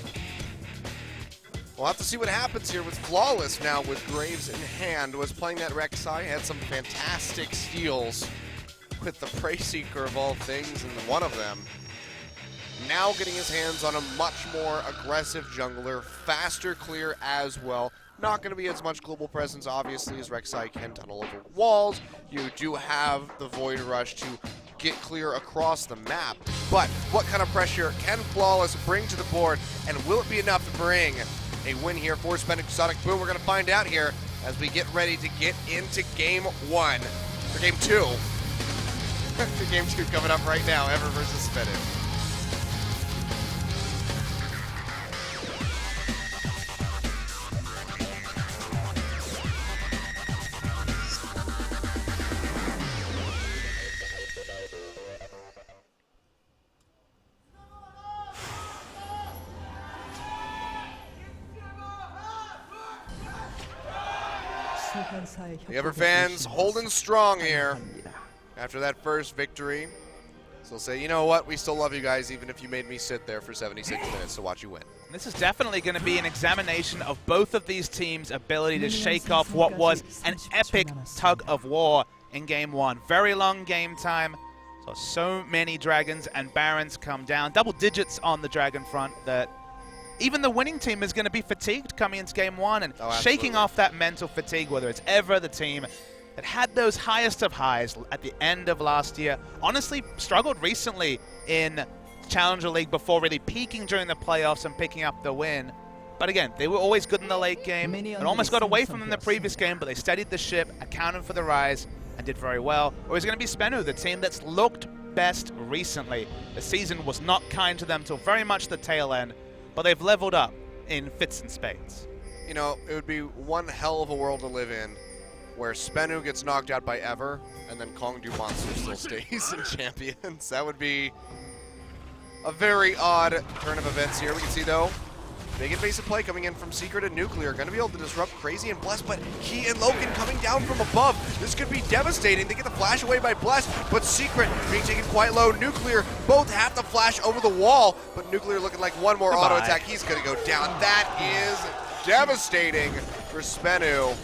Speaker 1: we'll have to see what happens here with Flawless now with Graves in hand. Was playing that Rek'Sai, had some fantastic steals with the Prey Seeker of all things, and one of them now getting his hands on a much more aggressive jungler, faster clear as well. Not going to be as much global presence, obviously, as Rek'Sai can tunnel over walls. You do have the Void Rush to get clear across the map. But what kind of pressure can Flawless bring to the board, and will it be enough to bring a win here for Spenu Sonic Boom? We're going to find out here as we get ready to get into Game 1, or Game 2. Game 2 coming up right now, Ever versus Spenu. The Ever fans holding strong here after that first victory. So say, you know what, we still love you guys even if you made me sit there for 76 minutes to watch you win.
Speaker 2: This is definitely going to be an examination of both of these teams' ability to shake off what was an epic tug of war in Game 1. Very long game time. So many dragons and barons come down. Double digits on the dragon front that even the winning team is going to be fatigued coming into Game 1 and shaking off that mental fatigue, whether it's Ever, the team that had those highest of highs at the end of last year. Honestly, struggled recently in Challenger League before really peaking during the playoffs and picking up the win. But again, they were always good in the late game. It almost got away from them in the previous game, but they steadied the ship, accounted for the rise, and did very well. Or it's going to be Spenu, the team that's looked best recently. The season was not kind to them till very much the tail end, but they've leveled up in fits and spades.
Speaker 1: You know, it would be one hell of a world to live in where Spenu gets knocked out by Ever, and then Kongdu Monster still stays in champions. That would be a very odd turn of events here. We can see, though, big invasive play coming in from Secret and Nuclear. Going to be able to disrupt Crazy and Bless, but he and Loken coming down from above. This could be devastating. They get the flash away by Bless, but Secret being taken quite low. Nuclear both have the flash over the wall, but Nuclear looking like one more auto attack. He's going to go down. That is devastating for Spenu.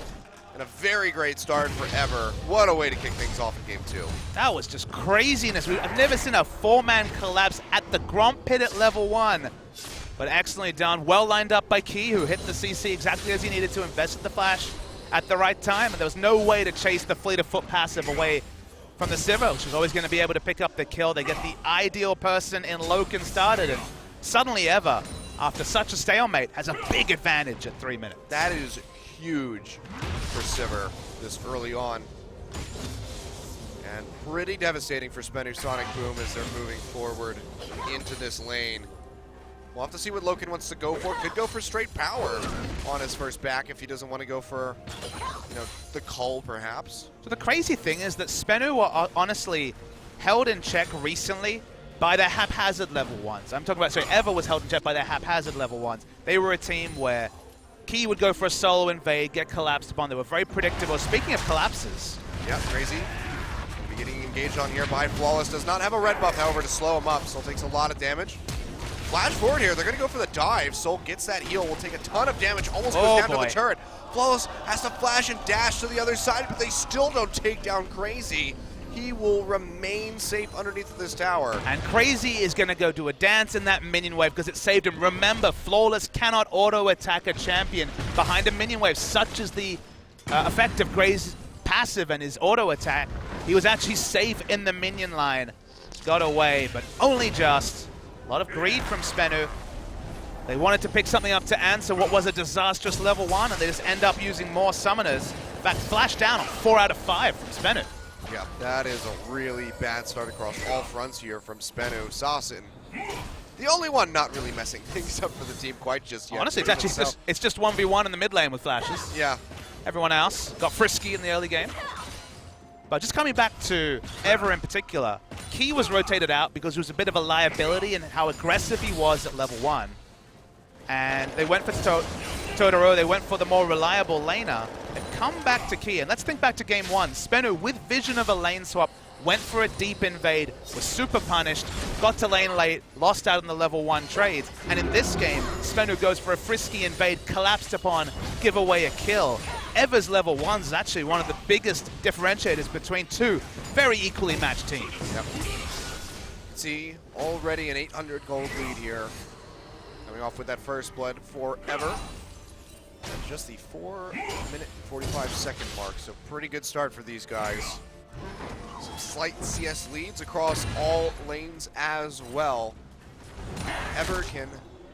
Speaker 1: And a very great start for Ever. What a way to kick things off in Game 2.
Speaker 2: That was just craziness. I've never seen a four-man collapse at the Gromp Pit at level 1. But excellently done. Well lined up by Key, who hit the CC exactly as he needed to, invested the flash at the right time. And there was no way to chase the Fleet of Foot passive away from the Sivir, which was always going to be able to pick up the kill. They get the ideal person in Loken started. And suddenly Ever, after such a stalemate, has a big advantage at 3 minutes.
Speaker 1: That is huge for Sivir this early on. And pretty devastating for Spenu Sonic Boom as they're moving forward into this lane. We'll have to see what Loken wants to go for. Could go for straight power on his first back if he doesn't want to go for, the cull perhaps.
Speaker 2: So the crazy thing is that Spenu were honestly held in check recently by their haphazard level ones. I'm talking about, sorry, Ever was held in check by their haphazard level ones. They were a team where Key would go for a solo invade, get collapsed upon. They were very predictable. Speaking of collapses.
Speaker 1: Yeah, Crazy. Getting engaged on here by Flawless. Does not have a red buff, however, to slow him up. Soul takes a lot of damage. Flash forward here. They're going to go for the dive. Soul gets that heal. Will take a ton of damage. Almost goes down to the turret. Flawless has to flash and dash to the other side, but they still don't take down Crazy. He will remain safe underneath this tower.
Speaker 2: And Crazy is going to go do a dance in that minion wave because it saved him. Remember, Flawless cannot auto-attack a champion behind a minion wave, such as the effect of Crazy's passive and his auto-attack. He was actually safe in the minion line. Got away, but only just. A lot of greed from Spenu. They wanted to pick something up to answer what was a disastrous level 1, and they just end up using more summoners. In fact, flash down on 4 out of 5 from Spenu.
Speaker 1: Yeah, that is a really bad start across all fronts here from Spenu. Sasin, the only one not really messing things up for the team quite just yet.
Speaker 2: Honestly, it's just 1v1 in the mid lane with flashes.
Speaker 1: Yeah.
Speaker 2: Everyone else got frisky in the early game. But just coming back to Ever in particular, Key was rotated out because he was a bit of a liability in how aggressive he was at level 1. And they went for Totoro, they went for the more reliable laner. They've come back to Key, and let's think back to game 1. Spenu, with vision of a lane swap, went for a deep invade, was super punished, got to lane late, lost out on the level 1 trades. And in this game, Spenu goes for a frisky invade, collapsed upon, give away a kill. Ever's level 1s is actually one of the biggest differentiators between two very equally matched teams.
Speaker 1: Yep. See, already an 800 gold lead here. Coming off with that first blood for Ever. At just the 4-minute 45-second mark, so pretty good start for these guys. Some slight CS leads across all lanes as well. Ever can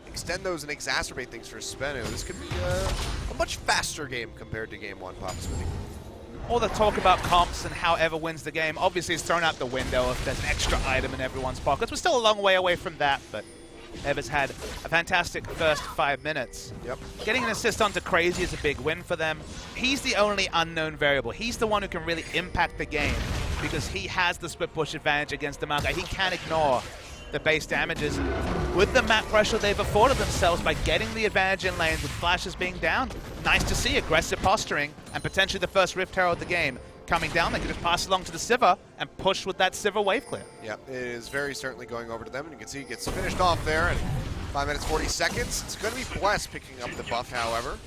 Speaker 1: extend those and exacerbate things for Spenu. This could be a much faster game compared to game 1, Papa Smithy.
Speaker 2: All the talk about comps and how Ever wins the game obviously is thrown out the window if there's an extra item in everyone's pockets. We're still a long way away from that, but Ever's had a fantastic first 5 minutes.
Speaker 1: Yep.
Speaker 2: Getting an assist onto Crazy is a big win for them. He's the only unknown variable. He's the one who can really impact the game because he has the split push advantage against the Maokai. He can ignore the base damages. With the map pressure they've afforded themselves by getting the advantage in lanes with flashes being down, nice to see aggressive posturing and potentially the first Rift Herald of the game coming down. They could just pass along to the Sivir and push with that Sivir wave clear.
Speaker 1: Yeah, it is very certainly going over to them, and you can see he gets finished off there in 5 minutes 40 seconds. It's going to be Bless picking up the buff, however.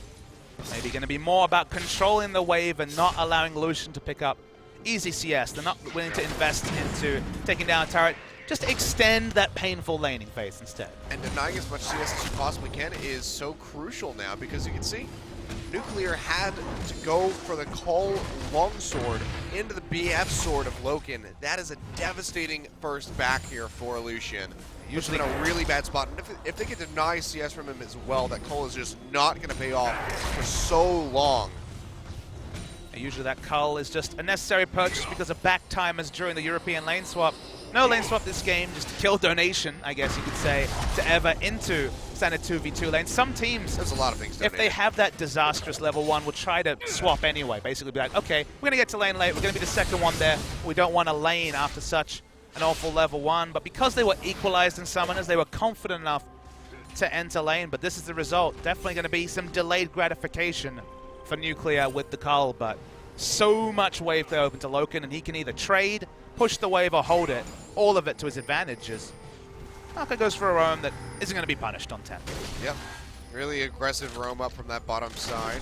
Speaker 2: Maybe going to be more about controlling the wave and not allowing Lucian to pick up easy CS. They're not willing to invest into taking down a turret. Just extend that painful laning phase instead. And
Speaker 1: denying as much CS as you possibly can is so crucial now because you can see Nuclear had to go for the Cull Longsword into the BF Sword of Loken. That is a devastating first back here for Lucian. Usually in a really bad spot. And if they can deny CS from him as well, that Cull is just not going to pay off for so long.
Speaker 2: And usually that Cull is just a necessary purchase because of back timers during the European lane swap. No lane swap this game, just kill donation, I guess you could say, to Ever into standard 2v2 lane. Some teams,
Speaker 1: there's a lot of things
Speaker 2: if they have that disastrous level 1, will try to swap anyway. Basically be like, okay, we're going to get to lane late, we're going to be the second one there. We don't want a lane after such an awful level 1. But because they were equalized in summoners, they were confident enough to enter lane. But this is the result. Definitely going to be some delayed gratification for Nuclear with the Cull. But so much wave there open to Loken, and he can either trade, push the wave, or hold it. All of it to his advantages. Maokai goes for a roam that isn't going to be punished on 10.
Speaker 1: Yep. Really aggressive roam up from that bottom side.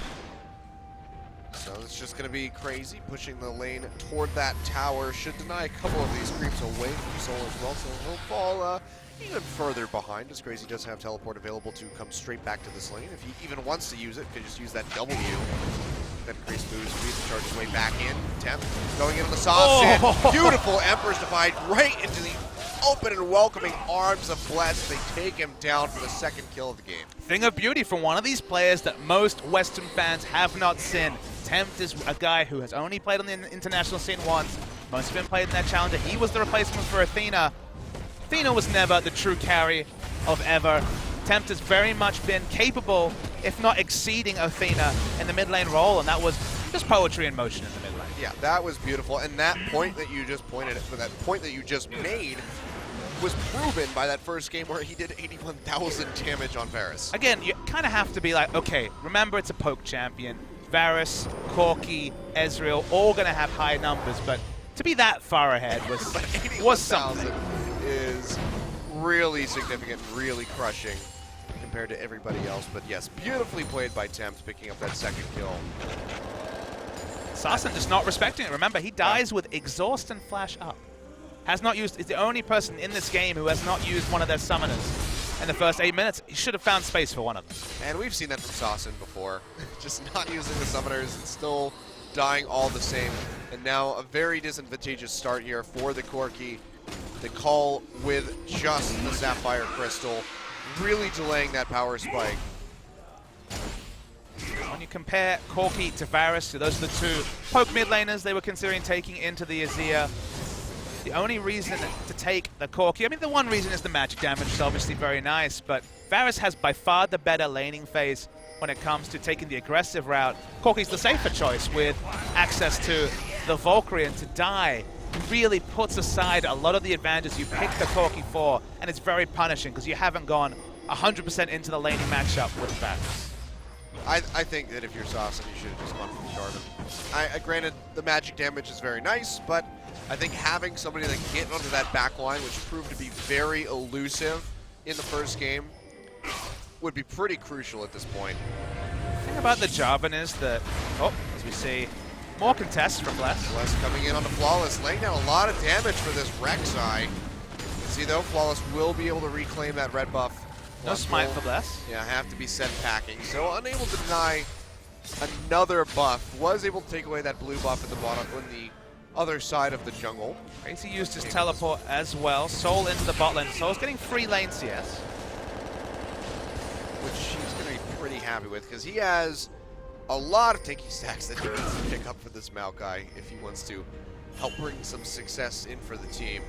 Speaker 1: So it's just going to be Crazy pushing the lane toward that tower. Should deny a couple of these creeps away from Soul as well, so he'll fall even further behind, as Crazy does have teleport available to come straight back to this lane. If he even wants to use it, could just use that W. Then increase boost, speed to charge his way back in. Temp going into the Sasin. Oh. Beautiful Emperor's Divide right into the open and welcoming arms of Bless. They take him down for the second kill of the game.
Speaker 2: Thing of beauty from one of these players that most Western fans have not seen. Tempt is a guy who has only played on the international scene once. Most of him played in that challenger. He was the replacement for Athena. Athena was never the true carry of Ever. Tempt has very much been capable, if not exceeding Athena in the mid lane role, and that was just poetry in motion in the mid lane.
Speaker 1: Yeah, that was beautiful. And that point that you just pointed at, that point that you just made, was proven by that first game where he did 81,000 damage on Varus.
Speaker 2: Again, you kind of have to be like, okay, remember it's a poke champion. Varus, Corki, Ezreal, all going to have high numbers, but to be that far ahead was something.
Speaker 1: Is really significant, really crushing compared to everybody else. But yes, beautifully played by Tempt, picking up that second kill.
Speaker 2: Sassen just not respecting it. Remember, he dies with Exhaust and Flash up. Has not used, is the only person in this game who has not used one of their summoners in the first 8 minutes. He should have found space for one of them.
Speaker 1: And we've seen that from Sassen before. Just not using the summoners and still dying all the same. And now a very disadvantageous start here for the Corki. The call with just the Sapphire Crystal, really delaying that power spike.
Speaker 2: When you compare Corki to Varus, those are the two poke mid laners they were considering taking into the Azir. The only reason to take the Corki, I mean, the one reason is the magic damage is obviously very nice, but Varus has by far the better laning phase when it comes to taking the aggressive route. Corki's the safer choice with access to the Valkyrie, and to die really puts aside a lot of the advantages you picked the Corki for, and it's very punishing because you haven't gone 100% into the laning matchup with Varus.
Speaker 1: I think that if you're Sassen, you should have just gone for Jarvan. Granted, the magic damage is very nice, but I think having somebody that can get onto that back line, which proved to be very elusive in the first game, would be pretty crucial at this point.
Speaker 2: The thing about the Jarvan is that, as we see, more contests from Bless.
Speaker 1: Bless coming in on the Flawless, laying down a lot of damage for this Rek'Sai. See though, Flawless will be able to reclaim that red buff.
Speaker 2: No smite for Bless.
Speaker 1: Yeah, have to be sent packing. So unable to deny another buff. Was able to take away that blue buff at the bottom on the other side of the jungle.
Speaker 2: Crazy used his teleport as well. Soul into the bot lane. Soul's getting free lane CS.
Speaker 1: Which he's going to be pretty happy with, because he has a lot of tanky stacks that he needs to pick up for this Maokai if he wants to help bring some success in for the team.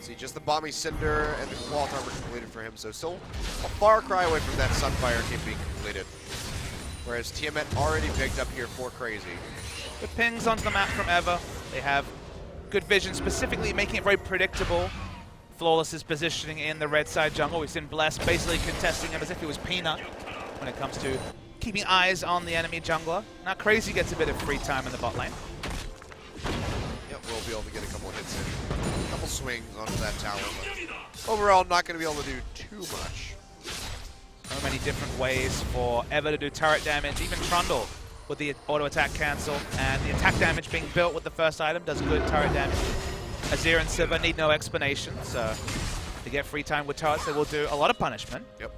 Speaker 1: See, just the Bomby Cinder and the Claw Armor completed for him, so still a far cry away from that Sunfire Cape being completed. Whereas Tiamat already picked up here for Crazy.
Speaker 2: Good pings onto the map from Ever. They have good vision, specifically making it very predictable. Flawless's positioning in the red side jungle. We've seen Bless basically contesting him as if he was Peanut when it comes to keeping eyes on the enemy jungler. Now Crazy gets a bit of free time in the bot lane.
Speaker 1: Yep, we'll be able to get a couple of hits in. A couple swings onto that tower, but overall not going to be able to do too much.
Speaker 2: So many different ways for Ever to do turret damage. Even Trundle with the auto attack cancel, and the attack damage being built with the first item does good turret damage. Azir and Sivir need no explanation, so to get free time with turrets, they will do a lot of punishment.
Speaker 1: Yep.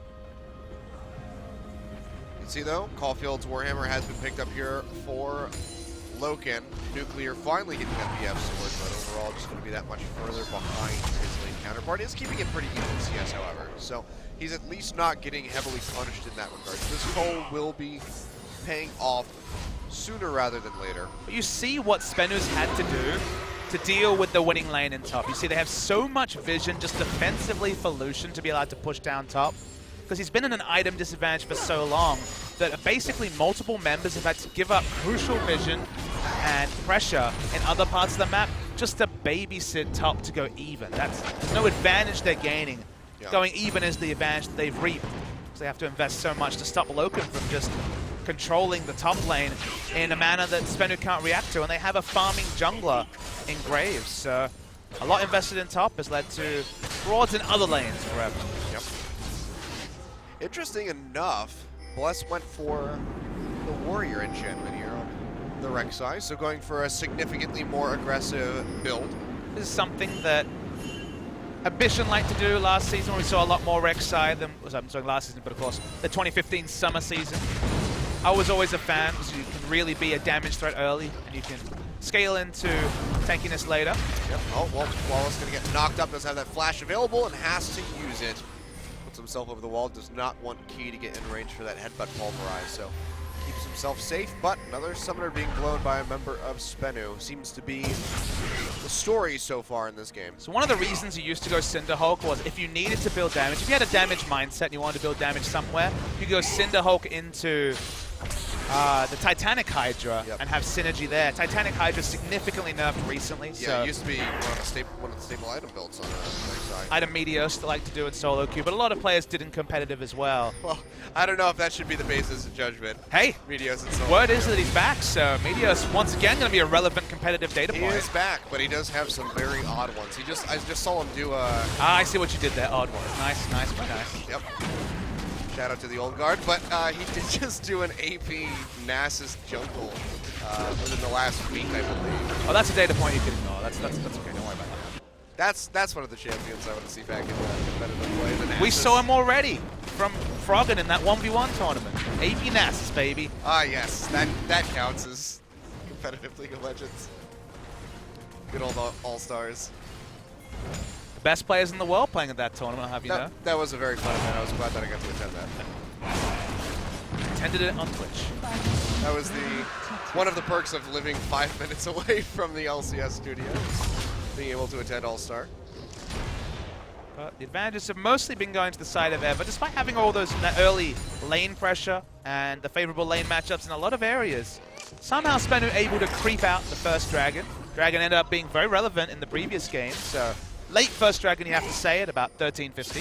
Speaker 1: You can see though, Caulfield's Warhammer has been picked up here for Loken. Nuclear finally getting that BF sword, but overall just going to be that much further behind his lane counterpart. He's keeping it pretty even CS, however, so he's at least not getting heavily punished in that regard. So this Cole will be paying off sooner rather than later.
Speaker 2: But you see what Spenu's had to do to deal with the winning lane in top. You see they have so much vision just defensively for Lucian to be allowed to push down top, because he's been in an item disadvantage for so long that basically multiple members have had to give up crucial vision and pressure in other parts of the map just to babysit top to go even. There's no advantage they're gaining. Yeah. Going even is the advantage that they've reaped, because they have to invest so much to stop Loken from just controlling the top lane in a manner that Spenu can't react to, and they have a farming jungler in Graves. So a lot invested in top has led to frauds in other lanes forever.
Speaker 1: Yep. Interesting enough, Bless went for the Warrior enchantment here on the Rek'Sai, so going for a significantly more aggressive build.
Speaker 2: This is something that Ambition liked to do last season, when we saw a lot more Rek'Sai than, I'm sorry, last season, but of course, the 2015 summer season. I was always a fan, because you can really be a damage threat early, and you can scale into tankiness later.
Speaker 1: Yep. Oh, well, Flawless going to get knocked up, does have that flash available, and has to use it. Puts himself over the wall, does not want Key to get in range for that headbutt pulverize, so keeps himself safe, but another summoner being blown by a member of Spenu seems to be the story so far in this game.
Speaker 2: So one of the reasons you used to go Cinderhulk was if you needed to build damage, if you had a damage mindset and you wanted to build damage somewhere, you could go Cinderhulk into the Titanic Hydra and have synergy there. Titanic Hydra significantly nerfed recently.
Speaker 1: Yeah,
Speaker 2: so
Speaker 1: it used to be one of the staple item builds on side.
Speaker 2: I had a Meteos that liked to do in solo queue, but a lot of players did in competitive as well.
Speaker 1: Well, I don't know if that should be the basis of judgment.
Speaker 2: Hey,
Speaker 1: Meteos and solo.
Speaker 2: word is that he's back, so Meteos once again going to be a relevant competitive data
Speaker 1: He
Speaker 2: point.
Speaker 1: is back, but he does have some very odd ones. I just saw him do
Speaker 2: I see what you did there, odd ones. Nice, nice, very nice.
Speaker 1: Yep. Shout out to the old guard, but he did just do an AP Nasus jungle within the last week, I believe.
Speaker 2: Oh, that's a data point you can ignore. That's okay. Don't worry about that.
Speaker 1: That's one of the champions I want to see back in competitive play. The
Speaker 2: We
Speaker 1: Nasus.
Speaker 2: saw him already from Froggen in that 1v1 tournament. AP Nasus, baby.
Speaker 1: Ah, yes, that counts as competitive League of Legends. Good old All-Stars.
Speaker 2: The best players in the world playing at that tournament, I'll have you know.
Speaker 1: That was a very fun event. I was glad that I got to attend that.
Speaker 2: Attended it on Twitch.
Speaker 1: That was one of the perks of living 5 minutes away from the LCS studio, being able to attend All-Star.
Speaker 2: But the advantages have mostly been going to the side of Ever, despite having all that early lane pressure and the favorable lane matchups in a lot of areas. Somehow Spenu able to creep out the first Dragon. Dragon ended up being very relevant in the previous game, so late first Dragon, you have to say, at about 1350.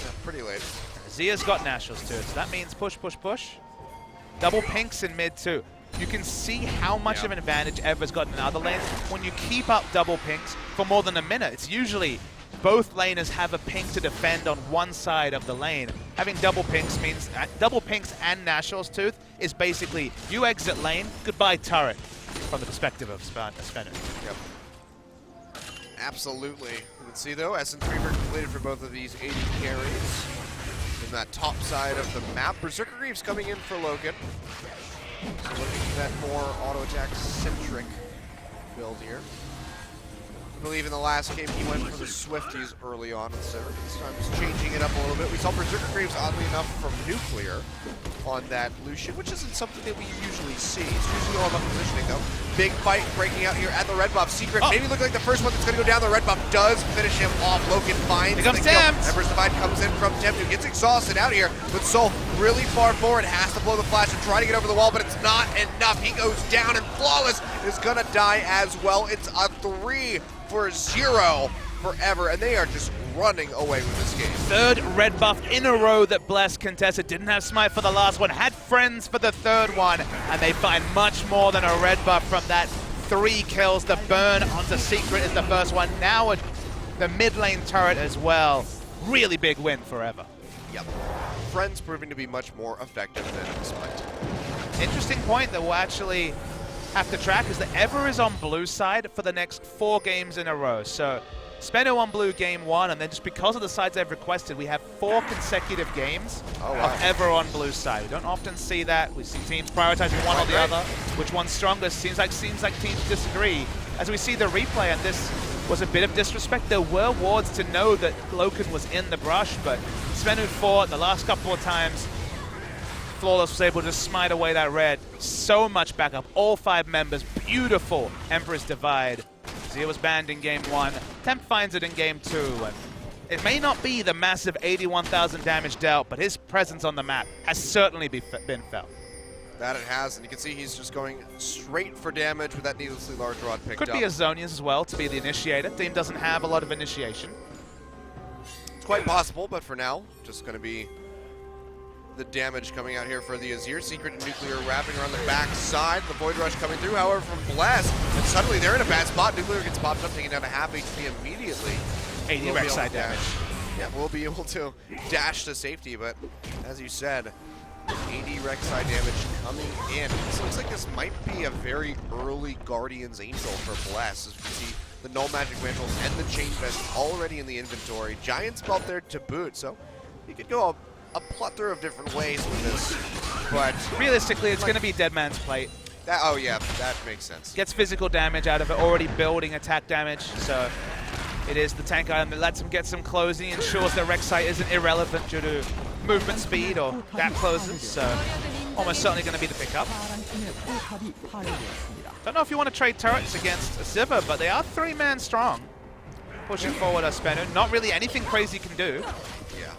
Speaker 1: Yeah, pretty late.
Speaker 2: Zia's got Nationals too, so that means push, push, push. Double pinks in mid too. You can see how much of an advantage Ever's got in other lanes when you keep up double pinks for more than a minute. It's usually both laners have a pink to defend on one side of the lane. Having double pinks means double pinks and Nationals Tooth is basically you exit lane, goodbye turret, from the perspective of Spenu.
Speaker 1: Yep. Absolutely. You can see though, Essence Reaver completed for both of these 80 carries. In that top side of the map, Berserker Greaves coming in for Loken. So looking for that more auto attack centric build here. I believe in the last game he went for the Swifties early on, so this time he's changing it up a little bit. We saw Berserker Greaves, oddly enough, from Nuclear on that Lucian, which isn't something that we usually see. It's usually all about positioning, though. Big fight breaking out here at the red buff. Secret maybe look like the first one that's going to go down. The red buff does finish him off. Loken finds
Speaker 2: Here comes
Speaker 1: the kill.
Speaker 2: Tempt.
Speaker 1: Ember's Divide comes in from Tempt, who gets exhausted out here, but Soul really far forward, has to blow the flash and try to get over the wall, but it's not enough. He goes down, and Flawless is going to die as well. It's a 3-0 forever, and they are just running away with this game.
Speaker 2: Third red buff in a row that Bless contested. Didn't have Smite for the last one, had Friends for the third one, and they find much more than a red buff from that. 3 kills. The burn onto Secret is the first one. Now the mid lane turret as well. Really big win for Ever.
Speaker 1: Yep. Friends proving to be much more effective than Smite.
Speaker 2: Interesting point that we'll actually have to track is that Ever is on blue side for the next 4 games in a row. So Spenu on blue game 1, and then just because of the sides I've requested, we have 4 consecutive games of Ever on blue side. We don't often see that. We see teams prioritizing one or the other. Which one's strongest? Seems like teams disagree. As we see the replay, and this was a bit of disrespect. There were wards to know that Loken was in the brush, but Spenu fought the last couple of times. Flawless was able to smite away that red. So much backup. All 5 members. Beautiful Emperor's Divide. Zia was banned in game 1. Temp finds it in game 2. And it may not be the massive 81,000 damage dealt, but his presence on the map has certainly been felt.
Speaker 1: That it has, and you can see he's just going straight for damage with that needlessly large rod picked
Speaker 2: Could
Speaker 1: up.
Speaker 2: be a Zonia's as well to be the initiator. Team doesn't have a lot of initiation.
Speaker 1: It's quite possible, but for now, just going to be the damage coming out here for the Azir. Secret and Nuclear wrapping around the back side. The Void Rush coming through, however, from Bless. And suddenly they're in a bad spot. Nuclear gets popped up, taking down a half HP immediately.
Speaker 2: 80 Rek'Sai damage.
Speaker 1: Yeah, we'll be able to dash to safety, but as you said, 80 Rek'Sai damage coming in. This looks like this might be a very early Guardian's Angel for Bless. As we can see, the Null Magic Mantle and the Chain Vest already in the inventory. Giant's Belt there to boot, so he could go a plethora of different ways with this, but
Speaker 2: realistically, it's going to be Dead Man's Plate.
Speaker 1: Oh yeah, that makes sense.
Speaker 2: Gets physical damage out of it, already building attack damage, so it is the tank item that lets him get some closing, ensures that Rek'Sai isn't irrelevant due to movement speed or gap closes, so almost certainly going to be the pickup. Don't know if you want to trade turrets against a Sivir, but they are 3-man strong. Pushing forward Spenu. Not really anything crazy can do.
Speaker 1: Yeah.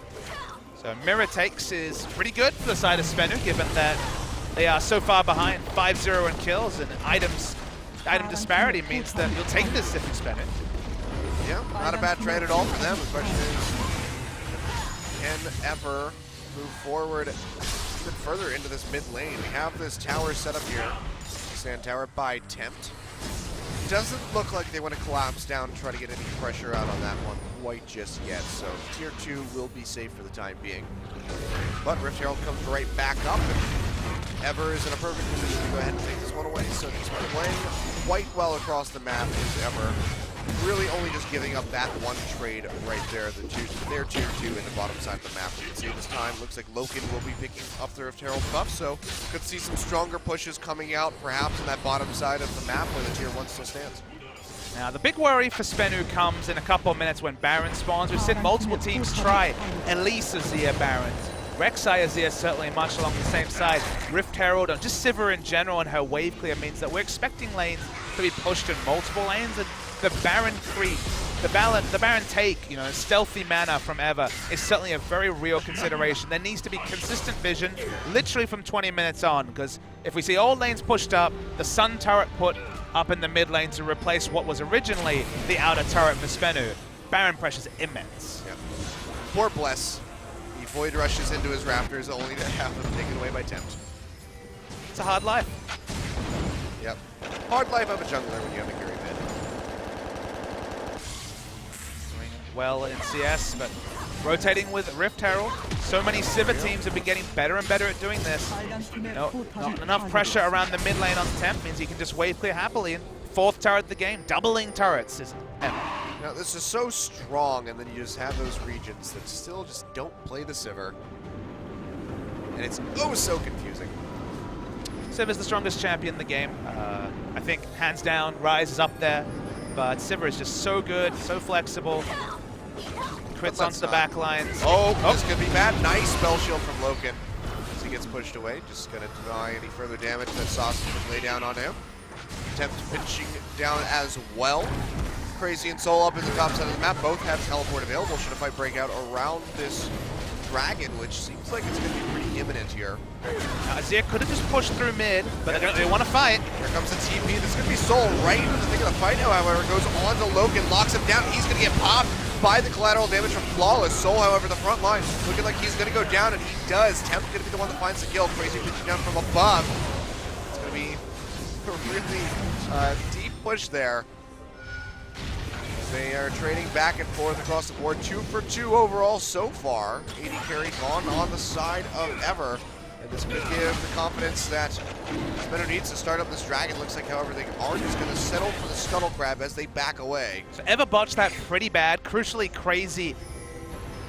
Speaker 2: So mirror takes is pretty good for the side of Spenu, given that they are so far behind, 5-0 in kills, and item disparity means that you'll take this if it's Spenu.
Speaker 1: Yeah, not a bad trade at all for them. The question is, can Ever move forward even further into this mid lane? We have this tower set up here. Sand tower by Tempt. Doesn't look like they want to collapse down and try to get any pressure out on that one quite just yet. So tier 2 will be safe for the time being. But Rift Herald comes right back up, and Ever is in a perfect position to go ahead and take this one away. So he's playing quite well across the map is Ever. Really only just giving up that one trade right there. They're tier 2 in the bottom side of the map. You can see this time looks like Loken will be picking up the Rift Herald buff, so could see some stronger pushes coming out perhaps in that bottom side of the map where the tier 1 still stands.
Speaker 2: Now, the big worry for Spenu comes in a couple of minutes when Baron spawns. We've seen multiple teams try Elise Azir Baron. Rek'Sai Azir certainly much along the same side. Rift Herald and just Sivir in general and her wave clear means that we're expecting lanes to be pushed in multiple lanes, and the Baron creep, the Baron take, you know, stealthy mana from Ever is certainly a very real consideration. There needs to be consistent vision, literally from 20 minutes on, because if we see all lanes pushed up, the Sun turret put up in the mid lane to replace what was originally the outer turret for Spenu, Baron pressure's immense.
Speaker 1: Yep. Poor Bless. He void rushes into his Raptors only to have them taken away by Tempt.
Speaker 2: It's a hard life.
Speaker 1: Yep. Hard life of a jungler when you have a carry mid.
Speaker 2: Doing well in CS, but rotating with Rift Herald. So many Sivir teams have been getting better and better at doing this. No, not enough pressure around the mid lane on Tempt means he can just wave clear happily. And 4th turret of the game, doubling turrets is Ever.
Speaker 1: Now this is so strong, and then you just have those regions that still just don't play the Sivir. And it's oh so confusing.
Speaker 2: Sivir's the strongest champion in the game. I think hands down, Ryze is up there, but Sivir is just so good, so flexible. Crits onto the back lines.
Speaker 1: Oh, this could be bad. Nice spell shield from Loken as he gets pushed away. Just gonna deny any further damage that Sausage would lay down on him. Tempt pinching down as well. Crazy and Soul up in the top side of the map. Both have teleport available should a fight break out around this dragon, which seems like it's going to be pretty imminent here.
Speaker 2: Azir could have just pushed through mid, but they want to fight.
Speaker 1: Here comes the TP. This is going to be Soul right in the thick of the fight now, however. Goes on to Loken, locks him down. He's going to get popped by the collateral damage from Flawless. Soul, however, the front line looking like he's going to go down, and he does. Tempt going to be the one that finds the kill. Crazy pitching down from above. It's going to be a really deep push there. They are trading back and forth across the board. 2 for 2 overall so far. 80 carry gone on the side of Ever. And this could give the confidence that Spenu needs to start up this dragon. Looks like, however, they are just going to settle for the scuttle grab as they back away.
Speaker 2: So Ever botched that pretty bad. Crucially, Crazy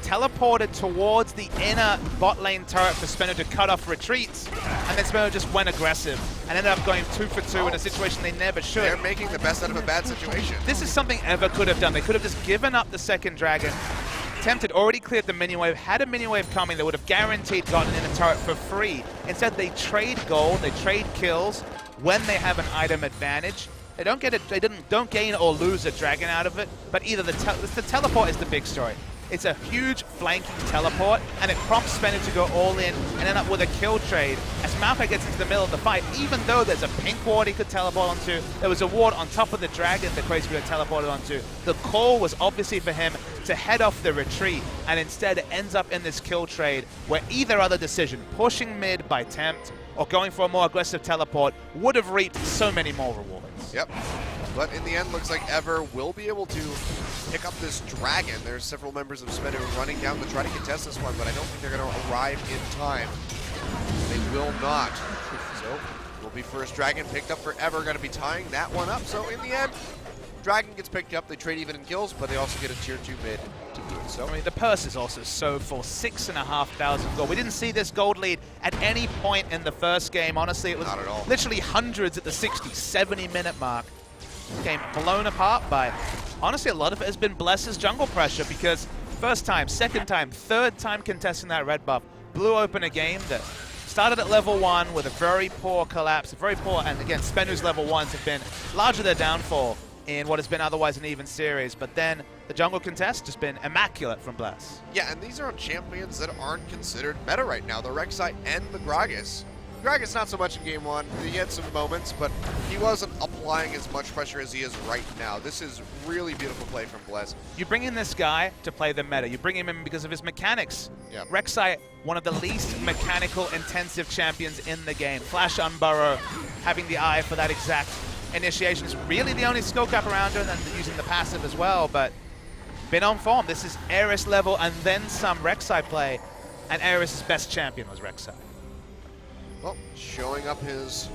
Speaker 2: teleported towards the inner bot lane turret for Spenu to cut off retreats, and then Spenu just went aggressive and ended up going 2 for 2 in a situation they never should.
Speaker 1: They're making the best out of a bad situation.
Speaker 2: This is something Ever could have done. They could have just given up the second dragon. Tempt had already cleared the minion wave, had a minion wave coming, they would have guaranteed gotten in a turret for free. Instead, they trade gold, they trade kills when they have an item advantage. They don't get it. Don't gain or lose a dragon out of it. But either the teleport is the big story. It's a huge flanking teleport, and it prompts Spenu to go all in and end up with a kill trade. As Maokai gets into the middle of the fight, even though there's a pink ward he could teleport onto, there was a ward on top of the dragon that Crazy could have teleported onto. The call was obviously for him to head off the retreat, and instead it ends up in this kill trade where either other decision, pushing mid by Tempt or going for a more aggressive teleport, would have reaped so many more rewards.
Speaker 1: Yep. But in the end, looks like Ever will be able to pick up this dragon. There's several members of Spenu running down to try to contest this one, but I don't think they're going to arrive in time. They will not. So, will be first dragon picked up for Ever, going to be tying that one up. So in the end, dragon gets picked up. They trade even in kills, but they also get a tier 2 mid to boot. So,
Speaker 2: I mean, the purse is also so full, 6,500 gold. We didn't see this gold lead at any point in the first game. Honestly, it was
Speaker 1: not at all.
Speaker 2: Literally hundreds at the 60, 70-minute mark. Game blown apart by, honestly, a lot of it has been Bless's jungle pressure, because first time, second time, third time contesting that red buff blew open a game that started at level 1 with a very poor collapse, very poor, and again, Spenu's level 1s have been largely their downfall in what has been otherwise an even series, but then the jungle contest has been immaculate from Bless.
Speaker 1: Yeah, and these are on champions that aren't considered meta right now. The Rek'Sai and the Gragas. Gragas not so much in game 1. He had some moments, but he wasn't applying as much pressure as he is right now. This is really beautiful play from Bless.
Speaker 2: You bring in this guy to play the meta. You bring him in because of his mechanics.
Speaker 1: Yeah.
Speaker 2: Rek'Sai, one of the least mechanical intensive champions in the game. Flash Unburrow, having the eye for that exact initiation is really the only skill cap around her, and then using the passive as well, but been on form. This is Aeris level and then some Rek'Sai play, and Aeris' best champion was Rek'Sai.
Speaker 1: Well, showing up his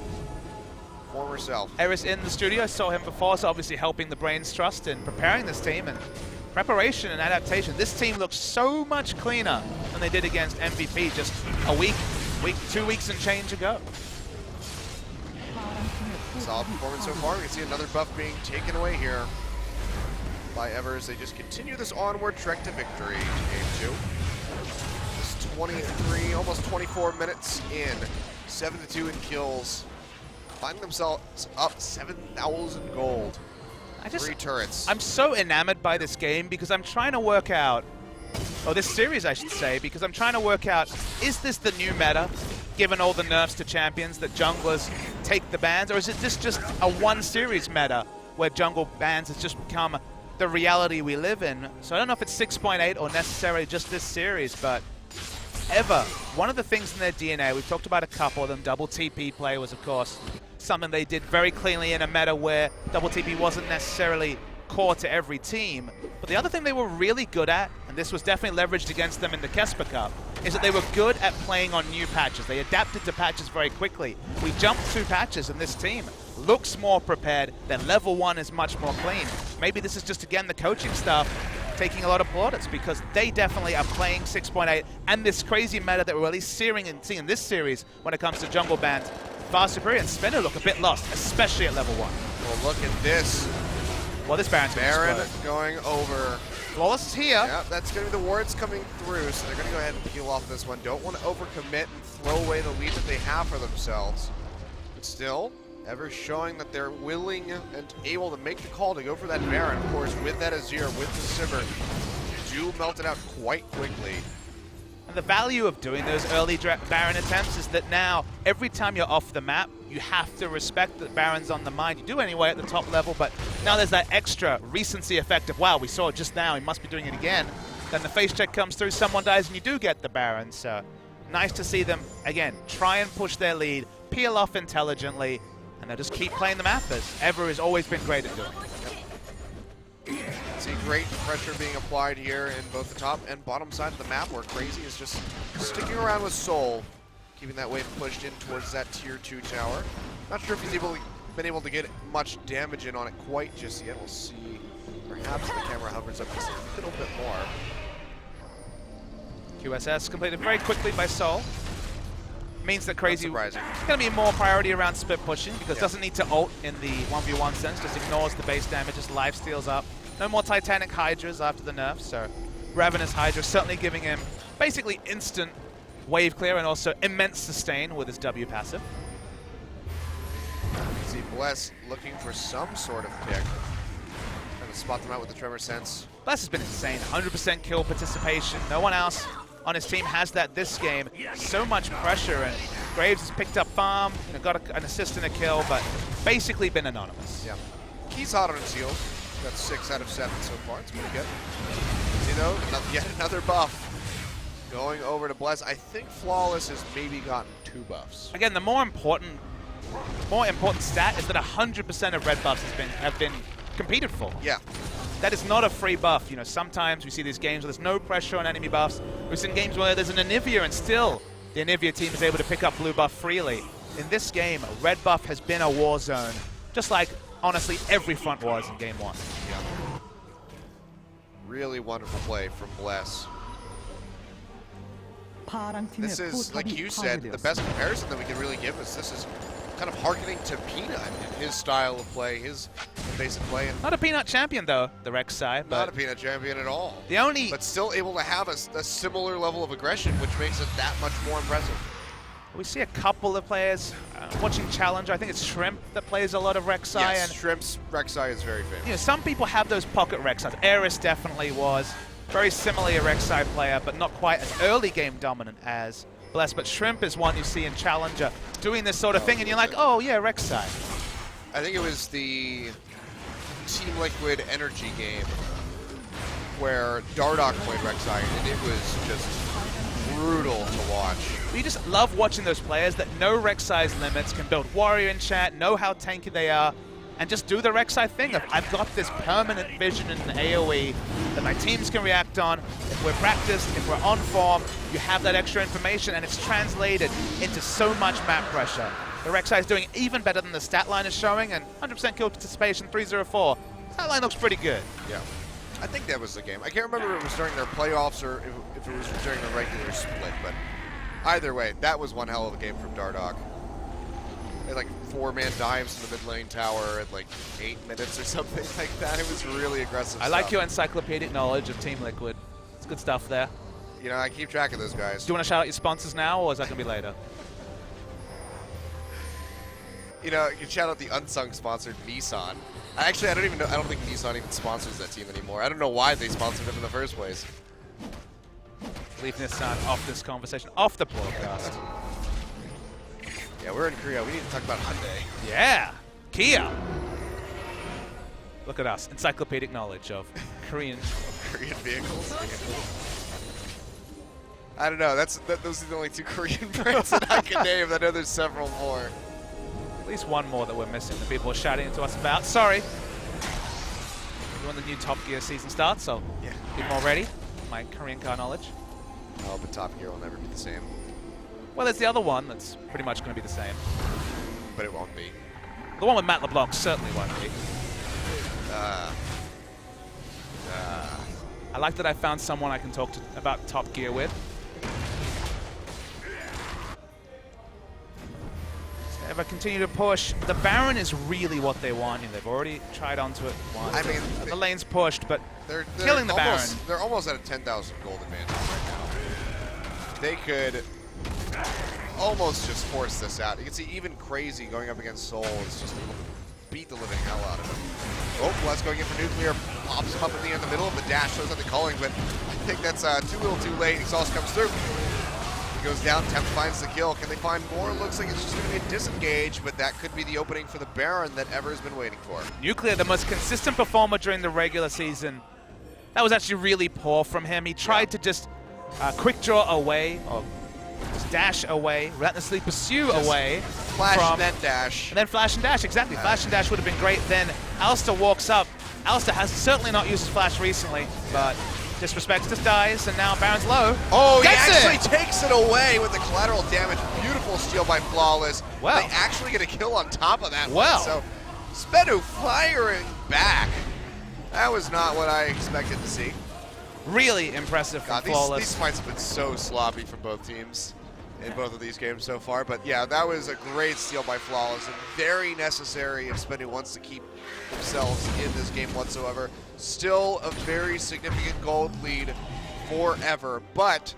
Speaker 1: former self.
Speaker 2: Aeris in the studio, saw him before, so obviously helping the Brains Trust in preparing this team and preparation and adaptation. This team looks so much cleaner than they did against MVP just a week, 2 weeks and change ago.
Speaker 1: Solid performance so far. We can see another buff being taken away here by Ever as they just continue this onward trek to victory. Game 2. Just 23, almost 24 minutes in. 7-2 in kills. Finding themselves up 7,000 gold. 3 turrets.
Speaker 2: I'm so enamored by this game because I'm trying to work out, or this series I should say, because I'm trying to work out, is this the new meta, given all the nerfs to champions that junglers take the bans, or is it just a one series meta where jungle bans has just become the reality we live in? So I don't know if it's 6.8 or necessarily just this series, but Ever, one of the things in their DNA, we've talked about a couple of them, double TP play was of course something they did very cleanly in a meta where double TP wasn't necessarily core to every team. But the other thing they were really good at, and this was definitely leveraged against them in the Kesper Cup, is that they were good at playing on new patches. They adapted to patches very quickly. We jumped 2 patches and this team looks more prepared. Their level 1 is much more clean. Maybe this is just, again, the coaching staff taking a lot of plaudits because they definitely are playing 6.8 and this crazy meta that we're at least seeing in this series when it comes to jungle bans. Far superior, and Spinner look a bit lost, especially at level 1.
Speaker 1: Well, look at this.
Speaker 2: Well, this Baron's
Speaker 1: Baron going over.
Speaker 2: Flawless is here.
Speaker 1: Yeah, that's going to be the wards coming through, so they're going to go ahead and peel off this one. Don't want to overcommit and throw away the lead that they have for themselves. But still, Ever showing that they're willing and able to make the call to go for that Baron. Of course, with that Azir, with the Sivir, do melt it out quite quickly.
Speaker 2: And the value of doing those early Baron attempts is that now, every time you're off the map, you have to respect that Baron's on the mind. You do anyway at the top level, but now there's that extra recency effect of, wow, we saw it just now, he must be doing it again. Then the face check comes through, someone dies, and you do get the Baron. So nice to see them, again, try and push their lead, peel off intelligently, and they'll just keep playing the map as Ever has always been great at doing.
Speaker 1: See great pressure being applied here in both the top and bottom side of the map, where Crazy is just sticking around with Soul, keeping that wave pushed in towards that tier 2 tower. Not sure if he's been able to get much damage in on it quite just yet. We'll see. Perhaps the camera hovers up just a little bit more.
Speaker 2: QSS completed very quickly by Soul. Means that Crazy is going
Speaker 1: surprising.
Speaker 2: to be more priority around split pushing because doesn't need to ult in the 1v1 sense, just ignores the base damage, just life steals up. No more Titanic Hydras after the nerf, so Ravenous Hydra certainly giving him basically instant wave clear and also immense sustain with his W passive.
Speaker 1: See Bless looking for some sort of pick. Trying to spot them out with the Tremor Sense.
Speaker 2: Bless has been insane, 100% kill participation. No one else on his team has that this game. So much pressure, and Graves has picked up farm, got an assist and a kill, but basically been anonymous.
Speaker 1: Yeah. He's hot on his heels. Got 6 out of 7 so far. It's pretty good. You know, yet another buff going over to Bless. I think Flawless has maybe gotten 2 buffs.
Speaker 2: Again, the more important stat is that 100% of red buffs have been competed for.
Speaker 1: Yeah.
Speaker 2: That is not a free buff. You know, sometimes we see these games where there's no pressure on enemy buffs. We've seen games where there's an Anivia and still the Anivia team is able to pick up blue buff freely. In this game, red buff has been a war zone, just like, honestly, every front was in game 1.
Speaker 1: Yeah. Really wonderful play from Bless. This is, like you said, the best comparison that we can really give us. This is kind of hearkening to Peanut in his style of play, his basic play. And
Speaker 2: not a Peanut champion, though, the Rek'Sai.
Speaker 1: Not a Peanut champion at all.
Speaker 2: But
Speaker 1: still able to have a similar level of aggression, which makes it that much more impressive.
Speaker 2: We see a couple of players watching Challenge. I think it's Shrimp that plays a lot of Rek'Sai.
Speaker 1: Yes,
Speaker 2: and
Speaker 1: Shrimp's Rek'Sai is very famous.
Speaker 2: you know, some people have those pocket Rek'Sais. Eris definitely was. Very similarly a Rek'Sai player, but not quite as early game dominant as Bless. But Shrimp is one you see in Challenger doing this sort of thing, and you're like, oh yeah, Rek'Sai.
Speaker 1: I think it was the Team Liquid Energy game where Dardoch played Rek'Sai, and it was just brutal to watch.
Speaker 2: We just love watching those players that know Rek'Sai's limits, can build warrior in chat, know how tanky they are, and just do the Rek'Sai thing of, I've got this permanent vision in an AoE that my teams can react on. If we're practiced, if we're on form, you have that extra information, and it's translated into so much map pressure. The Rek'Sai is doing even better than the stat line is showing, and 100% kill participation, 304. Stat line looks pretty good.
Speaker 1: Yeah. I think that was the game. I can't remember if it was during their playoffs or if it was during the regular split, but either way, that was one hell of a game from Dardoch. They had like 4-man dives in the mid lane tower at like 8 minutes or something like that. It was really aggressive
Speaker 2: I like your encyclopedic knowledge of Team Liquid. It's good stuff there.
Speaker 1: You know, I keep track of those guys.
Speaker 2: Do you want to shout out your sponsors now, or is that going to be later?
Speaker 1: You know, you can shout out the unsung sponsor, Nissan. Actually, I don't think Nissan even sponsors that team anymore. I don't know why they sponsored them in the first place.
Speaker 2: Leave Nissan off this conversation, off the broadcast.
Speaker 1: Yeah, we're in Korea. We need to talk about Hyundai.
Speaker 2: Yeah, Kia. Look at us, encyclopedic knowledge of Korean
Speaker 1: vehicles. I don't know. Those are the only 2 Korean brands that I can name. I know there's several more.
Speaker 2: At least one more that we're missing that people are shouting to us about. Sorry. When the new Top Gear season starts, so
Speaker 1: yeah,
Speaker 2: be more ready. My Korean car knowledge.
Speaker 1: Oh, but Top Gear will never be the same.
Speaker 2: Well, there's the other one that's pretty much going to be the same.
Speaker 1: But it won't be.
Speaker 2: The one with Matt LeBlanc certainly won't be. I like that I found someone I can talk to about Top Gear with. If I continue to push, the Baron is really what they want. They've already tried onto it once.
Speaker 1: I mean,
Speaker 2: the lane's pushed, but
Speaker 1: they're
Speaker 2: killing the Baron.
Speaker 1: They're almost at a 10,000 gold advantage right now. They could almost just force this out. You can see even Crazy going up against Soul is just able to beat the living hell out of him. Oh, Bless going in for Nuclear, pops him up in the middle of the dash, shows up the calling, but I think that's too little too late. Exhaust comes through. He goes down, Temp finds the kill. Can they find more? Looks like it's just going to be a disengage, but that could be the opening for the Baron that Ever's been waiting for.
Speaker 2: Nuclear, the most consistent performer during the regular season. That was actually really poor from him. He tried to just quick draw away, or just dash away, relentlessly pursue just away.
Speaker 1: Flash and then dash.
Speaker 2: And then flash and dash, exactly. Flash and dash would have been great. Then Alistair walks up. Alistair has certainly not used his flash recently, but disrespects, just dies, and now Baron's low.
Speaker 1: Oh, he actually takes it away with the collateral damage. Beautiful steal by Flawless.
Speaker 2: Wow.
Speaker 1: They actually get a kill on top of that
Speaker 2: wow.
Speaker 1: one. So Spenu firing back. That was not what I expected to see.
Speaker 2: Really impressive from Flawless.
Speaker 1: These fights have been so sloppy from both teams in both of these games so far. But yeah, that was a great steal by Flawless and very necessary if Spenu wants to keep themselves in this game whatsoever. Still a very significant gold lead forever, but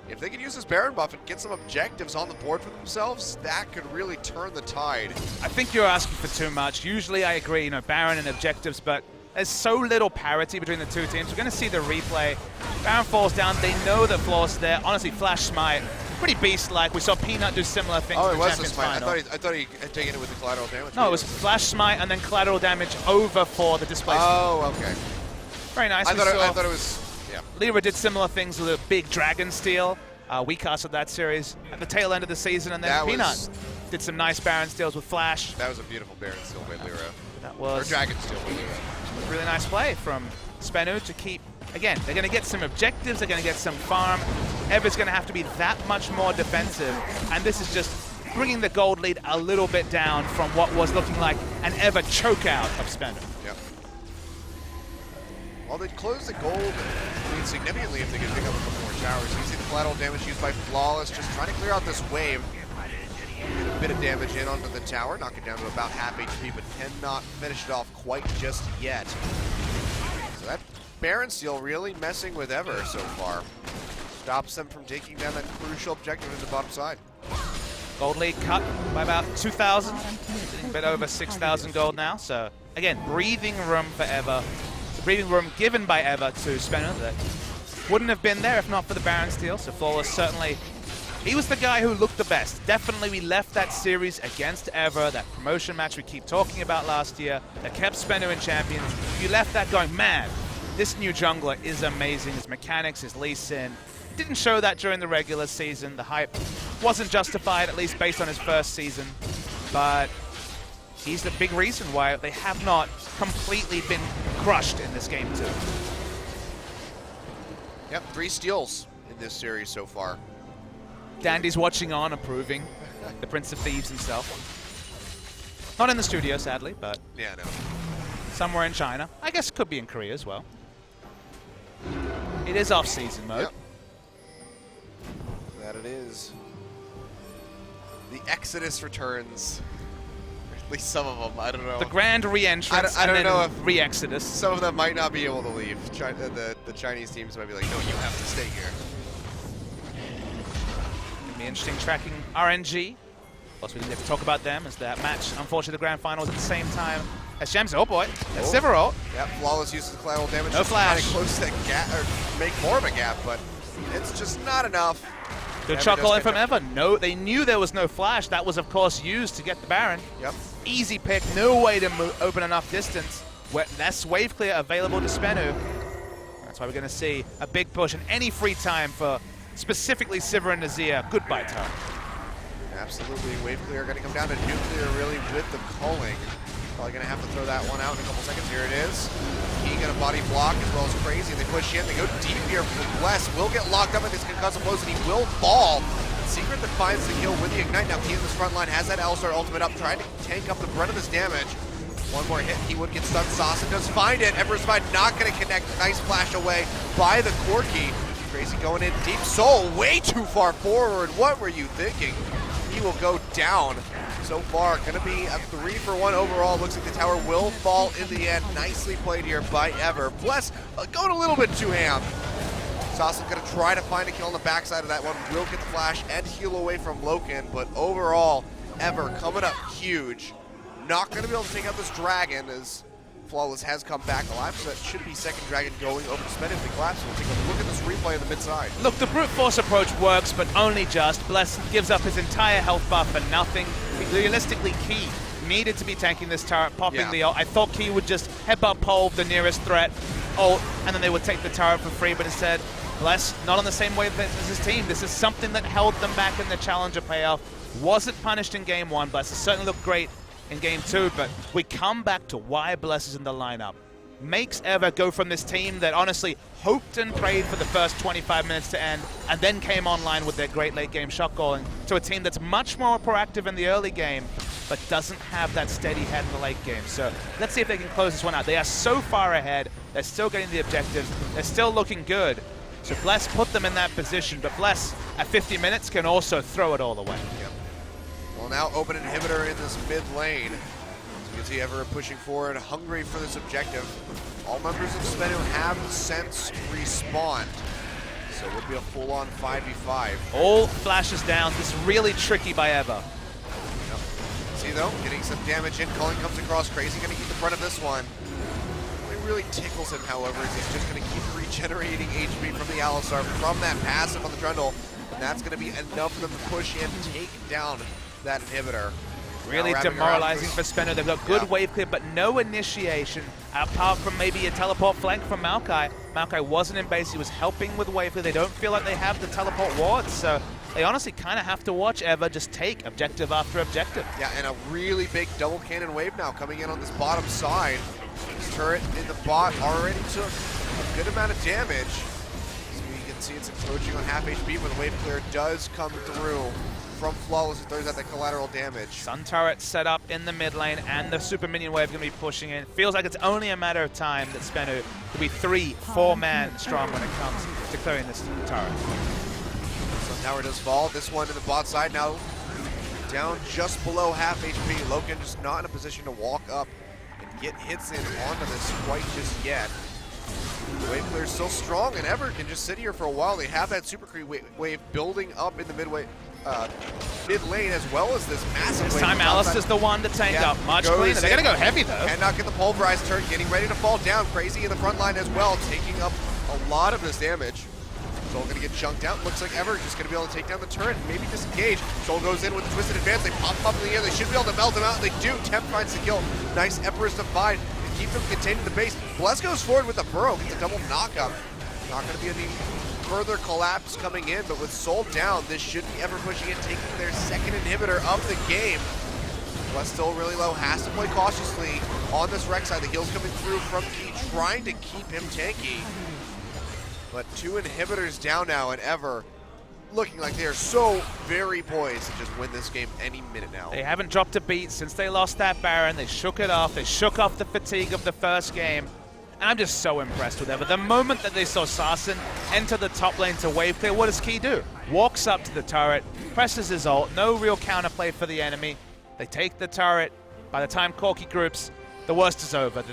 Speaker 1: if they can use this Baron buff and get some objectives on the board for themselves, that could really turn the tide.
Speaker 2: I think you're asking for too much. Usually I agree, Baron and objectives, but there's so little parity between the two teams. We're going to see the replay. Baron falls down. They know that Flawless there. Honestly, Flash Smite, pretty beast-like. We saw Peanut do similar things in the Champions Final.
Speaker 1: I thought he had taken it with the collateral damage.
Speaker 2: No, it was Flash Smite and then collateral damage over for the displacement.
Speaker 1: Oh, okay.
Speaker 2: Very nice.
Speaker 1: I thought it was, yeah.
Speaker 2: Lyra did similar things with a big Dragon Steal. We casted that series at the tail end of the season, and then Peanut did some nice Baron steals with Flash.
Speaker 1: That was a beautiful Baron steal by Lyra.
Speaker 2: That was...
Speaker 1: Or Dragon steal by Lyra.
Speaker 2: Really nice play from Spenu to keep, again, they're going to get some objectives, they're going to get some farm. Ever's going to have to be that much more defensive, and this is just bringing the gold lead a little bit down from what was looking like an Ever chokeout of Spenu.
Speaker 1: Yep. Well, they'd close the gold lead significantly if they could pick up a couple more towers. You see the collateral damage used by Flawless, just trying to clear out this wave. Get a bit of damage in onto the tower, knock it down to about half HP, but cannot finish it off quite just yet. So that Baron steal really messing with Ever so far. Stops them from taking down that crucial objective in the bottom side.
Speaker 2: Gold lead cut by about 2,000, a bit over 6,000 gold now. So again, breathing room for Ever. It's a breathing room given by Ever to Spenu that wouldn't have been there if not for the Baron steal. So Flawless certainly, he was the guy who looked the best. Definitely we left that series against Ever, that promotion match we keep talking about last year, that kept Spenu in champions. You left that going, man, this new jungler is amazing. His mechanics, his Lee Sin. Didn't show that during the regular season. The hype wasn't justified, at least based on his first season. But he's the big reason why they have not completely been crushed in this game too.
Speaker 1: Yep, 3 steals in this series so far.
Speaker 2: Dandy's watching on, approving. The Prince of Thieves himself. Not in the studio, sadly, but
Speaker 1: yeah, no.
Speaker 2: Somewhere in China. I guess it could be in Korea as well. It is off-season mode.
Speaker 1: Yep. That it is. The Exodus returns. At least some of them. I don't know.
Speaker 2: The grand re-entrance
Speaker 1: I don't
Speaker 2: and
Speaker 1: know
Speaker 2: then
Speaker 1: if
Speaker 2: re-exodus.
Speaker 1: some of them might not be able to leave. The Chinese teams might be like, no, you have to stay here.
Speaker 2: It'll be interesting tracking RNG. Plus, we didn't get to talk about them as that match. Unfortunately, the grand final was at the same time as Shams. Oh boy, that's Sivir.
Speaker 1: Yep, Flawless uses collateral damage.
Speaker 2: No flash.
Speaker 1: Trying to close that gap or make more of a gap, but it's just not enough.
Speaker 2: Good
Speaker 1: Ever
Speaker 2: shot
Speaker 1: does
Speaker 2: calling
Speaker 1: get
Speaker 2: from
Speaker 1: that.
Speaker 2: Ever. No, they knew there was no flash. That was, of course, used to get the Baron.
Speaker 1: Yep.
Speaker 2: Easy pick. No way to open enough distance. Less wave clear available to Spenu. That's why we're going to see a big push and any free time for specifically Sivir and Nazir. Goodbye, Tara.
Speaker 1: Absolutely. Wave clear going to come down to nuclear really with the culling. Probably going to have to throw that one out in a couple seconds. Here it is. He going to body block as well as Crazy. They push in. They go deep here for Bless. Will get locked up in this concussive blows and he will fall. Secret that finds the kill with the Ignite. Now he in this front line has that Alistar ultimate up, trying to tank up the brunt of this damage. One more hit, he would get stunned. Sasa does find it. Everest Fight not going to connect. Nice flash away by the Corki. Crazy going in deep. Soul way too far forward. What were you thinking? He will go down. So far, going to be a 3-for-1 overall. Looks like the tower will fall in the end. Nicely played here by Ever. Bless going a little bit too ham. Sasa going to try to find a kill on the backside of that one. Will get the flash and heal away from Loken, but overall, Ever coming up huge. Not going to be able to take out this dragon as Flawless has come back alive, so that should be second dragon going over to Spend if they collapse. We'll take a look at this replay in the mid-side.
Speaker 2: Look, the brute force approach works, but only just. Bless gives up his entire health bar for nothing. Realistically, Key needed to be tanking this turret, popping the ult. I thought Key would just headbutt pole the nearest threat, ult, and then they would take the turret for free, but instead, Bless not on the same wave as his team. This is something that held them back in the Challenger playoff. Wasn't punished in game 1, Bless has certainly looked great in game 2, but we come back to why Bless is in the lineup. Makes Ever go from this team that honestly hoped and prayed for the first 25 minutes to end and then came online with their great late game shot calling to a team that's much more proactive in the early game but doesn't have that steady head in the late game. So let's see if they can close this one out. They are so far ahead. They're still getting the objectives. They're still looking good. So Bless put them in that position, but Bless at 50 minutes can also throw it all away.
Speaker 1: Yep. Well, now open inhibitor in this mid lane. As you can see, Ever pushing forward, hungry for this objective. All members of Spenu have since respawned. So it would be a full-on 5v5.
Speaker 2: All flashes down. This is really tricky by Ever.
Speaker 1: Yep. See though, getting some damage in. Culling comes across. Crazy gonna keep the front of this one. What really tickles him, however, is he's just gonna keep regenerating HP from the Alistar from that passive on the Trundle. And that's gonna be enough for them to push in, take down that inhibitor.
Speaker 2: Really demoralizing for Spenu. They've got good wave clear, but no initiation, apart from maybe a teleport flank from Maokai. Maokai wasn't in base, he was helping with wave clear. They don't feel like they have the teleport wards, so they honestly kind of have to watch Ever just take objective after objective.
Speaker 1: Yeah, and a really big double cannon wave now coming in on this bottom side. This turret in the bot already took a good amount of damage. So you can see it's approaching on half HP, but the wave clear does come through from Flawless, who throws out the collateral damage.
Speaker 2: Sun turret set up in the mid lane, and the super minion wave going to be pushing in. Feels like it's only a matter of time that Spenu will be 3-4 man strong when it comes to clearing this turret.
Speaker 1: Sun tower does fall. This one in the bot side now down just below half HP. Loken just not in a position to walk up and get hits in onto this quite just yet. The wave clear is still strong, and Ever can just sit here for a while. They have that super creep wave building up in the midway mid lane as well as this massive
Speaker 2: This
Speaker 1: wave
Speaker 2: time
Speaker 1: from
Speaker 2: Alistair's the one to tank up. Much
Speaker 1: goes
Speaker 2: cleaner. They're going to
Speaker 1: in.
Speaker 2: go heavy, though.
Speaker 1: And not get the pulverized turret, getting ready to fall down. Crazy in the front line as well, taking up a lot of this damage. Soul going to get chunked out. Looks like Ever just going to be able to take down the turret and maybe disengage. Soul goes in with the twisted advance. They pop him up in the air. They should be able to melt him out, and they do. Temp finds the kill. Nice Emperor's Divide to keep them contained in the base. Bless goes forward with the burrow. Gets a double knockup. Not going to be any further collapse coming in, but with Soul down, this should be Ever pushing it, taking their second inhibitor of the game. Bless still really low, has to play cautiously on this Rek'Sai. The heal's coming through from Key, trying to keep him tanky. But 2 inhibitors down now, and Ever looking like they are so very poised to just win this game any minute now.
Speaker 2: They haven't dropped a beat since they lost that Baron. They shook it off. They shook off the fatigue of the first game. And I'm just so impressed with Ever. The moment that they saw Sarsen enter the top lane to wave clear, what does Key do? Walks up to the turret, presses his ult, no real counterplay for the enemy. They take the turret. By the time Corki groups, the worst is over.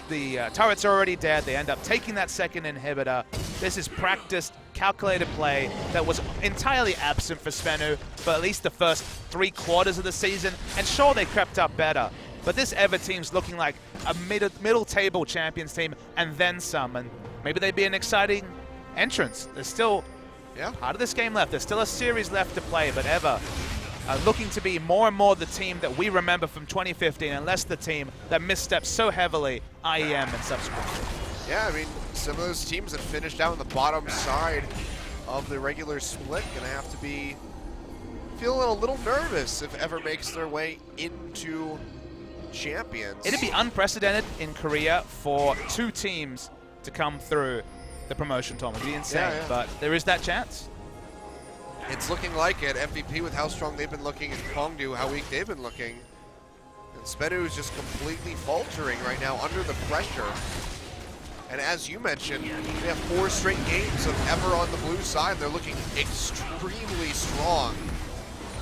Speaker 2: The turret's already dead. They end up taking that second inhibitor. This is practiced, calculated play that was entirely absent for Spenu for at least the first 3 quarters of the season. And sure, they crept up better. But this Ever team's looking like a middle table champions team and then some. And maybe they'd be an exciting entrance. There's still part of this game left. There's still a series left to play, but Ever looking to be more and more the team that we remember from 2015 and less the team that misstepped so heavily IEM and subsequently.
Speaker 1: Yeah, I mean, some of those teams that finished out on the bottom side of the regular split gonna have to be feeling a little nervous if Ever makes their way into champions.
Speaker 2: It'd be unprecedented in Korea for 2 teams to come through the promotion tournament. It'd be insane, but there is that chance.
Speaker 1: It's looking like it. MVP with how strong they've been looking, and Kongdu how weak they've been looking. And Spenu is just completely faltering right now under the pressure. And as you mentioned, they have 4 straight games of Ever on the blue side. They're looking extremely strong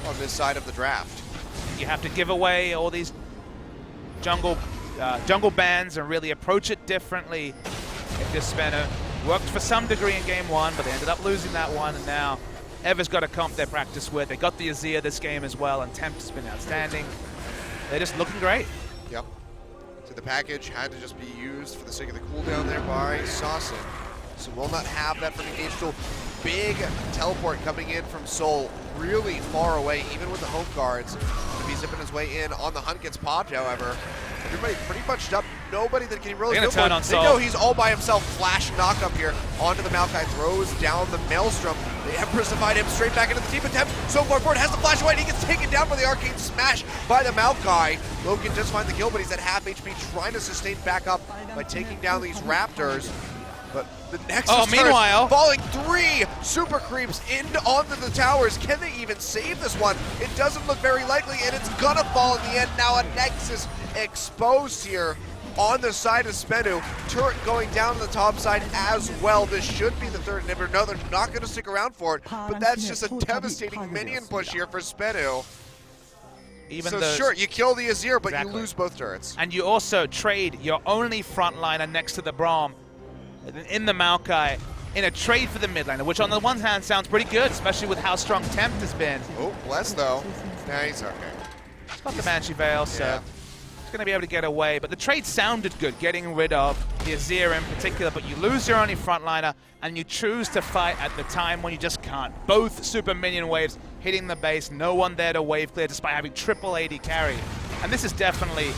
Speaker 1: on this side of the draft.
Speaker 2: You have to give away all these jungle bans and really approach it differently. If this Spenu worked for some degree in game 1, but they ended up losing that one, and now Ever's got a comp they practice with. They got the Azir this game as well, and Temp has been outstanding. They're just looking great.
Speaker 1: Yep. So the package had to just be used for the sake of the cooldown there by Sarsen. So we'll not have that from Engage Tool. Big teleport coming in from Soul, really far away, even with the home guards. Gonna be zipping his way in. On the hunt, gets popped, however. Everybody pretty bunched up. Nobody that can really
Speaker 2: go for it.
Speaker 1: They know he's all by himself. Flash knock up here onto the Maokai. Throws down the Maelstrom. The Empress divide him straight back into the team attempt. So far forward, has the flash away, and he gets taken down by the Arcane Smash by the Maokai. Logan just find the kill, but he's at half HP, trying to sustain back up by taking down these Raptors. But the Nexus
Speaker 2: meanwhile,
Speaker 1: falling 3 super creeps into onto the towers. Can they even save this one? It doesn't look very likely, and it's gonna fall in the end. Now a Nexus exposed here on the side of Spenu. Turret going down the top side as well. This should be the 3rd inhibitor. No, they're not gonna stick around for it, but that's just a devastating minion push here for Spenu. So sure, you kill the Azir, but you lose both turrets.
Speaker 2: And you also trade your only frontliner next to the Braum in the Maokai in a trade for the mid laner, which on the one hand sounds pretty good, especially with how strong Temp has been.
Speaker 1: Oh, Bless though. Nah, he's okay.
Speaker 2: He's got the Banshee Veil, so he's going to be able to get away. But the trade sounded good, getting rid of the Azir in particular, but you lose your only frontliner, and you choose to fight at the time when you just can't. Both super minion waves hitting the base, no one there to wave clear despite having triple AD carry. And this is definitely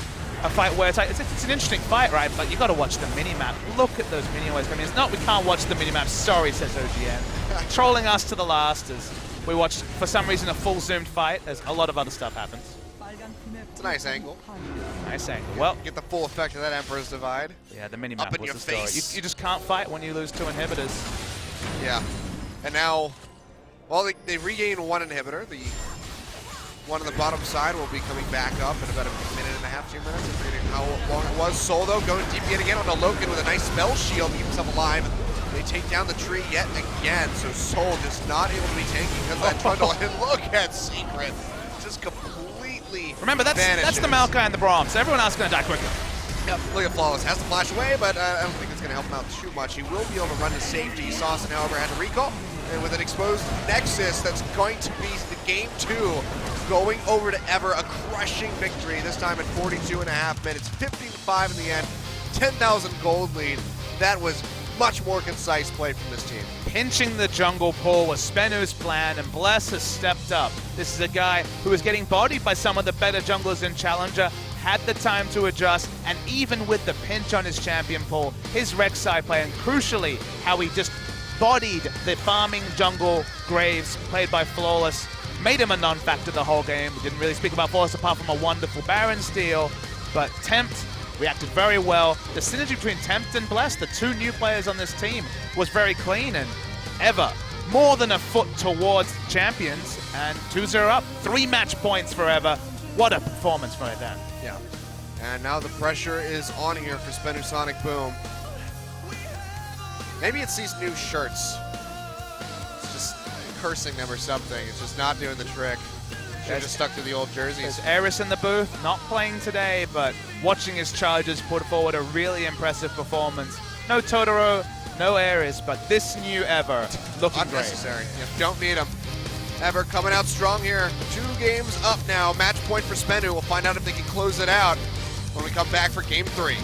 Speaker 2: a fight where it's an interesting fight, right? But you got to watch the minimap. Look at those minion waves. I mean, it's not we can't watch the minimap. Sorry, says OGN. Trolling us to the last as we watched, for some reason, a full zoomed fight as a lot of other stuff happens.
Speaker 1: It's a nice angle.
Speaker 2: Nice angle. Well,
Speaker 1: get the full effect of that Emperor's Divide.
Speaker 2: Yeah, the minimap
Speaker 1: up in
Speaker 2: was
Speaker 1: your
Speaker 2: the story.
Speaker 1: face.
Speaker 2: You just can't fight when you lose 2 inhibitors.
Speaker 1: Yeah. And now, well, they regain 1 inhibitor. The one on the bottom side will be coming back up in about a minute and a half, 2 minutes. I'm forgetting how long it was. Soul, though, going deep yet again onto Loken with a nice spell shield to keep himself alive. They take down the tree yet again, so Soul just not able to be tanking because of that trundle. And look at Secret, just completely
Speaker 2: Remember, that's
Speaker 1: vanishes.
Speaker 2: the Maokai and the Braum, so everyone else is going to die quicker.
Speaker 1: Yep, look at Flawless. Has to flash away, but I don't think it's going to help him out too much. He will be able to run to safety. Saucin, however, had to recall. and with an exposed Nexus, that's going to be the game 2, going over to Ever, a crushing victory, this time at 42.5 minutes, 15-5 in the end, 10,000 gold lead. That was much more concise play from this team.
Speaker 2: Pinching the jungle pull was Spenu's plan, and Bless has stepped up. This is a guy who was getting bodied by some of the better junglers in Challenger, had the time to adjust, and even with the pinch on his champion pull, his Rek'Sai play, and crucially, how he just bodied the farming jungle Graves, played by Flawless, made him a non-factor the whole game. We didn't really speak about Flawless apart from a wonderful Baron steal, but Tempt reacted very well. The synergy between Tempt and Bless, the two new players on this team, was very clean, and Ever more than a foot towards champions, and 2-0 up. 3 match points for Ever. What a performance right there.
Speaker 1: Yeah. And now the pressure is on here for Spenu Sonic Boom. Maybe it's these new shirts. It's just cursing them or something. It's just not doing the trick. Should have just stuck to the old jerseys.
Speaker 2: There's Eris in the booth, not playing today, but watching his Chargers put forward a really impressive performance. No Totoro, no Eris, but this new Ever looking
Speaker 1: Unnecessary.
Speaker 2: great.
Speaker 1: Yep, don't need him. Ever coming out strong here. 2 games up now. Match point for Spenu. We'll find out if they can close it out when we come back for game 3.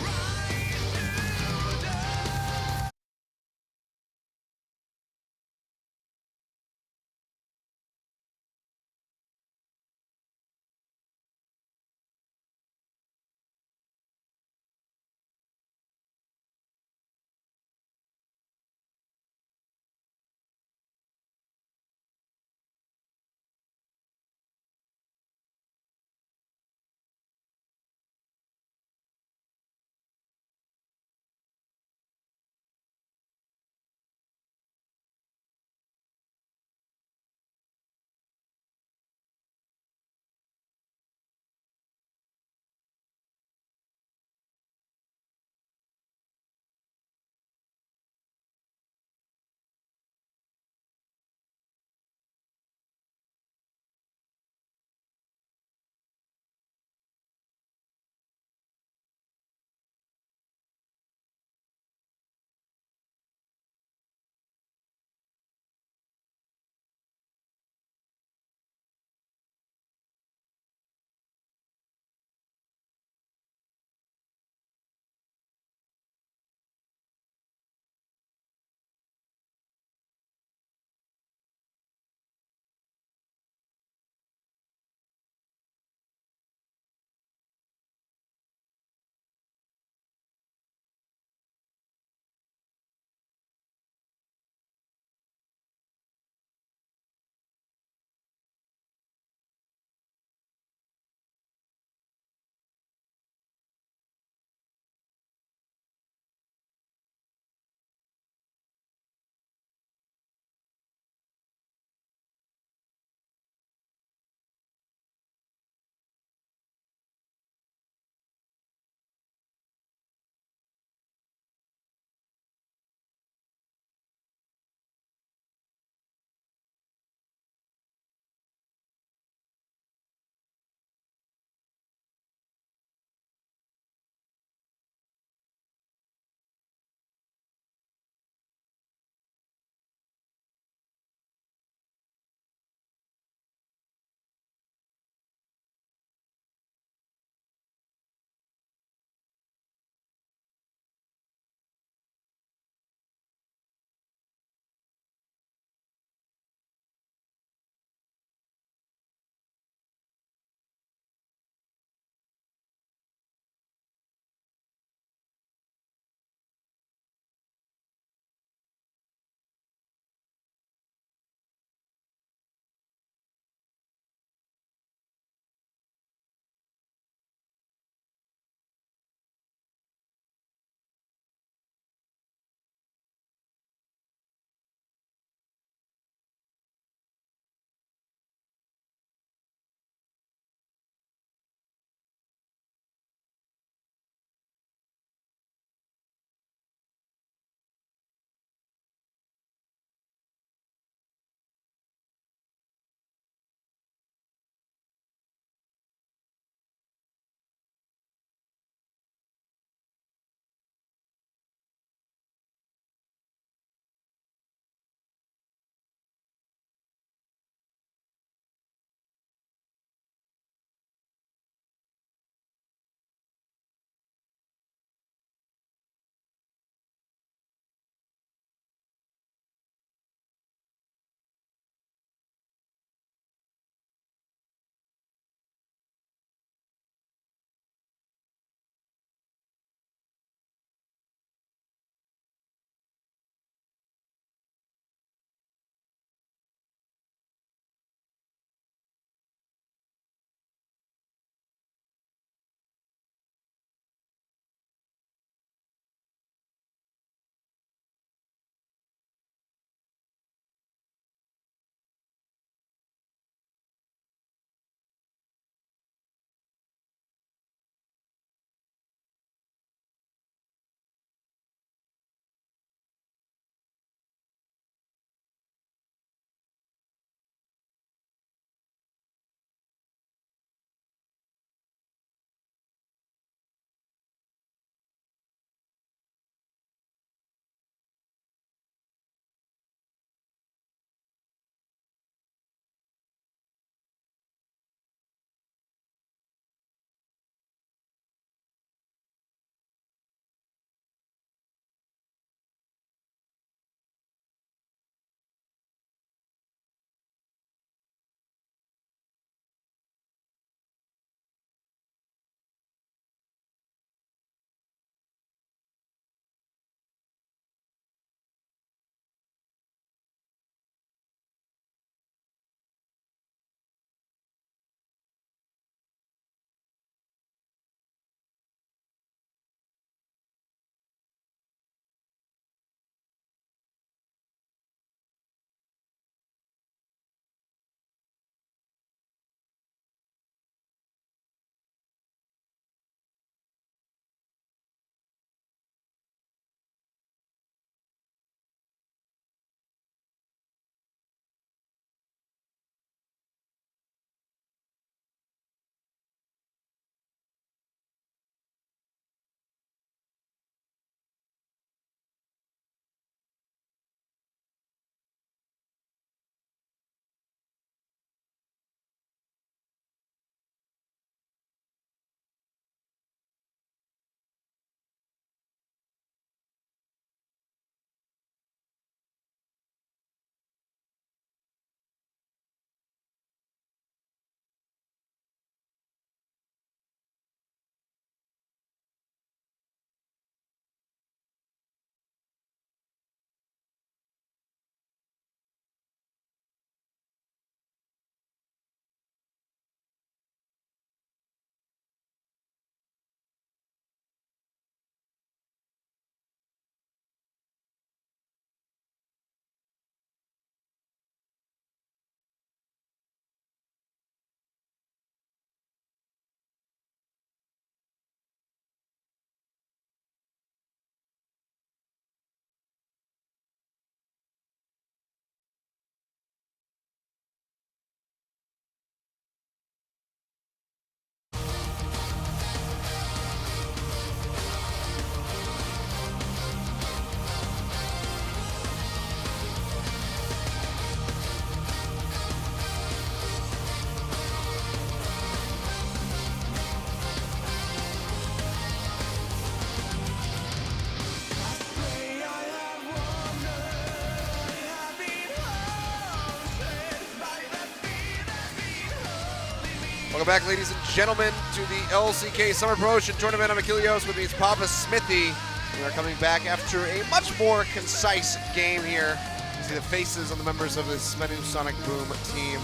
Speaker 1: Welcome back, ladies and gentlemen, to the LCK Summer Promotion Tournament. I'm Achilleos, with me is Papa Smithy. We are coming back after a much more concise game here. You see the faces of the members of this Spenu Sonic Boom team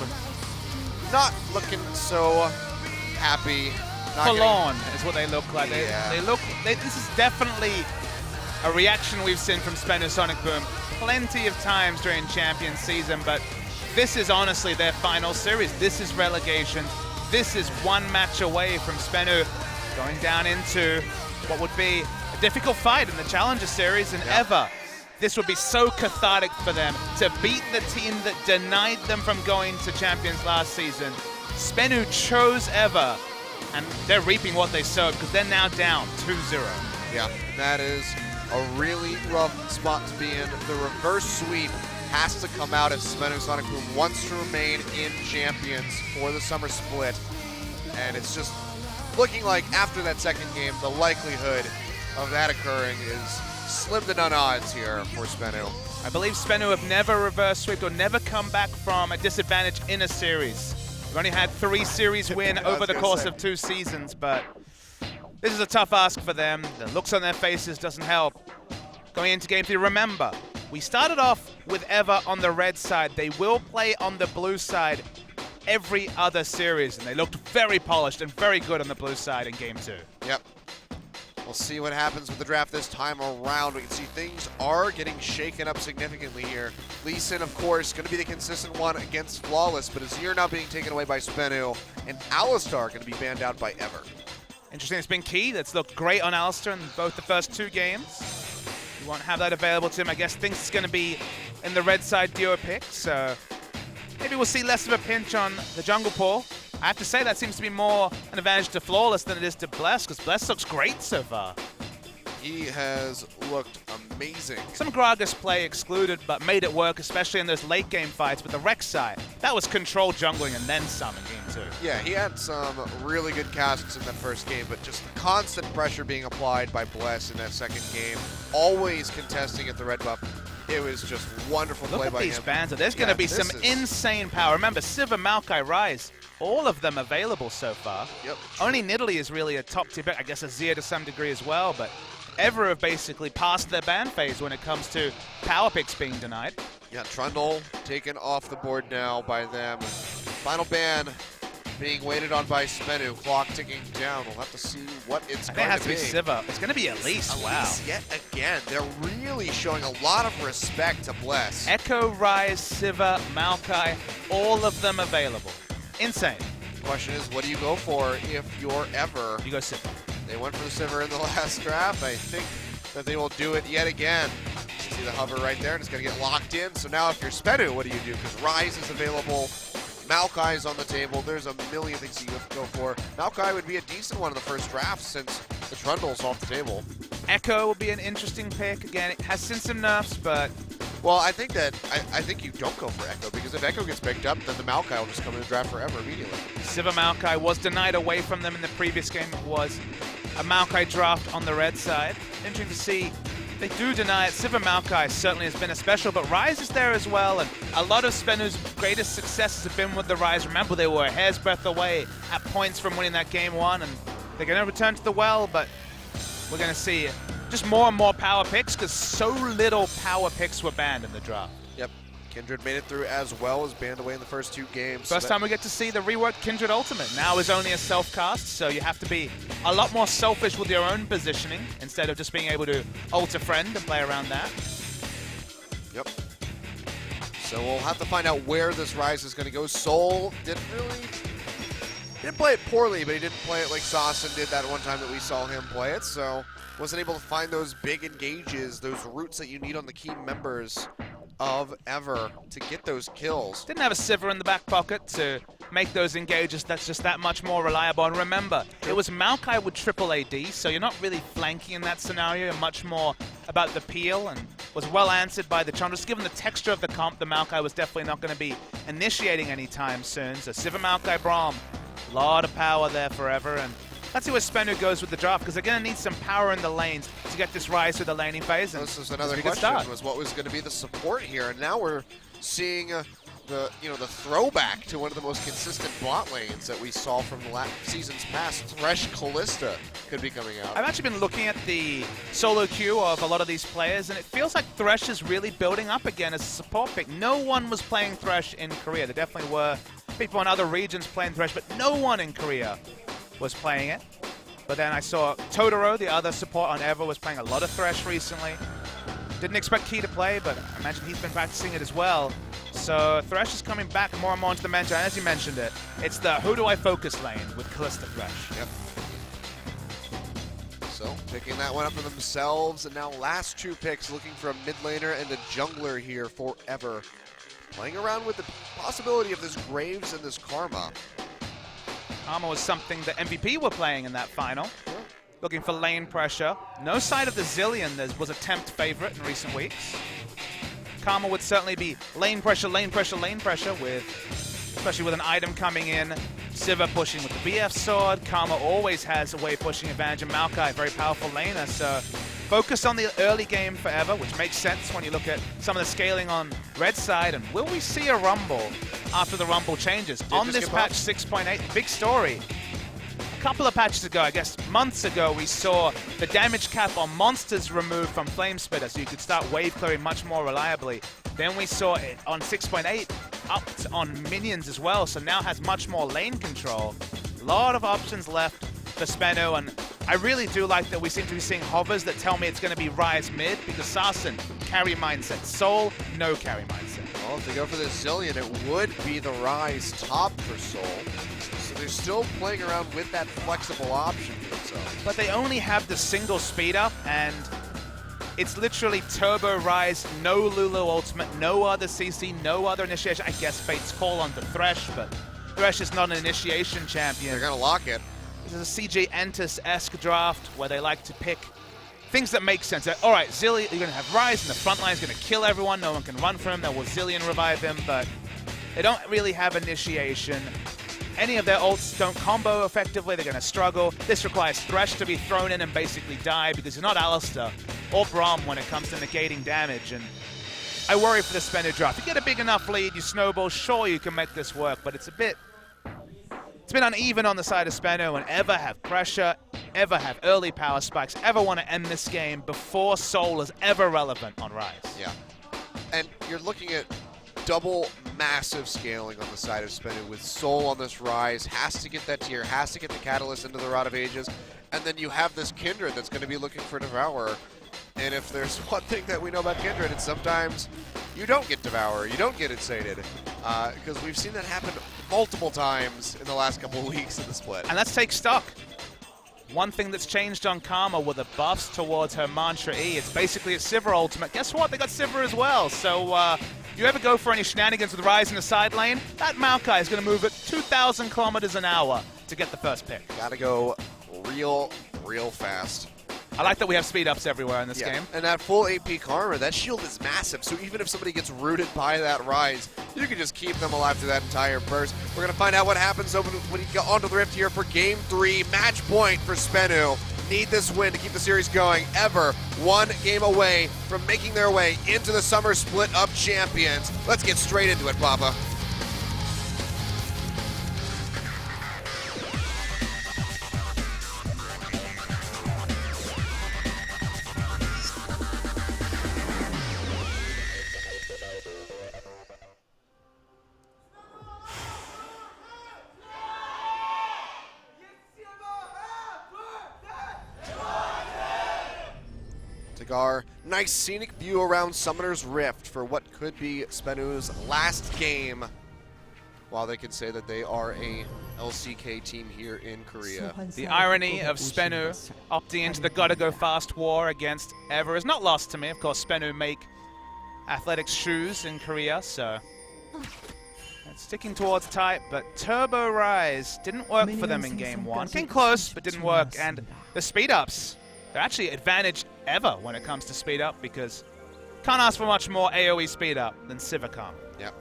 Speaker 1: not looking so happy.
Speaker 2: Forlorn is what they look like. This is definitely a reaction we've seen from Spenu Sonic Boom plenty of times during Champions season, but this is honestly their final series. This is relegation. This is one match away from Spenu going down into what would be a difficult fight in the Challenger Series, and ever. This would be so cathartic for them to beat the team that denied them from going to Champions last season. Spenu chose EVER, and they're reaping what they sowed because they're now down 2-0.
Speaker 1: Yeah, that is a really rough spot to be in. The reverse sweep has to come out if Spenu Sonic Boom wants to remain in Champions for the summer split. And it's just looking like after that second game, the likelihood of that occurring is slim to none odds here for Spenu.
Speaker 2: I believe Spenu have never reverse swept or never come back from a disadvantage in a series. We've only had 3 series win over the course of 2 seasons, but this is a tough ask for them. The looks on their faces doesn't help. Going into game 3, remember, we started off with EVER on the red side. They will play on the blue side every other series, and they looked very polished and very good on the blue side in game 2.
Speaker 1: Yep. We'll see what happens with the draft this time around. We can see things are getting shaken up significantly here. Lee Sin, of course, going to be the consistent one against Flawless, but Azir now being taken away by Spenu, and Alistar going to be banned out by EVER.
Speaker 2: Interesting, it's been key. That's looked great on Alistar in both the first 2 games. You won't have that available to him. I guess things is going to be in the red side duo pick, so maybe we'll see less of a pinch on the jungle pool. I have to say that seems to be more an advantage to Flawless than it is to Bless, because Bless looks great so far.
Speaker 1: He has looked amazing.
Speaker 2: Some Gragas play excluded, but made it work, especially in those late game fights with the Rek'Sai. That was controlled jungling and then some in game 2.
Speaker 1: Yeah, he had some really good casts in that first game, but just the constant pressure being applied by Bless in that second game, always contesting at the red buff. It was just wonderful play by him.
Speaker 2: Look at these bans. There's going to be some insane power. Remember, Sivir, Maokai, Ryze, all of them available so far.
Speaker 1: Yep.
Speaker 2: Only Nidalee is really a top tier pick. I guess Azir to some degree as well, but EVER have basically passed their ban phase when it comes to power picks being denied.
Speaker 1: Yeah, Trundle taken off the board now by them. Final ban being waited on by Spenu. Clock ticking down. We'll have to see what it's going to be.
Speaker 2: I think it has to be Sivir. It's going to be Elise. Wow.
Speaker 1: Elise yet again. They're really showing a lot of respect to Bless.
Speaker 2: Echo, Ryze, Sivir, Maokai, all of them available. Insane.
Speaker 1: The question is, what do you go for if you're EVER?
Speaker 2: You go Sivir.
Speaker 1: They went for the Sivir in the last draft. I think that they will do it yet again. See the hover right there, and it's going to get locked in. So now if you're Spenu, what do you do? Because Ryze is available. Maokai is on the table. There's a million things you have to go for. Maokai would be a decent one in the first draft since the Trundle's off the table.
Speaker 2: Echo will be an interesting pick. Again, it has seen some nerfs, but...
Speaker 1: Well, I think you don't go for Echo, because if Echo gets picked up, then the Maokai will just come in the draft forever immediately.
Speaker 2: Sivir Maokai was denied away from them in the previous game. It was a Maokai draft on the red side. Interesting to see. They do deny it. Sivir Maokai certainly has been a special, but Ryze is there as well, and a lot of Spenu's greatest successes have been with the Ryze. Remember, they were a hair's breadth away at points from winning that game 1, and they're going to return to the well, but we're going to see just more and more power picks, because so little power picks were banned in the draft.
Speaker 1: Yep. Kindred made it through as well, as banned away in the first 2 games.
Speaker 2: First time we get to see the reworked Kindred Ultimate. Now is only a self-cast, so you have to be a lot more selfish with your own positioning instead of just being able to ult a friend and play around that.
Speaker 1: Yep. So we'll have to find out where this Ryze is going to go. Soul didn't play it poorly, but he didn't play it like Sasson did that one time that we saw him play it, so wasn't able to find those big engages, those roots that you need on the key members of EVER to get those kills.
Speaker 2: Didn't have a Sivir in the back pocket to make those engages that's just that much more reliable. And remember, it was Maokai with triple AD, so you're not really flanking in that scenario. You're much more about the peel, and was well answered by the Chandras. Given the texture of the comp, the Maokai was definitely not going to be initiating anytime soon. So Sivir Maokai Braum, a lot of power there for EVER, and let's see where Spenu goes with the draft, because they're going to need some power in the lanes to get this Ryze through the laning phase. And
Speaker 1: this is another question, was what was going to be the support here, and now we're seeing the throwback to one of the most consistent bot lanes that we saw from the seasons past. Thresh Kalista could be coming out.
Speaker 2: I've actually been looking at the solo queue of a lot of these players, and it feels like Thresh is really building up again as a support pick. No one was playing Thresh in Korea. There definitely were people in other regions playing Thresh, but no one in Korea was playing it. But then I saw Totoro, the other support on Ever, was playing a lot of Thresh recently. Didn't expect Key to play, but I imagine he's been practicing it as well. So Thresh is coming back more and more into the meta, and as you mentioned it, it's the who do I focus lane with Kalista Thresh.
Speaker 1: Yep. So picking that one up for themselves, and now last two picks looking for a mid laner and a jungler here for Ever. Playing around with the possibility of this Graves and this Karma.
Speaker 2: Karma was something that MVP were playing in that final. Looking for lane pressure. No side of the Zilean. There was a tempt favorite in recent weeks. Karma would certainly be lane pressure, lane pressure, lane pressure, especially with an item coming in. Sivir pushing with the BF sword. Karma always has a way of pushing advantage. And Maokai, very powerful laner. So focus on the early game forever, which makes sense when you look at some of the scaling on red side. And will we see a Rumble after the Rumble changes? On this patch 6.8, big story. A couple of patches ago, I guess months ago, we saw the damage cap on monsters removed from Flamespitter, so you could start wave clearing much more reliably. Then we saw it on 6.8 up on minions as well, so now has much more lane control. A lot of options left for Spenu, and I really do like that we seem to be seeing hovers that tell me it's going to be Ryze mid, because Sarsen, carry mindset. Soul, no carry mindset.
Speaker 1: Well, if they go for the Zilean, it would be the Ryze top for Soul. So they're still playing around with that flexible option for themselves.
Speaker 2: But they only have the single speed up, and it's literally Turbo Ryze, no Lulu ultimate, no other CC, no other initiation. I guess Fate's Call onto Thresh, but Thresh is not an initiation champion.
Speaker 1: They're going to lock it.
Speaker 2: This is a CJ Entus-esque draft where they like to pick things that make sense. All right, Zilean, you're going to have Ryze, and the front line is going to kill everyone. No one can run from him. Then will Zilean revive him, but they don't really have initiation. Any of their ults don't combo effectively. They're going to struggle. This requires Thresh to be thrown in and basically die because you're not Alistar or Braum when it comes to negating damage. And I worry for the Spenu draft. If you get a big enough lead, you snowball, sure you can make this work, but it's been uneven on the side of Spenu, and Ever have pressure, Ever have early power spikes, Ever want to end this game before Soul is ever relevant on Ryze.
Speaker 1: Yeah. And you're looking at double massive scaling on the side of Spenu with Soul on this Ryze, has to get that tier, has to get the Catalyst into the Rod of Ages, and then you have this Kindred that's going to be looking for Devourer. And if there's one thing that we know about Kindred, it's sometimes you don't get Devourer, you don't get it sated, because we've seen that happen multiple times in the last couple of weeks in the split.
Speaker 2: And let's take stock. One thing that's changed on Karma were the buffs towards her Mantra E. It's basically a Sivir ultimate. Guess what? They got Sivir as well. So you ever go for any shenanigans with Ryze in the side lane, that Maokai is going to move at 2,000 kilometers an hour to get the first pick.
Speaker 1: Gotta go real fast.
Speaker 2: I like that we have speed ups everywhere in this game.
Speaker 1: And that full AP Karma, that shield is massive, so even if somebody gets rooted by that Ryze, you can just keep them alive through that entire burst. We're going to find out what happens when you go onto the Rift here for Game 3. Match point for Spenu. Need this win to keep the series going. Ever one game away from making their way into the Summer Split of Champions. Let's get straight into it, Papa. Our nice scenic view around Summoner's Rift for what could be Spenu's last game, while they can say that they are a LCK team here in Korea.
Speaker 2: The irony of Spenu opting into the gotta go fast war against Ever is not lost to me. Of course, Spenu make athletics shoes in Korea, so it's sticking towards type, but Turbo Ryze didn't work for them in game 1. Came close, but didn't work, and the speed ups, they're actually advantaged Ever when it comes to speed up, because can't ask for much more AoE speed up than Sivir Karma.
Speaker 1: Yep.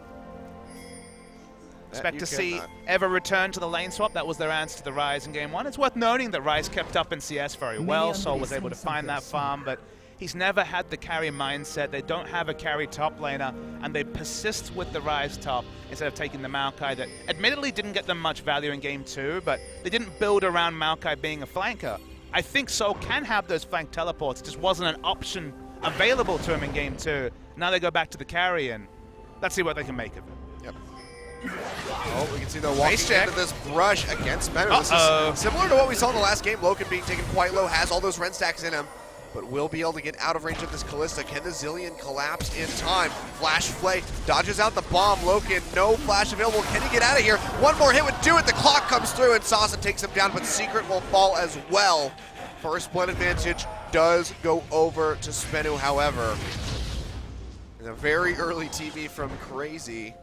Speaker 2: Expect to see Ever return to the lane swap. That was their answer to the Ryze in game 1. It's worth noting that Ryze kept up in CS very well. Soul was able to find that farm, but He's never had the carry mindset. They don't have a carry top laner, and they persist with the Ryze top instead of taking the Maokai that admittedly didn't get them much value in Game 2, but they didn't build around Maokai being a flanker. I think Soul can have those flank teleports. It just wasn't an option available to him in Game 2. Now they go back to the carry, and let's see what they can make of it.
Speaker 1: Yep. Oh, we can see they're walking into this brush against Spenu. This is similar to what we saw in the last game. Loken being taken quite low, has all those Ren stacks in him, but will be able to get out of range of this Kalista. Can the Zilean collapse in time? Flash Flay dodges out the bomb. Loken, no flash available. Can he get out of here? One more hit would do it. The clock comes through, and Sasa takes him down, but Secret will fall as well. First blood advantage does go over to Spenu, however. And a very early TP from Crazy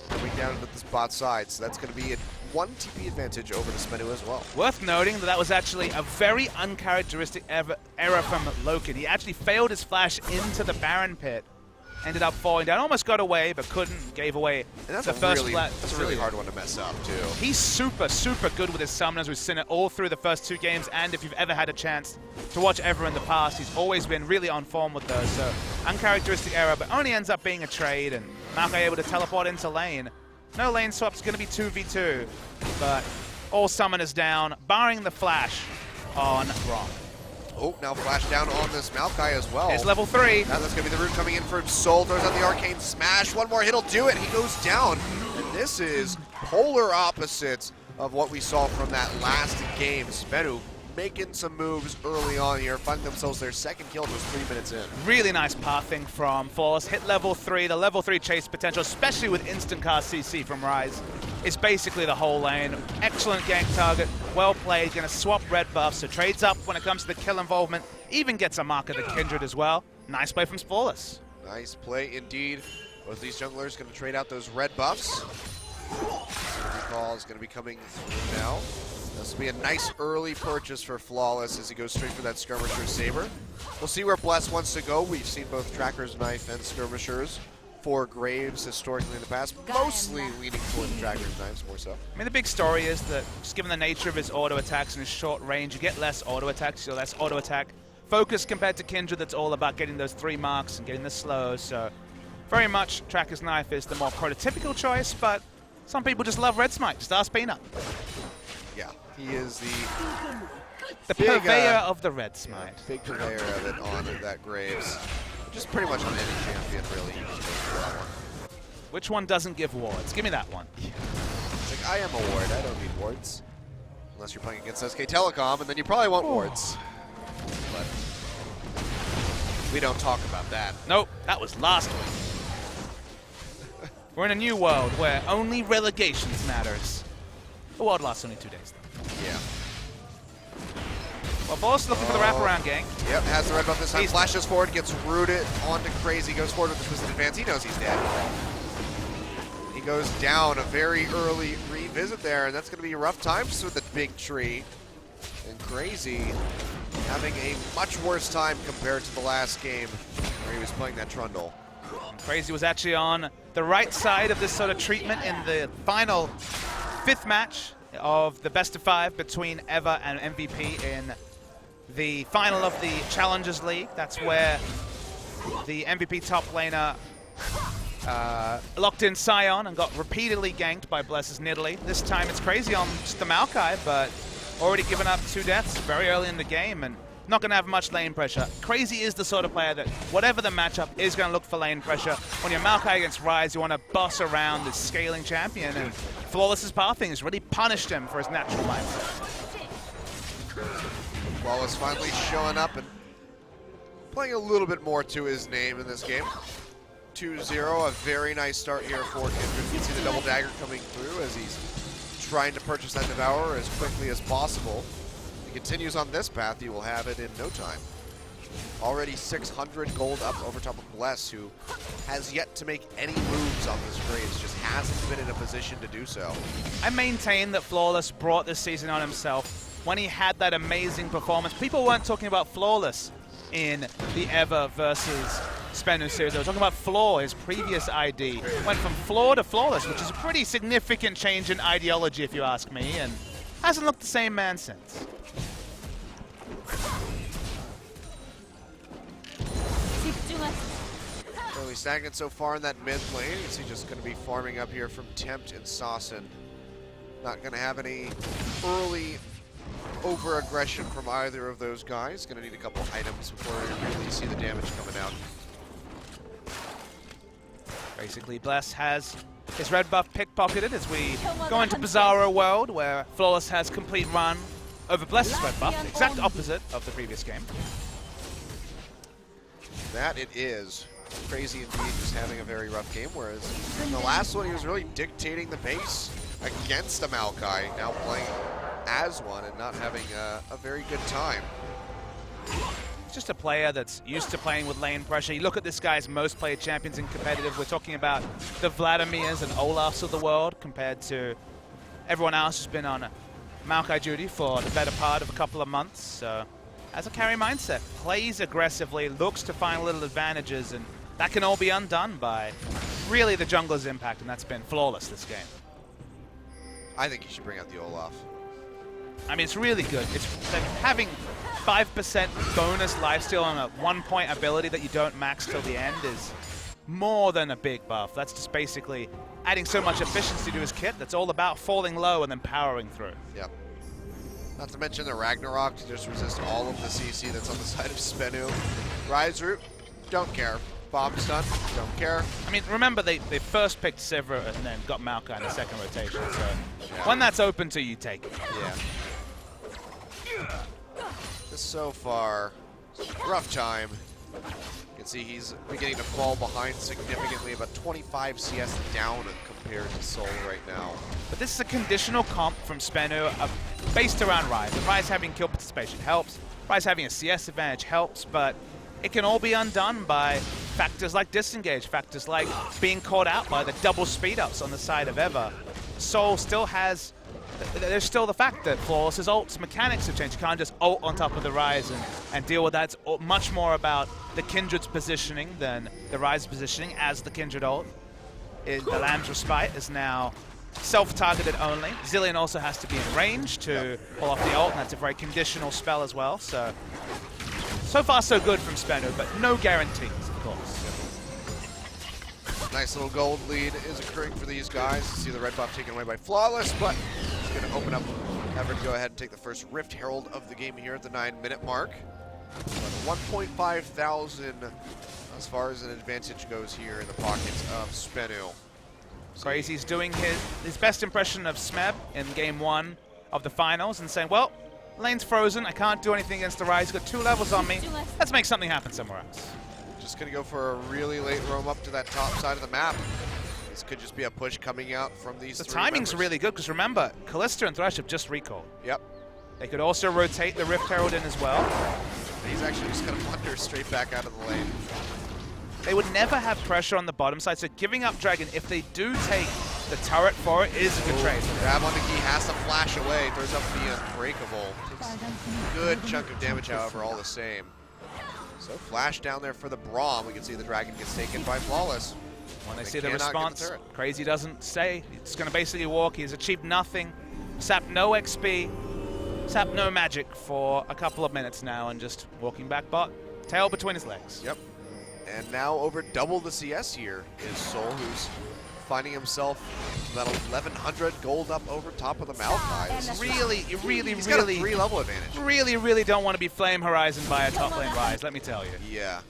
Speaker 1: coming down to this bot side, so that's going to be a 1 TP advantage over the Spenu as well.
Speaker 2: Worth noting that was actually a very uncharacteristic error from Loken. He actually failed his flash into the Baron pit, ended up falling down, almost got away, but couldn't, gave away
Speaker 1: and
Speaker 2: the first
Speaker 1: that's a really hard one to mess up, too.
Speaker 2: He's super, super good with his summoners. We've seen it all through the first 2 games, and if you've ever had a chance to watch Ever in the past, he's always been really on form with those. So, uncharacteristic error, but only ends up being a trade, and Maokai able to teleport into lane. No lane swap's going to be 2v2, but all summoners down, barring the flash on Braum.
Speaker 1: Oh, now flash down on this Maokai as well.
Speaker 2: It's level 3.
Speaker 1: Now that's going to be the root coming in from Soul. Throws out the Arcane Smash. One more hit will do it. He goes down. And this is polar opposites of what we saw from that last game. Spenu making some moves early on here, finding themselves their second kill just 3 minutes in.
Speaker 2: Really nice pathing from Flawless. Hit level 3. The level 3 chase potential, especially with instant cast CC from Ryze, is basically the whole lane. Excellent gank target. Well played. Going to swap red buffs, so trades up when it comes to the kill involvement. Even gets a mark of the Kindred as well. Nice play from Flawless.
Speaker 1: Nice play indeed. Both these junglers going to trade out those red buffs. Recall is going to be coming through now. This will be a nice early purchase for Flawless as he goes straight for that Skirmisher Saber. We'll see where Bless wants to go. We've seen both Tracker's Knife and Skirmishers for Graves historically in the past, mostly leaning toward Tracker's Knives more so.
Speaker 2: I mean, the big story is that just given the nature of his auto attacks and his short range, you get less auto attacks, so less auto attack focus compared to Kindred that's all about getting those 3 marks and getting the slows. So very much Tracker's Knife is the more prototypical choice, but some people just love Red Smite. Just ask Peanut.
Speaker 1: Yeah, he is
Speaker 2: the purveyor of the Red Smite.
Speaker 1: Yeah, big purveyor of it on that Graves. Just pretty much on any champion, really. You just go for that one.
Speaker 2: Which one doesn't give wards? Give me that one.
Speaker 1: It's like, I am a ward. I don't need wards. Unless you're playing against SK Telecom, and then you probably want wards. But we don't talk about that.
Speaker 2: Nope, that was last week. We're in a new world where only relegations matters. The world lasts only 2 days, though.
Speaker 1: Yeah.
Speaker 2: Well, Boss looking for the wraparound gank.
Speaker 1: Yep, has the red buff this time. Flashes forward, gets rooted onto Crazy, goes forward with the twisted advance. He knows he's dead. He goes down, a very early revisit there, and that's going to be rough times with the big tree. And Crazy having a much worse time compared to the last game where he was playing that Trundle.
Speaker 2: Crazy was actually on the right side of this sort of treatment in the final 5th match of the best of 5 between Ever and MVP in the final of the Challengers League. That's where the MVP top laner locked in Sion and got repeatedly ganked by Bless's Nidalee. This time it's Crazy on just the Maokai, but already given up 2 deaths very early in the game and not going to have much lane pressure. Crazy is the sort of player that whatever the matchup is going to look for lane pressure. When you're Maokai against Ryze, you want to boss around this scaling champion, and Flawless's pathing has really punished him for his natural mindset.
Speaker 1: Flawless finally showing up and playing a little bit more to his name in this game. 2-0, a very nice start here for Kindred. You can see the double dagger coming through as he's trying to purchase that Devourer as quickly as possible. If he continues on this path, he will have it in no time. Already 600 gold up over top of Bless, who has yet to make any moves on this Graves, just hasn't been in a position to do so.
Speaker 2: I maintain that Flawless brought this season on himself when he had that amazing performance. People weren't talking about Flawless in the Ever versus Spenu series. They were talking about Flaw, his previous ID. Went from Flaw to Flawless, which is a pretty significant change in ideology, if you ask me, and hasn't looked the same man since.
Speaker 1: Fairly stagnant so far in that mid lane. You can see just going to be farming up here from Tempt and Sawson. Not going to have any early over-aggression from either of those guys. Going to need a couple items before we really see the damage coming out.
Speaker 2: Basically, Bless has his red buff pickpocketed as we go into Bizarro World, where Flawless has complete run over Bless's red buff, exact opposite of the previous game.
Speaker 1: That it is. Crazy indeed, just having a very rough game, whereas in the last one he was really dictating the pace against a Maokai, now playing as one and not having a very good time.
Speaker 2: He's just a player that's used to playing with lane pressure. You look at this guy's most played champions in competitive. We're talking about the Vladimirs and Olafs of the world compared to everyone else who's been on Maokai duty for the better part of a couple of months. So, has a carry mindset, plays aggressively, looks to find little advantages, and that can all be undone by really the jungler's impact, and that's been flawless this game.
Speaker 1: I think you should bring out the Olaf.
Speaker 2: I mean, it's really good. It's like having 5% bonus lifesteal on a 1-point ability that you don't max till the end is more than a big buff. That's just basically adding so much efficiency to his kit that's all about falling low and then powering through.
Speaker 1: Yep. Not to mention the Ragnarok to just resist all of the CC that's on the side of Spenu. Rise Root, don't care. Bomb Stun, don't care.
Speaker 2: I mean, remember they first picked Sivir and then got Maokai in the second rotation, so
Speaker 1: yeah.
Speaker 2: When that's open to you, take it.
Speaker 1: Yeah. Just so far, rough time. You can see he's beginning to fall behind significantly, about 25 CS down compared to Soul right now.
Speaker 2: But this is a conditional comp from Spenu based around Ryze. And Ryze having kill participation helps. Ryze having a CS advantage helps, but it can all be undone by factors like disengage, factors like being caught out by the double speed-ups on the side of Eva. Soul still has... There's still the fact that Flawless's ult's mechanics have changed. You can't just ult on top of the Ryze and deal with that. It's much more about the Kindred's positioning than the Ryze's positioning as the Kindred ult. The Lamb's Respite is now self-targeted only. Zilean also has to be in range to pull off the ult, and that's a very conditional spell as well. So far so good from Spenu, but no guarantees, of course.
Speaker 1: Nice little gold lead is occurring for these guys. You see the red buff taken away by Flawless, but it's going to open up Ever to go ahead and take the first Rift Herald of the game here at the 9-minute mark. 1.5 thousand as far as an advantage goes here in the pockets of Spenu.
Speaker 2: Crazy's doing his best impression of Smeb in game 1 of the finals and saying, well, lane's frozen, I can't do anything against the Ryze, got 2 levels on me, let's make something happen somewhere else.
Speaker 1: Just going to go for a really late roam up to that top side of the map. This could just be a push coming out from these
Speaker 2: The
Speaker 1: three
Speaker 2: timing's
Speaker 1: members.
Speaker 2: really good, because remember, Kalista and Thresh have just recalled.
Speaker 1: Yep.
Speaker 2: They could also rotate the Rift Herald in as well.
Speaker 1: He's actually just going to wander straight back out of the lane.
Speaker 2: They would never have pressure on the bottom side, so giving up Dragon, if they do take the turret for it, is a good trade.
Speaker 1: Grab on the key, has to flash away, throws up the Unbreakable. Takes a good chunk of damage, however, all the same. So flash down there for the Braum. We can see the Dragon gets taken by Flawless.
Speaker 2: When they see the
Speaker 1: cannot get the
Speaker 2: response,
Speaker 1: turret.
Speaker 2: Crazy doesn't stay. He's going to basically walk. He's achieved nothing. Sapped no XP. Sapped no magic for a couple of minutes now and just walking back bot. Tail between his legs.
Speaker 1: Yep. And now over double the CS here is Soul, who's finding himself about 1,100 gold up over top of the Maokai.
Speaker 2: He's really,
Speaker 1: He's got a 3-level advantage.
Speaker 2: really don't want to be Flame Horizon by a top lane Ryze, let me tell you.
Speaker 1: Yeah.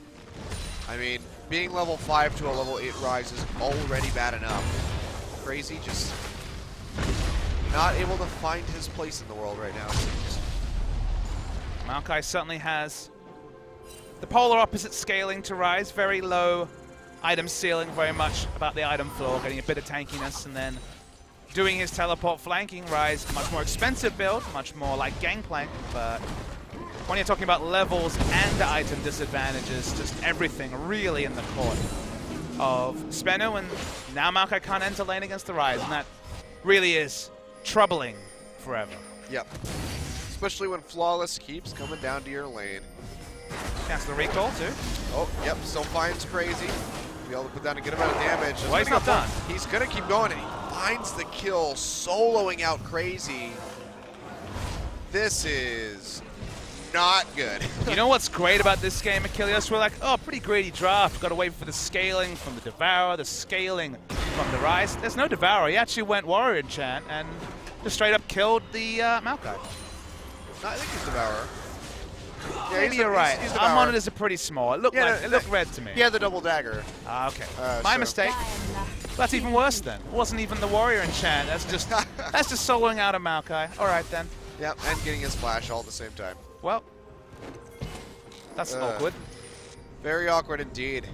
Speaker 1: I mean, being level 5 to a level 8 Ryze is already bad enough. Crazy just not able to find his place in the world right now, it seems.
Speaker 2: Maokai certainly has the polar opposite scaling to Ryze, very low item ceiling, very much about the item floor, getting a bit of tankiness, and then doing his teleport flanking. Ryze, much more expensive build, much more like Gangplank, but when you're talking about levels and item disadvantages, just everything really in the court of Spenu, and now Maokai can't enter lane against the Ryze, and that really is troubling forever.
Speaker 1: Yep. Especially when Flawless keeps coming down to your lane.
Speaker 2: Cancel the recall too.
Speaker 1: Oh, yep, still finds Crazy. Be able to put down a good amount of damage.
Speaker 2: Well, he's not done.
Speaker 1: He's gonna keep going, and he finds the kill, soloing out Crazy. This is not good.
Speaker 2: You know what's great about this game, Achilles? We're like, oh, pretty greedy draft. Got to wait for the scaling from the Devourer, the scaling from the Rise. There's no Devourer. He actually went Warrior Enchant and just straight up killed the Maokai.
Speaker 1: I think he's Devourer. Yeah,
Speaker 2: Maybe you're right.
Speaker 1: He's
Speaker 2: Our monitors are pretty small. It looked it looked red to me.
Speaker 1: He had the double dagger.
Speaker 2: Okay. My mistake. That's even worse then. It wasn't even the Warrior Enchant. That's just soloing out a Maokai. All right then.
Speaker 1: Yep, and getting his flash all at the same time.
Speaker 2: Well, that's awkward.
Speaker 1: Very awkward indeed.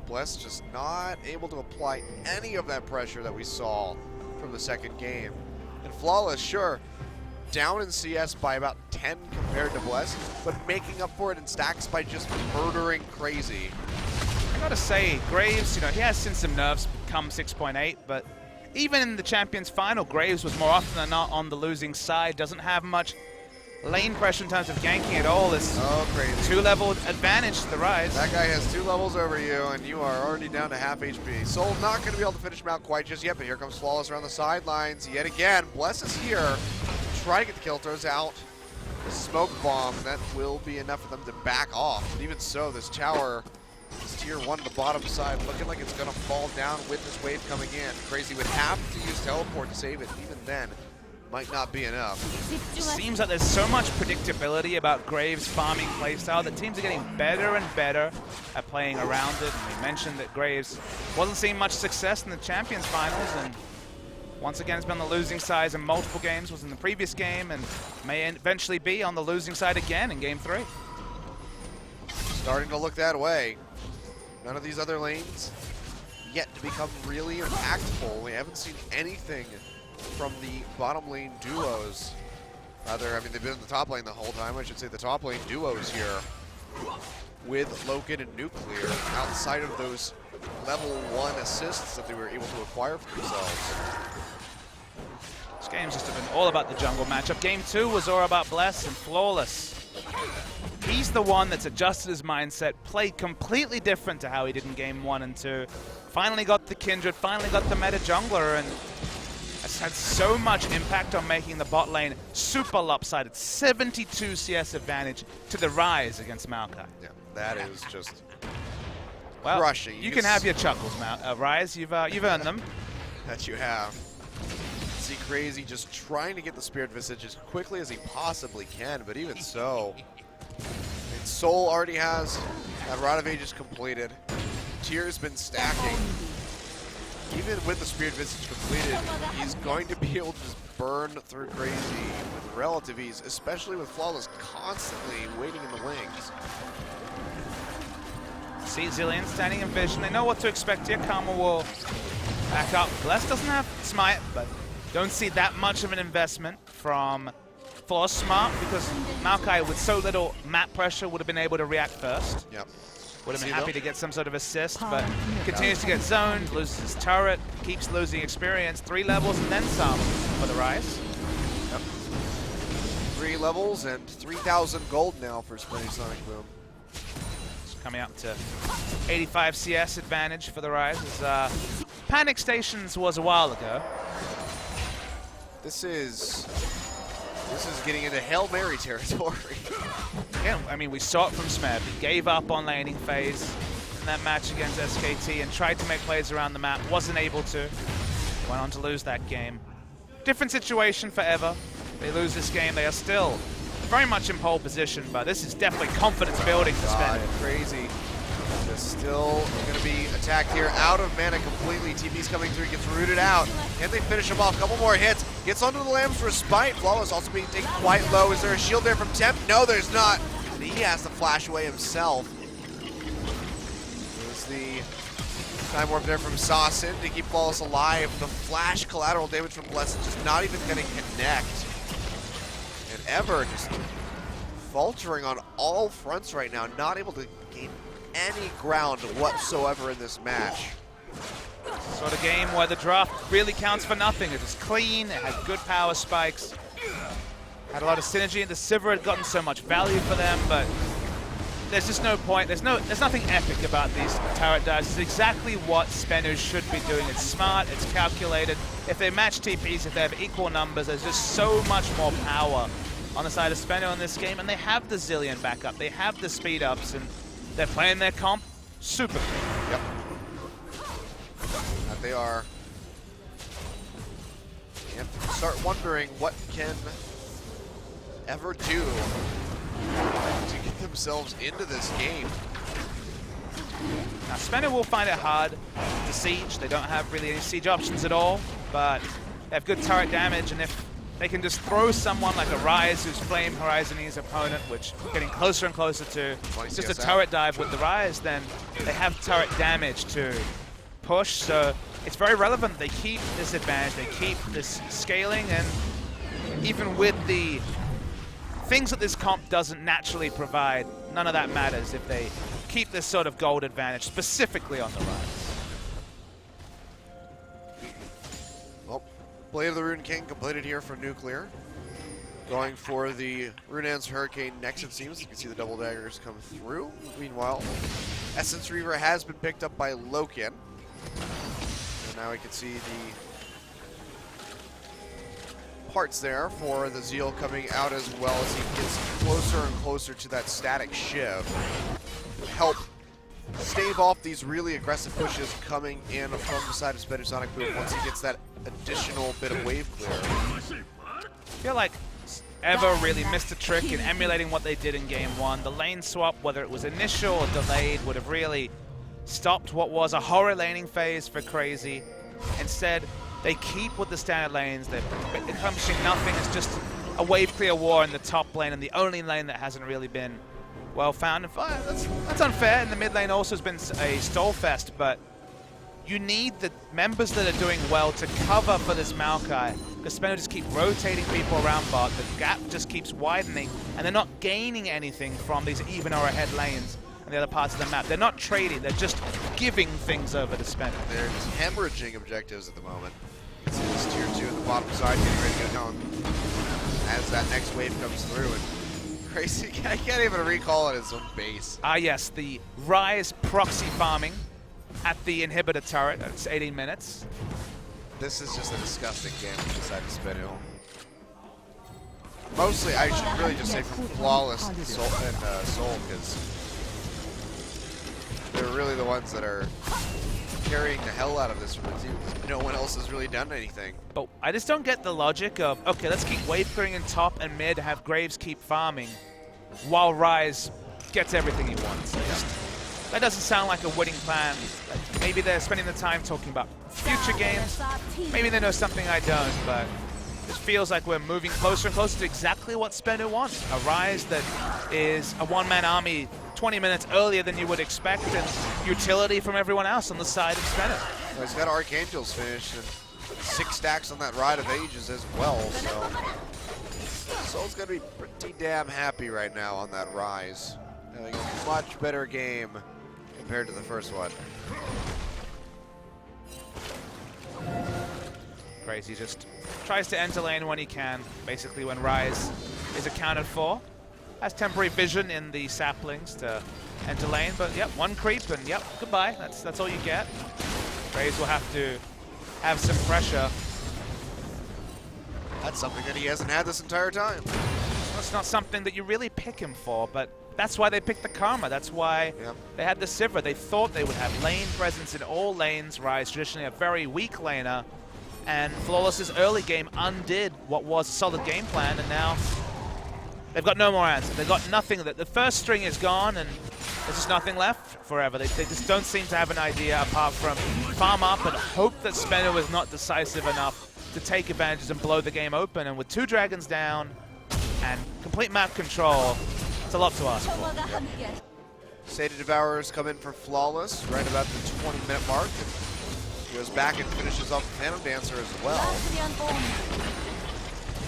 Speaker 1: Bless just not able to apply any of that pressure that we saw from the second game. And Flawless, sure, down in CS by about 10 compared to Bless, but making up for it in stacks by just murdering Crazy.
Speaker 2: I gotta say, Graves, he has seen some nerfs come 6.8, but even in the Champions Final, Graves was more often than not on the losing side. Doesn't have much lane pressure in terms of ganking at all. This
Speaker 1: Crazy.
Speaker 2: 2-level advantage to the Rise.
Speaker 1: That guy has 2 levels over you, and you are already down to half HP. Soul not going to be able to finish him out quite just yet, but here comes Flawless around the sidelines yet again. Bless is here. Try to get the kill, throws out the smoke bomb. That will be enough for them to back off. But even so, this tower, this tier 1 to the bottom side, looking like it's going to fall down with this wave coming in. Crazy would have to use teleport to save it. Even then, might not be enough.
Speaker 2: It seems like there's so much predictability about Graves' farming playstyle that teams are getting better and better at playing around it. And we mentioned that Graves wasn't seeing much success in the Champions Finals, and once again has been on the losing side in multiple games, was in the previous game, and may eventually be on the losing side again in Game 3.
Speaker 1: Starting to look that way. None of these other lanes yet to become really impactful. We haven't seen anything from the bottom lane duos. Rather, I mean, they've been in the top lane the whole time. I should say the top lane duos here with Loken and Nuclear outside of those level 1 assists that they were able to acquire for themselves.
Speaker 2: This game's just been all about the jungle matchup. Game 2 was all about Bless and Flawless. He's the one that's adjusted his mindset, played completely different to how he did in Game 1 and 2. Finally got the Kindred, finally got the meta jungler, and has had so much impact on making the bot lane super lopsided. 72 CS advantage to the Rise against Maokai.
Speaker 1: Yeah, that is just
Speaker 2: well,
Speaker 1: crushing.
Speaker 2: You can have your chuckles, Rise. You've earned them.
Speaker 1: That you have. See Crazy just trying to get the Spirit Visage as quickly as he possibly can, but even so, Soul already has that Rod of Ages completed. Tier's been stacking. Even with the Spirit Visage completed, he's going to be able to just burn through Crazy with relative ease, especially with Flawless constantly waiting in the wings.
Speaker 2: See Zilean standing in vision. They know what to expect here. Karma will back up. Bless doesn't have Smite, but don't see that much of an investment from Flawless. Smart, because Maokai with so little map pressure would have been able to react first.
Speaker 1: Yep.
Speaker 2: Would have been happy to get some sort of assist, but continues to get zoned, loses his turret, keeps losing experience. 3 levels and then some for the Rise.
Speaker 1: Yep. 3 levels and 3,000 gold now for Spinny Sonic Boom.
Speaker 2: It's coming up to 85 CS advantage for the Rise. As, Panic Stations was a while ago.
Speaker 1: This is getting into Hail Mary territory.
Speaker 2: Yeah, I mean, we saw it from Smeb. He gave up on laning phase in that match against SKT and tried to make plays around the map. Wasn't able to. Went on to lose that game. Different situation for Ever. They lose this game. They are still very much in pole position, but this is definitely confidence building for Spend.
Speaker 1: Crazy. Just still going to be attacked here out of mana completely. TP's coming through, gets rooted out. Can they finish him off? Couple more hits. Gets onto the Lamb's Respite. Flawless also being taken quite low. Is there a shield there from Temp? No, there's not. And he has to flash away himself. There's the time warp there from Sawson to keep Flawless alive. The flash collateral damage from Blessed just not even going to connect. And Ever just faltering on all fronts right now. Not able to gain any ground whatsoever in this match.
Speaker 2: Sort of game where the draft really counts for nothing. It was clean, it had good power spikes, had a lot of synergy, and the Sivir had gotten so much value for them, but there's just no point. There's nothing epic about these turret dives. It's exactly what Spenu should be doing. It's smart, it's calculated. If they match TPs, if they have equal numbers, there's just so much more power on the side of Speno in this game, and they have the Zilean backup. They have the speed ups, and they're playing their comp super clean.
Speaker 1: Yep. That they are. You have to start wondering what can Ever do to get themselves into this game.
Speaker 2: Now, Speno will find it hard to siege. They don't have really any siege options at all, but they have good turret damage, and if they can just throw someone like a Ryze who's Flame Horizonese opponent, which getting closer and closer to just a turret dive with the Ryze, then they have turret damage to push, so it's very relevant. They keep this advantage, they keep this scaling, and even with the things that this comp doesn't naturally provide, none of that matters if they keep this sort of gold advantage, specifically on the Ryze.
Speaker 1: Well, Blade of the Rune King completed here for Nuclear. Going for the Runaan's Hurricane next, it seems. You can see the double daggers come through. Meanwhile, Essence Reaver has been picked up by Loken. And now we can see the parts there for the Zeal coming out as well as he gets closer and closer to that static shiv. Help stave off these really aggressive pushes coming in from the side of Spedusonic Boom once he gets that additional bit of wave clear.
Speaker 2: I feel like Ever really missed a trick in emulating what they did in game one. The lane swap, whether it was initial or delayed, would have really stopped what was a horror laning phase for Crazy. Instead, they keep with the standard lanes. They're accomplishing nothing. It's just a wave clear war in the top lane, and the only lane that hasn't really been well found. And that's unfair. And the mid lane also has been a stall fest, but you need the members that are doing well to cover for this Maokai, because Speno just keep rotating people around bot. The gap just keeps widening, and they're not gaining anything from these even or ahead lanes and the other parts of the map. They're not trading, they're just giving things over to Speno.
Speaker 1: They're just hemorrhaging objectives at the moment. You can see this tier 2 at the bottom side getting ready to get going as that next wave comes through. And Crazy, I can't even recall it as own base.
Speaker 2: Ah yes, the Ryze proxy farming at the inhibitor turret. It's 18 minutes.
Speaker 1: This is just a disgusting game from the side of Speno. Mostly, I should really just say from Flawless and Soul, because they're really the ones that are carrying the hell out of this from the team. No one else has really done anything.
Speaker 2: But I just don't get the logic of, okay, let's keep wave clearing in top and mid, have Graves keep farming, while Ryze gets everything he wants. That doesn't sound like a winning plan. Maybe they're spending the time talking about future games. Maybe they know something I don't, but it feels like we're moving closer and closer to exactly what Speno wants. A Ryze that is a one-man army 20 minutes earlier than you would expect, and utility from everyone else on the side of Speno.
Speaker 1: Well, he's got Archangels finished and 6 stacks on that Ride of Ages as well, so Soul's gonna be pretty damn happy right now on that Ryze. Having a much better game compared to the first one.
Speaker 2: Crazy just tries to enter lane when he can, basically when Ryze is accounted for. Has temporary vision in the saplings to enter lane, but yep, one creep and yep, goodbye. That's all you get. Graves will have to have some pressure.
Speaker 1: That's something that he hasn't had this entire time.
Speaker 2: That's not something that you really pick him for, but that's why they picked the Karma. That's why they had the Sivir. They thought they would have lane presence in all lanes. Ryze, traditionally a very weak laner, and Flawless's early game undid what was a solid game plan, and now they've got no more answer. They've got nothing. The first string is gone, and there's just nothing left forever. They just don't seem to have an idea apart from farm up and hope that Speno is not decisive enough to take advantages and blow the game open. And with 2 dragons down and complete map control, it's a lot to ask for.
Speaker 1: Sated Devourers come in for Flawless right about the 20-minute mark. He goes back and finishes off the Phantom Dancer as well.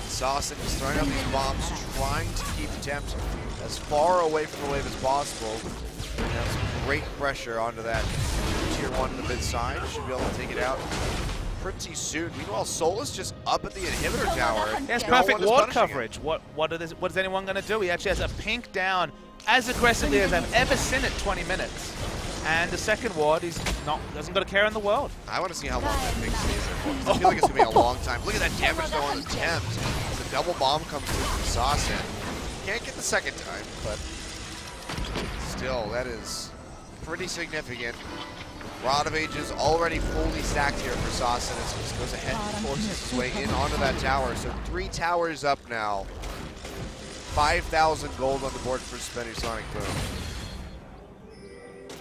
Speaker 1: Saucin is throwing out these bombs, trying to keep Tempt as far away from the wave as possible. And have some great pressure onto that tier 1 on the mid side. Should be able to take it out pretty soon. Meanwhile, Soul is just up at the inhibitor tower.
Speaker 2: He has perfect ward coverage. What is anyone going to do? He actually has a pink down as aggressively as I've ever seen it 20 minutes. And the second ward, doesn't got a care in the world.
Speaker 1: I want to see how long that pink stays there for. I feel like it's going to be a long time. Look at that damage though on the Tempt. The double bomb comes through from Saucin. Can't get the second time, but still, that is pretty significant. Rod of Ages already fully stacked here for Saucin as he just goes ahead and forces his way in onto that tower. So 3 towers up now. 5,000 gold on the board for Spenu Sonic Boom.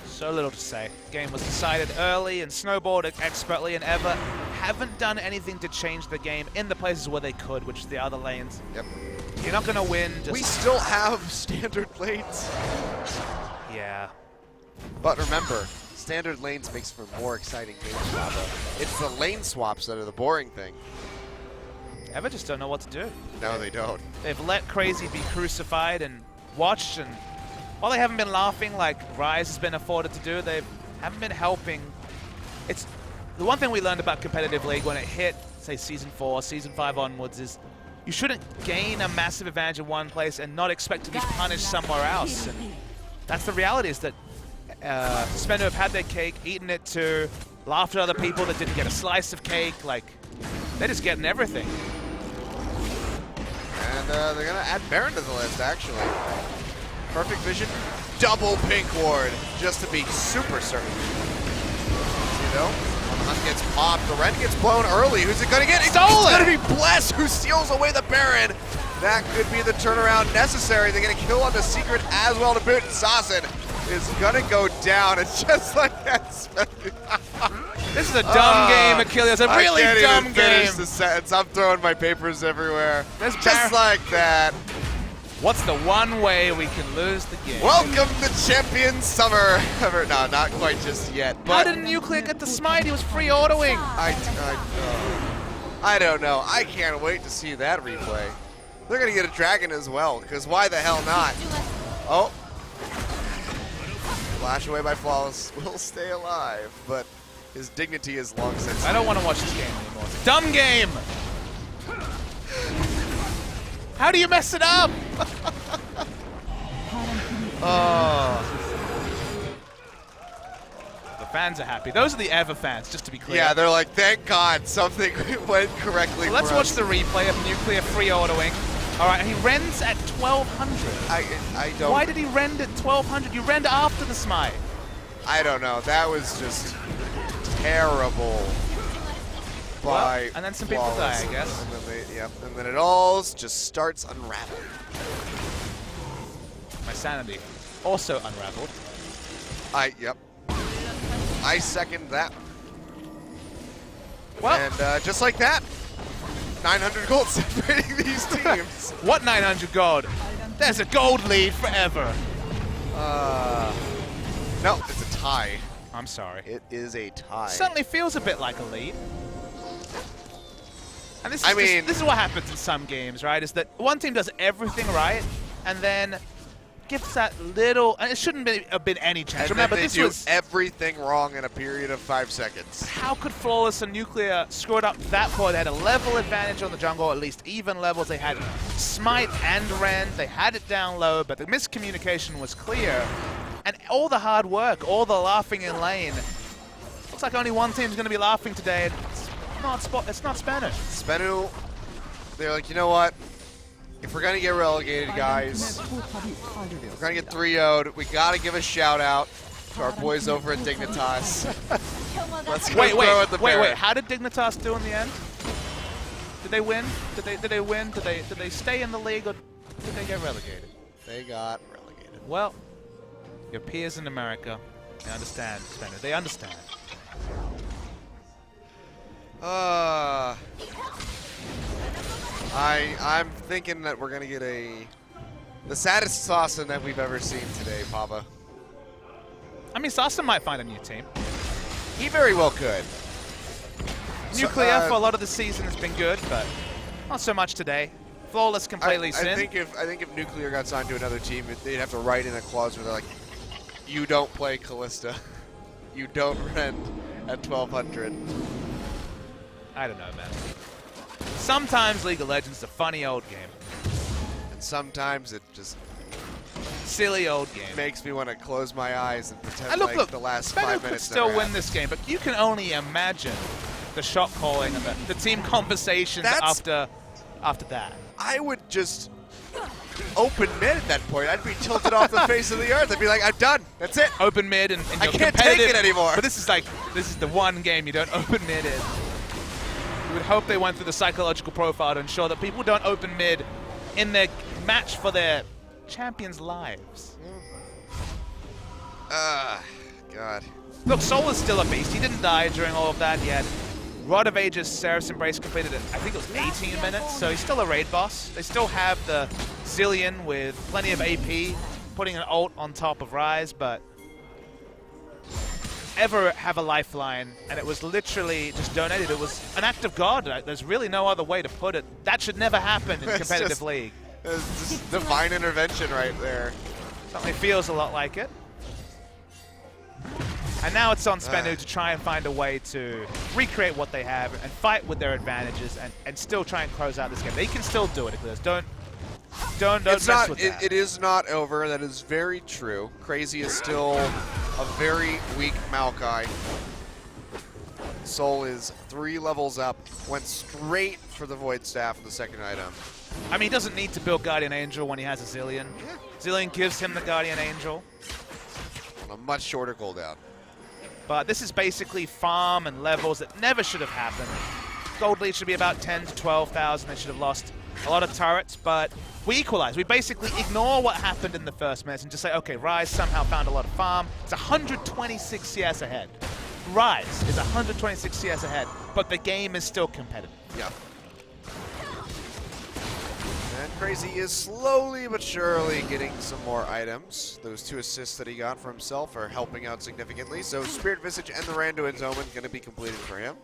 Speaker 2: So little to say. Game was decided early and snowballed expertly, and Ever haven't done anything to change the game in the places where they could, which is the other lanes.
Speaker 1: Yep.
Speaker 2: You're not going to win.
Speaker 1: We still have standard lanes.
Speaker 2: Yeah.
Speaker 1: But remember, standard lanes makes for more exciting games, Lava. It's the lane swaps that are the boring thing.
Speaker 2: Ever just don't know what to do.
Speaker 1: No, they don't.
Speaker 2: They've let Crazy be crucified and watched, and while they haven't been laughing like Rise has been afforded to do, they haven't been helping. It's the one thing we learned about competitive league when it hit, say, Season 4, Season 5 onwards, is you shouldn't gain a massive advantage in one place and not expect to be punished somewhere else. And that's the reality, is that Spenu have had their cake, eaten it too, laughed at other people that didn't get a slice of cake. Like, they're just getting everything.
Speaker 1: And they're going to add Baron to the list, actually. Perfect Vision, double Pink Ward, just to be super certain. You know? Hunt gets popped, the Ren gets blown early. Who's it going to get? It's going to be Bless, who steals away the Baron. That could be the turnaround necessary. They're going to kill on the Secret as well to boot. Saucin is going to go down, and just like that.
Speaker 2: This is a dumb game, Achilles. A really dumb
Speaker 1: I can't even
Speaker 2: game.
Speaker 1: finish the sentence. I'm throwing my papers everywhere.
Speaker 2: There's
Speaker 1: Just like that.
Speaker 2: What's the one way we can lose the game?
Speaker 1: Welcome to Champion Summer. No, not quite just yet. But
Speaker 2: How did Nuclear get the smite? He was free autoing.
Speaker 1: I don't know. I can't wait to see that replay. They're going to get a dragon as well, because why the hell not? Oh. Flash away by Flawless. Will stay alive, but his dignity is long since.
Speaker 2: I don't want to watch this game anymore. It's a dumb game. How do you mess it up? The fans are happy. Those are the Ever fans, just to be clear.
Speaker 1: Yeah, they're like, thank God something went correctly.
Speaker 2: So let's watch the replay of Nuclear free autoing. All right, and he rends at 1200.
Speaker 1: I don't.
Speaker 2: Why did he rend at 1200? You rend after the smite.
Speaker 1: I don't know. That was just terrible. By
Speaker 2: and then some people die, I guess.
Speaker 1: And then and then it all just starts unraveling.
Speaker 2: My sanity also unraveled.
Speaker 1: Yep. I second that.
Speaker 2: Well,
Speaker 1: and just like that, 900 gold separating these teams.
Speaker 2: What 900 gold? There's a gold lead forever.
Speaker 1: No, it's a tie.
Speaker 2: I'm sorry.
Speaker 1: It is a tie.
Speaker 2: Certainly feels a bit like a lead. And this is this is what happens in some games, right? Is that one team does everything right, and then gives that little, and it shouldn't have been any chance.
Speaker 1: And
Speaker 2: Remember,
Speaker 1: then they
Speaker 2: this
Speaker 1: do
Speaker 2: was
Speaker 1: everything wrong in a period of 5 seconds.
Speaker 2: How could Flawless and Nuclear screw it up that point? They had a level advantage on the jungle, at least even levels. They had Smite and Rend. They had it down low, but the miscommunication was clear. And all the hard work, all the laughing in lane. Looks like only one team's going to be laughing today. It's not Spenu.
Speaker 1: Spenu, they're like, you know what? If we're going to get relegated, guys, if we're going to get 3-0'd, we got to give a shout out to our boys over at Dignitas. Let's go throw at the Baron.
Speaker 2: Wait. How did Dignitas do in the end? Did they win? Did they win? Did they stay in the league, or did they get relegated?
Speaker 1: They got relegated.
Speaker 2: Well, your peers in America, they understand, Spenu. They understand.
Speaker 1: I'm thinking that we're gonna get the saddest Saucin that we've ever seen today, Papa.
Speaker 2: I mean, Saucin might find a new team.
Speaker 1: He very well could.
Speaker 2: Nuclear for a lot of the season has been good, but not so much today. Flawless completely
Speaker 1: I think if Nuclear got signed to another team, they'd have to write in a clause where they're like, you don't play Callista, you don't rend at 1200.
Speaker 2: I don't know, man. Sometimes League of Legends is a funny old game.
Speaker 1: And sometimes it just
Speaker 2: silly old game.
Speaker 1: Makes me want to close my eyes and pretend
Speaker 2: look,
Speaker 1: like the last
Speaker 2: Spenu
Speaker 1: 5
Speaker 2: could
Speaker 1: minutes
Speaker 2: still
Speaker 1: never
Speaker 2: win this game, but you can only imagine the shot calling and the team conversations after that.
Speaker 1: I would just open mid at that point. I'd be tilted off the face of the earth. I'd be like, I'm done. That's it.
Speaker 2: Open mid and
Speaker 1: I
Speaker 2: you're
Speaker 1: can't
Speaker 2: competitive.
Speaker 1: take it anymore.
Speaker 2: But this is the one game you don't open mid in. You would hope they went through the psychological profile to ensure that people don't open mid in their match for their champions' lives.
Speaker 1: God.
Speaker 2: Look, Soul is still a beast. He didn't die during all of that yet. Rod of Ages, Seraph's Embrace completed it, I think it was 18 minutes, so he's still a raid boss. They still have the Zillion with plenty of AP, putting an ult on top of Ryze, but ever have a lifeline, and it was literally just donated. It was an act of God. There's really no other way to put it. That should never happen in competitive League.
Speaker 1: It's just divine intervention right there.
Speaker 2: Something feels a lot like it. And now it's on Spenu to try and find a way to recreate what they have and fight with their advantages and still try and close out this game. They can still do it, Eclipse. Don't mess with that.
Speaker 1: It is not over. That is very true. Crazy is still a very weak Maokai. Soul is 3 levels up. Went straight for the Void Staff with the second item.
Speaker 2: I mean, he doesn't need to build Guardian Angel when he has a Zillion.
Speaker 1: Yeah.
Speaker 2: Zillion gives him the Guardian Angel.
Speaker 1: On a much shorter cooldown.
Speaker 2: But this is basically farm and levels that never should have happened. Gold lead should be about 10 to 12,000. They should have lost a lot of turrets, but we equalize. We basically ignore what happened in the first minutes and just say, okay, Ryze somehow found a lot of farm. It's 126 CS ahead. Ryze is 126 CS ahead, but the game is still competitive.
Speaker 1: Yeah. And Crazy is slowly but surely getting some more items. Those 2 assists that he got for himself are helping out significantly. So Spirit Visage and the Randuin's Omen going to be completed for him.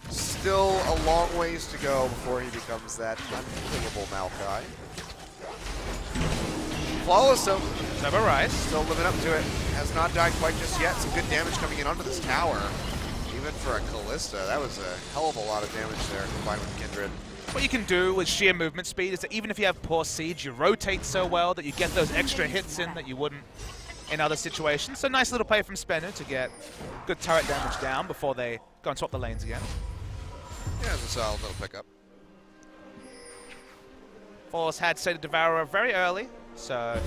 Speaker 1: Still a long ways to go before he becomes that unkillable Maokai. Flawless though.
Speaker 2: Never Ryze.
Speaker 1: Still living up to it. Has not died quite just yet. Some good damage coming in onto this tower. Even for a Kalista, that was a hell of a lot of damage there combined with Kindred.
Speaker 2: What you can do with sheer movement speed is that even if you have poor siege, you rotate so well that you get those extra hits in that you wouldn't in other situations. So nice little play from Spenu to get good turret damage down before they go and swap the lanes again.
Speaker 1: Yeah, it's a solid little pickup.
Speaker 2: Force had State of Devourer very early, so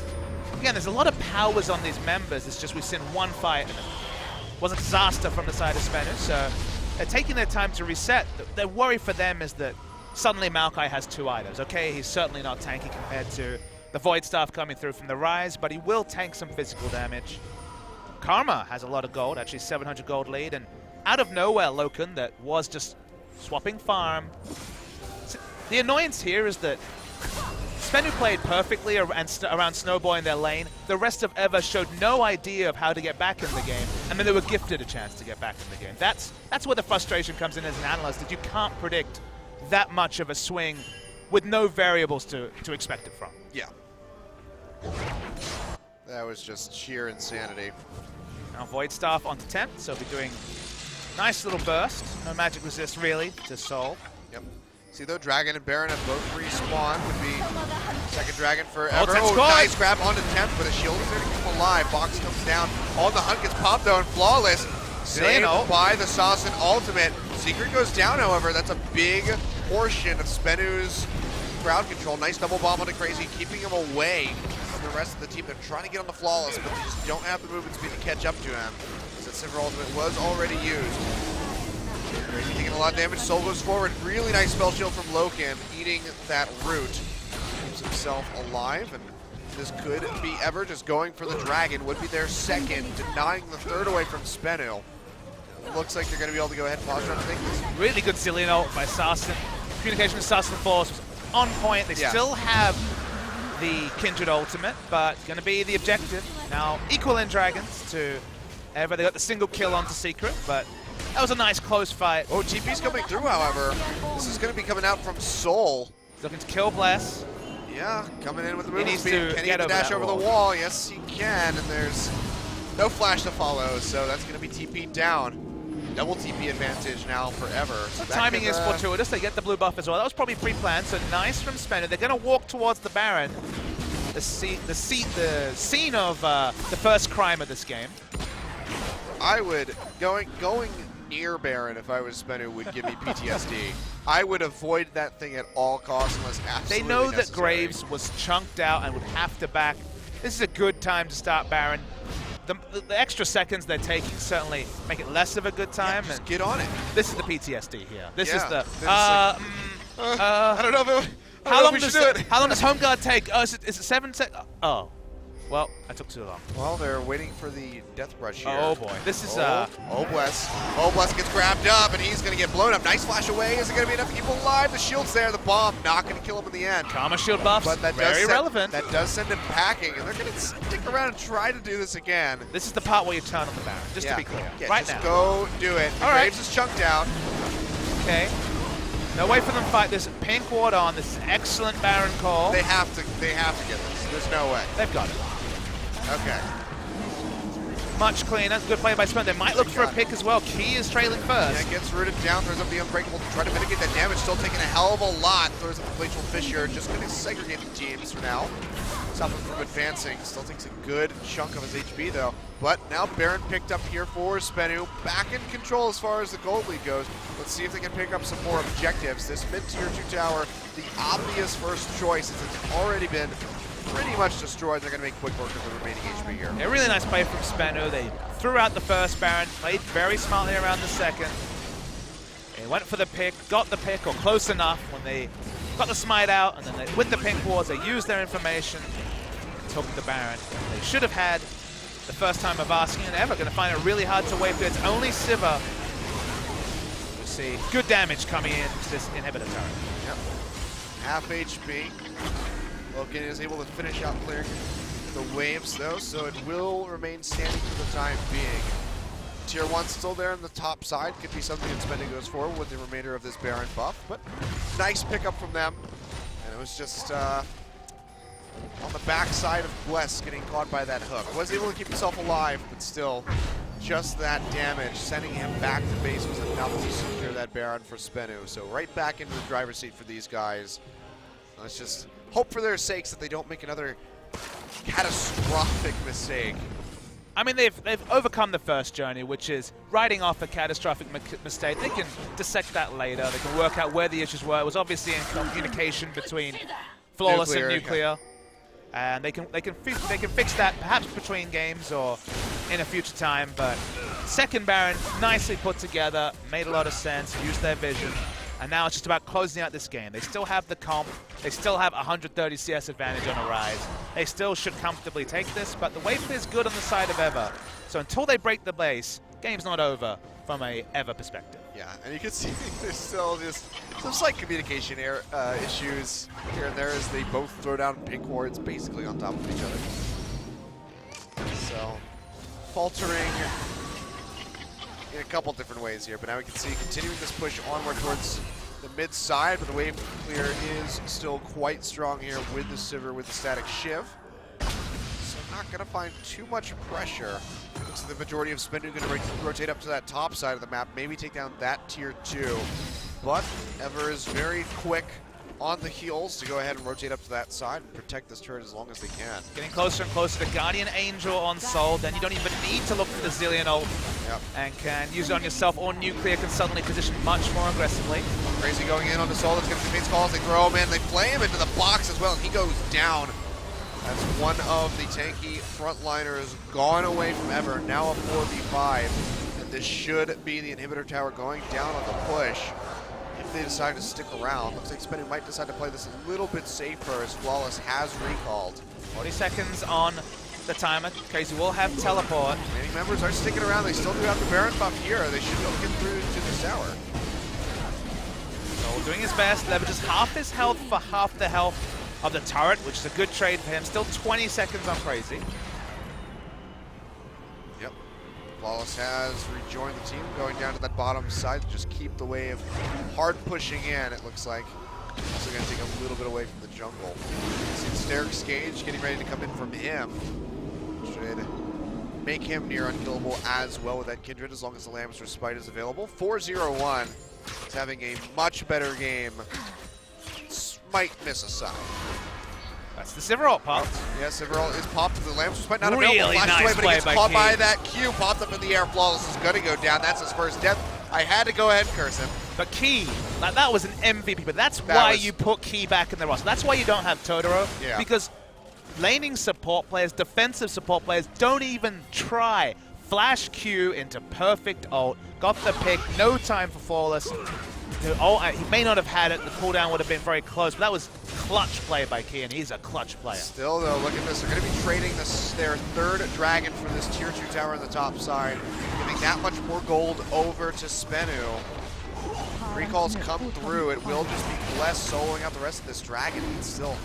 Speaker 2: again, there's a lot of powers on these members. It's just we've seen one fight and it was a disaster from the side of Spenu, so they're taking their time to reset. The worry for them is that suddenly Maokai has 2 items. Okay, he's certainly not tanky compared to the Void Staff coming through from the Ryze, but he will tank some physical damage. Karma has a lot of gold, actually 700 gold lead, and out of nowhere, Loken, that was just swapping farm. So the annoyance here is that Spenu played perfectly around Snowboy in their lane. The rest of EVER showed no idea of how to get back in the game, and then they were gifted a chance to get back in the game. That's where the frustration comes in as an analyst, that you can't predict that much of a swing with no variables to expect it from.
Speaker 1: Yeah. That was just sheer insanity.
Speaker 2: Now Void Staff onto 10, so we'll be doing nice little burst. No magic resist really to Soul.
Speaker 1: Yep. See though, Dragon and Baron have both respawned. Would be second Dragon forever.
Speaker 2: Oh,
Speaker 1: nice grab onto 10th, but a shield is there to keep him alive. Box comes down. On the hunt gets popped though and Flawless. Saved by the Saucin ultimate. Secret goes down, however. That's a big portion of Spenu's crowd control. Nice double bomb onto Crazy, keeping him away from the rest of the team. They're trying to get on the Flawless, but they just don't have the movement speed to catch up to him. Since Silver ultimate was already used. Crazy taking a lot of damage. Soul goes forward. Really nice spell shield from Loken, eating that root. Keeps himself alive, and this could be EVER just going for the Dragon. Would be their second, denying the third away from Spenu. Looks like they're going to be able to go ahead and pause trying to take this.
Speaker 2: Really good Zillion ult by Saucin. Communication with Saucin Force was on point. They still have the Kindred ultimate, but going to be the objective. Now, equal in Dragons to EVER. They got the single kill onto Secret, but that was a nice close fight.
Speaker 1: Oh, GP's coming through, however. This is going to be coming out from Soul.
Speaker 2: He's looking to kill Bless.
Speaker 1: Yeah, coming in with the movement speed.
Speaker 2: To
Speaker 1: can he get the dash over the wall? Yes, he can, and there's no flash to follow, so that's going to be TP'd down. Double TP advantage now for EVER. So
Speaker 2: the timing is fortuitous. They get the blue buff as well. That was probably pre-planned, so nice from Spenu. They're going to walk towards the Baron. The scene of the first crime of this game.
Speaker 1: I would, going near Baron if I was Spenu would give me PTSD. I would avoid that thing at all costs unless absolutely
Speaker 2: They know
Speaker 1: necessary.
Speaker 2: that Graves was chunked out and would have to back. This is a good time to start Baron. The extra seconds they're taking certainly make it less of a good time.
Speaker 1: Just
Speaker 2: And
Speaker 1: get on it.
Speaker 2: this is the PTSD here. This is the.
Speaker 1: I don't know if it,
Speaker 2: How long
Speaker 1: does it.
Speaker 2: How long does home guard take? Oh, is it 7 seconds? Oh, well, I took too long.
Speaker 1: Well, they're waiting for the death brush here.
Speaker 2: Oh boy, this is
Speaker 1: Obless. Obless gets grabbed up, and he's going to get blown up. Nice flash away. Is it going to be enough to keep him alive? The shield's there. The bomb not going to kill him in the end.
Speaker 2: Karma shield buffs.
Speaker 1: But that
Speaker 2: very relevant.
Speaker 1: That does send him packing, and they're going to stick around and try to do this again.
Speaker 2: This is the part where you turn on the Baron, just to be clear.
Speaker 1: Yeah,
Speaker 2: right
Speaker 1: just
Speaker 2: now.
Speaker 1: go do it.
Speaker 2: All right.
Speaker 1: Graves is chunked out.
Speaker 2: Okay. No way for them to fight this. Pink ward on. This is excellent Baron call.
Speaker 1: They have to get this. There's no way.
Speaker 2: They've got it.
Speaker 1: Okay.
Speaker 2: Much cleaner. Good play by Spin. They might look for a pick as well. Key is trailing first.
Speaker 1: Yeah, gets rooted down, throws up the Unbreakable to try to mitigate that damage. Still taking a hell of a lot. Throws up the Glacial Fissure. Just going to segregate the teams for now. Stop him from advancing. Still takes a good chunk of his HP though. But now Baron picked up here for Spenu. Back in control as far as the gold lead goes. Let's see if they can pick up some more objectives. This mid-tier 2 tower, the obvious first choice, since it's already been pretty much destroyed. They're going to make quick work of the remaining HP here.
Speaker 2: A really nice play from Spenu. They threw out the first Baron, played very smartly around the second. They went for the pick, got the pick, or close enough when they got the smite out, and then they, with the pink wards, they used their information and took the Baron. They should have had the first time of asking, and ever going to find it really hard to wait for. It's only Sivir. You see good damage coming in to this inhibitor turret.
Speaker 1: Yep. Half HP. Logan is able to finish out clearing the waves though, so it will remain standing for the time being. Tier 1 still there on the top side. Could be something that Spending goes for with the remainder of this Baron buff, but nice pickup from them. And it was just on the back side of Bless getting caught by that hook. Was able to keep himself alive, but still, just that damage, sending him back to base was enough to secure that Baron for Spenu. So right back into the driver's seat for these guys. Let's just hope for their sakes that they don't make another catastrophic mistake.
Speaker 2: I mean, they've overcome the first journey, which is writing off a catastrophic mistake. They can dissect that later. They can work out where the issues were. It was obviously in communication between Flawless and Nuclear, and they can fix that perhaps between games or in a future time. But second Baron, nicely put together, made a lot of sense, used their vision. And now it's just about closing out this game. They still have the comp. They still have 130 CS advantage on a rise. They still should comfortably take this, but the wave is good on the side of Ever. So until they break the base, game's not over from a Ever perspective.
Speaker 1: Yeah, and you can see there's still just some slight communication issues here and there as they both throw down pink wards basically on top of each other. So, faltering in a couple different ways here, but now we can see continuing this push onward towards the mid side, but the wave clear is still quite strong here with the Sivir, with the static Shiv. So not going to find too much pressure. Looks like the majority of Spenu going to rotate up to that top side of the map, maybe take down that tier 2. But Ever is very quick on the heels to go ahead and rotate up to that side and protect this turret as long as they can.
Speaker 2: Getting closer and closer to Guardian Angel on Soul, then you don't even need to look for the Zillion ult.
Speaker 1: Yep.
Speaker 2: And can use it on yourself, or Nuclear can suddenly position much more aggressively.
Speaker 1: Crazy going in on the Soul. That's going to be face calls. They throw him in. They play him into the box as well, and he goes down. That's one of the tanky frontliners gone away from Ever. Now a 4v5. And this should be the inhibitor tower going down on the push. If they decide to stick around, looks like Spenu might decide to play this a little bit safer as Flawless has recalled.
Speaker 2: 40 seconds on the timer. Crazy will have teleport.
Speaker 1: Remaining members are sticking around. They still do have the Baron buff here. They should be able to get through to this tower.
Speaker 2: Soul doing his best, leverages half his health for half the health of the turret, which is a good trade for him. Still 20 seconds on Crazy.
Speaker 1: Yep. Flawless has rejoined the team, going down to that bottom side to just keep the wave hard pushing in, it looks like. Also going to take a little bit away from the jungle. See Steric's Gage getting ready to come in from him. Should make him near unkillable as well with that Kindred, as long as the Lamb's Respite is available. 4-0-1. He's having a much better game. Might miss a side.
Speaker 2: That's the Sivir ult popped.
Speaker 1: Yeah, Sivir ult is popped. The Lamb's Respite not
Speaker 2: Really
Speaker 1: available. Flashed
Speaker 2: nice
Speaker 1: away, but
Speaker 2: play
Speaker 1: he gets
Speaker 2: by
Speaker 1: caught by
Speaker 2: Key.
Speaker 1: that Q. Popped up in the air. Flawless is going to go down. That's his first death. I had to go ahead and curse him.
Speaker 2: But Key, like, that was an MVP, but that's
Speaker 1: That
Speaker 2: why
Speaker 1: was-
Speaker 2: you put Key back in the roster. That's why you don't have Totoro,
Speaker 1: Yeah.
Speaker 2: because laning support players, defensive support players, don't even try. Flash Q into perfect ult, got the pick, no time for Flawless. He may not have had it, the cooldown would have been very close, but that was clutch play by Key, and he's a clutch player.
Speaker 1: Still, though, look at this. They're going to be trading their third dragon for this tier 2 tower on the top side, giving that much more gold over to Spenu. Recalls come through. It will just be Bless soloing out the rest of this dragon and still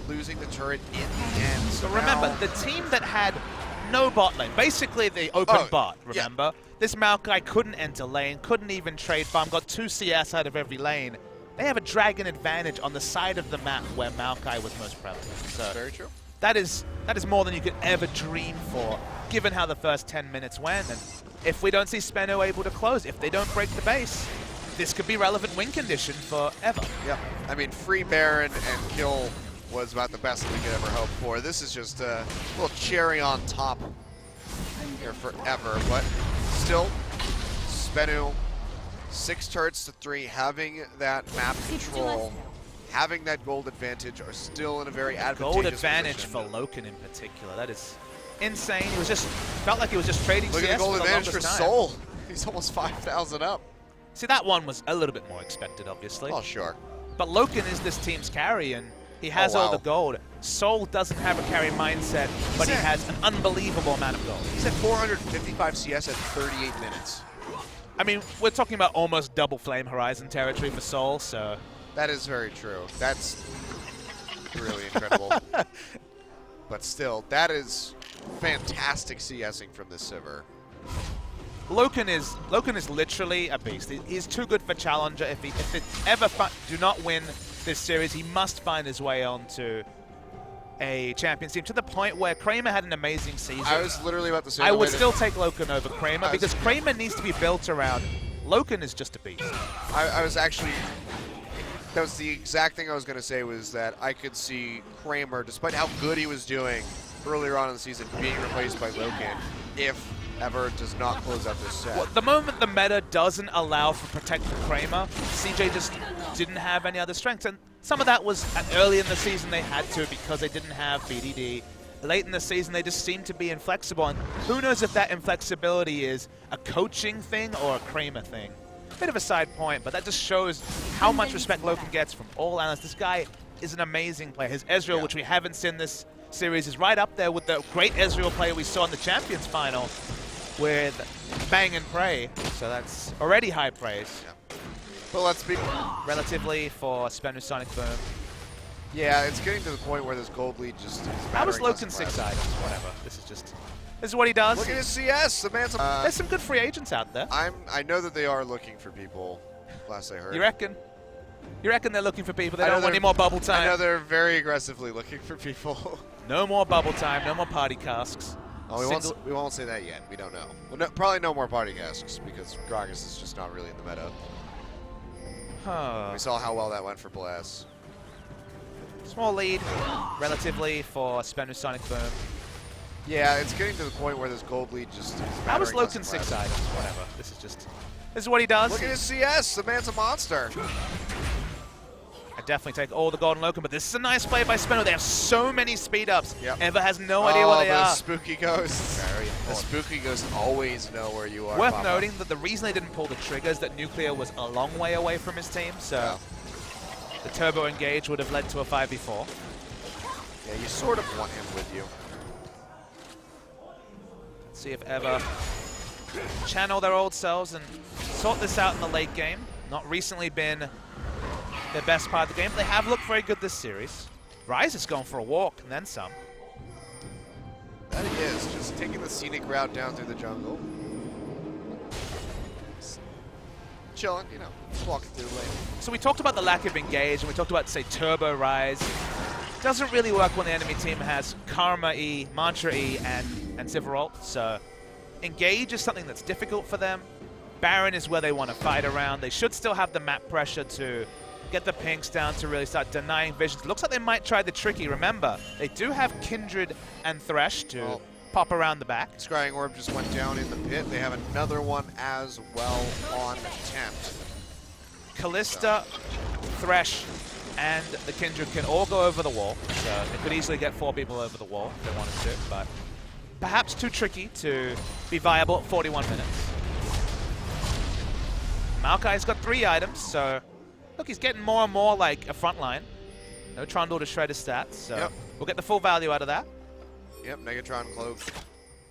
Speaker 1: losing the turret in the end. So
Speaker 2: But remember,
Speaker 1: now-
Speaker 2: the team that had no bot lane, basically the open bot,
Speaker 1: yeah.
Speaker 2: remember? This Maokai couldn't enter lane, couldn't even trade farm, got 2 CS out of every lane. They have a dragon advantage on the side of the map where Maokai was most prevalent. So
Speaker 1: very true.
Speaker 2: that is more than you could ever dream for, given how the first 10 minutes went. And if we don't see Speno able to close, if they don't break the base, this could be relevant win condition forever.
Speaker 1: Yep. I mean, free Baron and kill was about the best we could ever hope for. This is just a little cherry on top here forever, but still, Spenu, 6 turrets to 3, having that map control, having that gold advantage, are still in a very advantageous
Speaker 2: Gold advantage
Speaker 1: position.
Speaker 2: for Loken in particular. That is insane. He was just felt like he was just trading
Speaker 1: Look
Speaker 2: CS
Speaker 1: at the gold
Speaker 2: for the
Speaker 1: advantage for
Speaker 2: longest time.
Speaker 1: Soul. He's almost 5,000 up.
Speaker 2: See, that one was a little bit more expected, obviously.
Speaker 1: Oh, sure.
Speaker 2: But Loken is this team's carry, and he has all
Speaker 1: wow.
Speaker 2: the gold. Soul doesn't have a carry mindset, but he has an unbelievable amount of gold.
Speaker 1: He's at 455 CS at 38 minutes.
Speaker 2: I mean, we're talking about almost double Flame Horizon territory for Soul, so...
Speaker 1: That is very true. That's really incredible. But still, that is fantastic CSing from this Sivir.
Speaker 2: Loken is literally a beast. He's too good for Challenger. If it ever do not win this series, he must find his way onto a Champions team, to the point where Kramer had an amazing season.
Speaker 1: I was literally about to say
Speaker 2: I
Speaker 1: the
Speaker 2: would
Speaker 1: way
Speaker 2: still take Loken over Kramer,
Speaker 1: I was-
Speaker 2: because Kramer needs to be built around. Loken is just a beast.
Speaker 1: I was actually, that was the exact thing I was going to say, was that I could see Kramer, despite how good he was doing earlier on in the season, being replaced by Loken if ever does not close out this set.
Speaker 2: Well, the moment the meta doesn't allow for protected Kramer, CJ just didn't have any other strengths. And some of that was early in the season they had to, because they didn't have BDD. Late in the season, they just seemed to be inflexible. And who knows if that inflexibility is a coaching thing or a Kramer thing. Bit of a side point, but that just shows how much respect Loken gets from all analysts. This guy is an amazing player. His Ezreal, which we haven't seen this series, is right up there with the great Ezreal player we saw in the Champions final with Bang and Pray. So that's already high praise.
Speaker 1: Yeah. But let's be...
Speaker 2: Relatively for Spenu Sonic Boom.
Speaker 1: Yeah, it's getting to the point where this gold lead just is
Speaker 2: How was
Speaker 1: mattering less and
Speaker 2: Loken 6
Speaker 1: less.
Speaker 2: items? Whatever. This is what he does.
Speaker 1: Look at his CS. The man's...
Speaker 2: There's some good free agents out there.
Speaker 1: I know that they are looking for people, last I heard.
Speaker 2: You reckon? You reckon they're looking for people? They
Speaker 1: I know
Speaker 2: don't want
Speaker 1: they're-
Speaker 2: any more bubble
Speaker 1: I know
Speaker 2: time.
Speaker 1: they're very aggressively looking for people.
Speaker 2: No more bubble time. No more party casks.
Speaker 1: Oh, we won't say that yet. We don't know. Well, no, probably no more party casks, because Gragas is just not really in the meta.
Speaker 2: Huh.
Speaker 1: We saw how well that went for Blast.
Speaker 2: Small lead, relatively, for Spenu Sonic Boom.
Speaker 1: Yeah, it's getting to the point where this gold lead just is
Speaker 2: How was
Speaker 1: mattering less
Speaker 2: Loken
Speaker 1: and
Speaker 2: 6
Speaker 1: less.
Speaker 2: items? Whatever. This is what he does.
Speaker 1: Look at his CS. The man's a monster.
Speaker 2: I definitely take all the golden Loken, but this is a nice play by Spenu. They have so many speed ups.
Speaker 1: Yep.
Speaker 2: Ever has no idea what they
Speaker 1: the
Speaker 2: are.
Speaker 1: spooky ghosts.
Speaker 2: Very
Speaker 1: The
Speaker 2: important.
Speaker 1: spooky ghosts always know where you are.
Speaker 2: Worth
Speaker 1: Papa.
Speaker 2: noting that the reason they didn't pull the triggers, that Nuclear was a long way away from his team, so
Speaker 1: Yeah.
Speaker 2: the turbo engage would have led to a 5v4.
Speaker 1: Yeah, you sort of want him with you.
Speaker 2: Let's see if Ever channel their old selves and sort this out in the late game. Not recently been their best part of the game, but they have looked very good this series. Ryze is going for a walk and then some.
Speaker 1: That he is, just taking the scenic route down through the jungle. Chilling, you know, just walking through the lane.
Speaker 2: So we talked about the lack of engage, and we talked about, say, Turbo Rise. Doesn't really work when the enemy team has Karma E, Mantra E, and Sivir ult. So engage is something that's difficult for them. Baron is where they want to fight around. They should still have the map pressure to get the pinks down to really start denying visions. Looks like they might try the tricky. Remember, they do have Kindred and Thresh to pop around the back.
Speaker 1: Scrying Orb just went down in the pit. They have another one as well on attempt.
Speaker 2: Kalista, Thresh, and the Kindred can all go over the wall. So they could easily get 4 people over the wall if they wanted to, but perhaps too tricky to be viable at 41 minutes. Maokai's got 3 items, so look, he's getting more and more like a front line. No Trundle to shred his stats, so we'll get the full value out of that.
Speaker 1: Yep, Negatron Cloak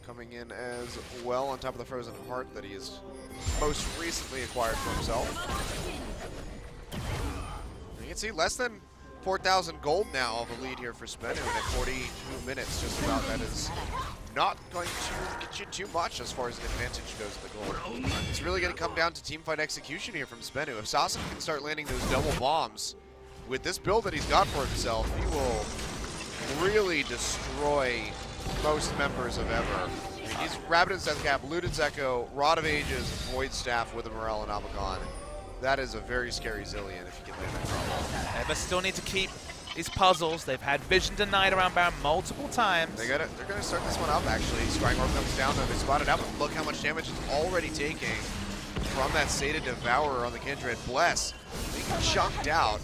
Speaker 1: coming in as well on top of the Frozen Heart that he has most recently acquired for himself. You can see less than 4,000 gold now of a lead here for Spenu, and at 42 minutes just about, that is not going to get you too much as far as an advantage goes to the gold. It's really going to come down to teamfight execution here from Spenu. If Sasim can start landing those double bombs, with this build that he's got for himself, he will really destroy most members of Ever. I mean, he's Rabid and Deathcap, Looted Zeko, Rod of Ages, Void Staff with a Morel and Abagon. That is a very scary Zilean if you can land that combo.
Speaker 2: Ever still need to keep these puzzles. They've had vision denied around Baron multiple times.
Speaker 1: They're gonna start this one up actually. Strangor comes down though, they spot it out, but look how much damage it's already taking from that Sated Devourer on the Kindred. Bless being chunked out.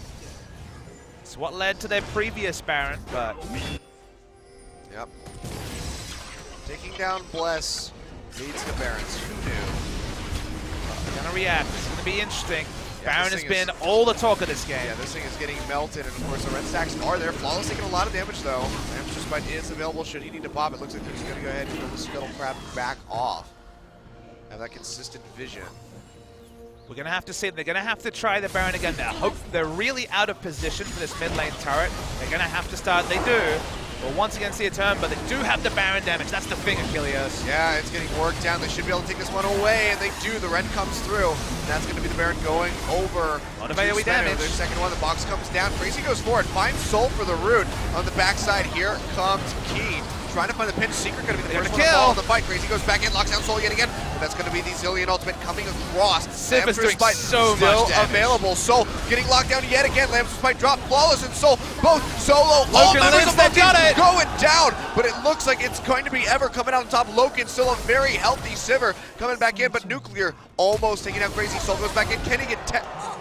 Speaker 2: It's what led to their previous Baron, but...
Speaker 1: Yep. Taking down Bless leads to Barons. Who knew?
Speaker 2: Gonna react. It's gonna be interesting.
Speaker 1: Yeah,
Speaker 2: Baron has been all the talk of this game.
Speaker 1: Yeah, this thing is getting melted, and of course the red stacks are there. Flawless taking a lot of damage though. Amateur Spite is available should he need to pop. It looks like he's gonna go ahead and pull the Scuttle Crab back off. Have that consistent vision.
Speaker 2: We're gonna have to see. They're gonna have to try the Baron again. They're really out of position for this mid lane turret. They're gonna have to start. They do. We'll once again see a turn, but they do have the Baron damage. That's the thing, Achilles.
Speaker 1: Yeah, it's getting worked down. They should be able to take this one away, and they do. The Ren comes through. And that's going to be the Baron going over.
Speaker 2: A lot of AoE damage.
Speaker 1: Their second one, the box comes down. Crazy goes forward, finds Soul for the root. On the backside here comes Key. Trying to find the pinch. Secret going to be the first one to fall in the fight. Crazy goes back in, locks down Soul yet again. But that's going to be the Zilean ultimate coming across.
Speaker 2: Sif is doing so
Speaker 1: still
Speaker 2: much damage.
Speaker 1: Available. Soul getting locked down yet again. Lamb's Spite drop. Flawless and Soul both solo. All members of the team going down. But it looks like it's going to be Ever coming out on top. Loken still a very healthy Sivir coming back in, but Nuclear almost taking out Crazy. Soul goes back in. Can he get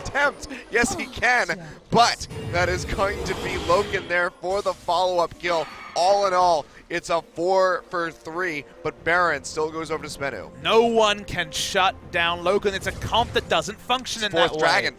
Speaker 1: tempt? Yes, he can. But that is going to be Loken there for the follow-up kill. All in all, it's a 4 for 3, but Baron still goes over to Spenu.
Speaker 2: No one can shut down Loken. It's a comp that doesn't function in that way.
Speaker 1: Fourth Dragon.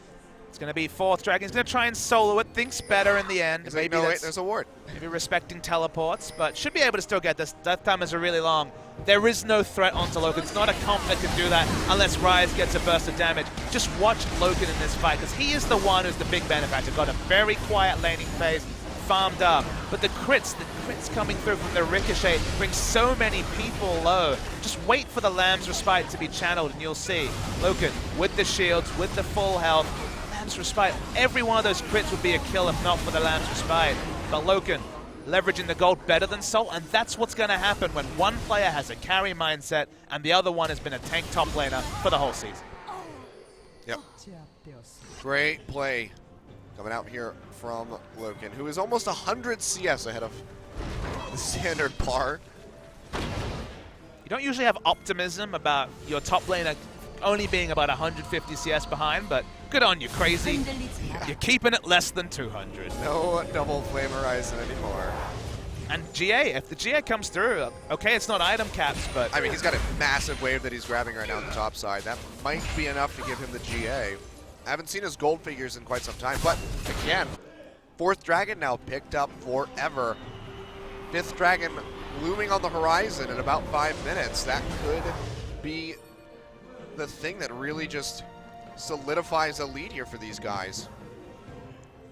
Speaker 2: It's going to be fourth Dragon. He's going to try and solo it. Thinks better in the end.
Speaker 1: Maybe no, wait, there's a ward.
Speaker 2: Maybe respecting teleports, but should be able to still get this. Death timers are really long. There is no threat onto Loken. It's not a comp that can do that unless Ryze gets a burst of damage. Just watch Loken in this fight, because he is the one who's the big benefactor. Got a very quiet laning phase, farmed up. But the crits coming through from the Ricochet bring so many people low. Just wait for the Lamb's Respite to be channeled and you'll see Loken with the shields, with the full health. Lamb's Respite, every one of those crits would be a kill if not for the Lamb's Respite. But Loken leveraging the gold better than Soul, and that's what's going to happen when one player has a carry mindset and the other one has been a tank top laner for the whole season.
Speaker 1: Yep. Great play coming out here from Loken, who is almost 100 CS ahead of the standard par.
Speaker 2: You don't usually have optimism about your top laner only being about 150 CS behind, but good on you, Crazy. You're keeping it less than 200.
Speaker 1: No double Flame Horizon anymore.
Speaker 2: And GA, if the GA comes through, okay, it's not item caps, but...
Speaker 1: I mean, he's got a massive wave that he's grabbing right now on the top side. That might be enough to give him the GA. I haven't seen his gold figures in quite some time, but again, fourth Dragon now picked up forever. Fifth Dragon looming on the horizon in about 5 minutes. That could be the thing that really just solidifies a lead here for these guys.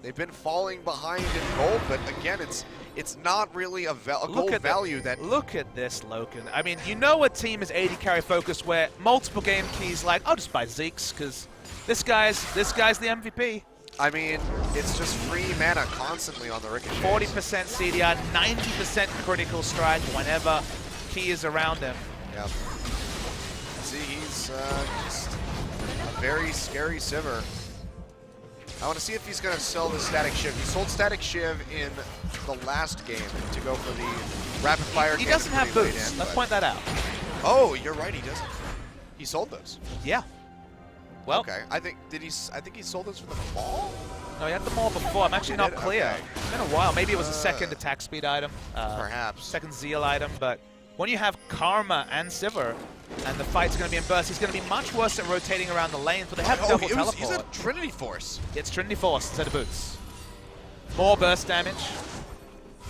Speaker 1: They've been falling behind in gold, but again, it's not really a gold value that...
Speaker 2: Look at this, Loken. I mean, you know a team is 80 carry focused where multiple game keys like, I'll just buy Zeke's because this guy's the MVP.
Speaker 1: I mean, it's just free mana constantly on the Ricochet.
Speaker 2: 40% CDR, 90% critical strike whenever Key is around him.
Speaker 1: Yep. See, he's just a very scary Sivir. I want to see if he's going to sell the Static Shiv. He sold Static Shiv in the last game to go for the rapid fire.
Speaker 2: He doesn't have boots. Let's point that out.
Speaker 1: Oh, you're right, he doesn't. He sold those.
Speaker 2: Yeah. Well,
Speaker 1: Okay. I think he sold us for the ball?
Speaker 2: no, he had the maul before. I'm actually not
Speaker 1: did?
Speaker 2: clear.
Speaker 1: Okay.
Speaker 2: It's been a while. Maybe it was a second attack speed item.
Speaker 1: Perhaps.
Speaker 2: Second zeal item, but when you have Karma and Sivir, and the fight's going to be in burst, he's going to be much worse at rotating around the lanes, but they have double teleport.
Speaker 1: He's a Trinity Force.
Speaker 2: It's Trinity Force instead of boots. More burst damage.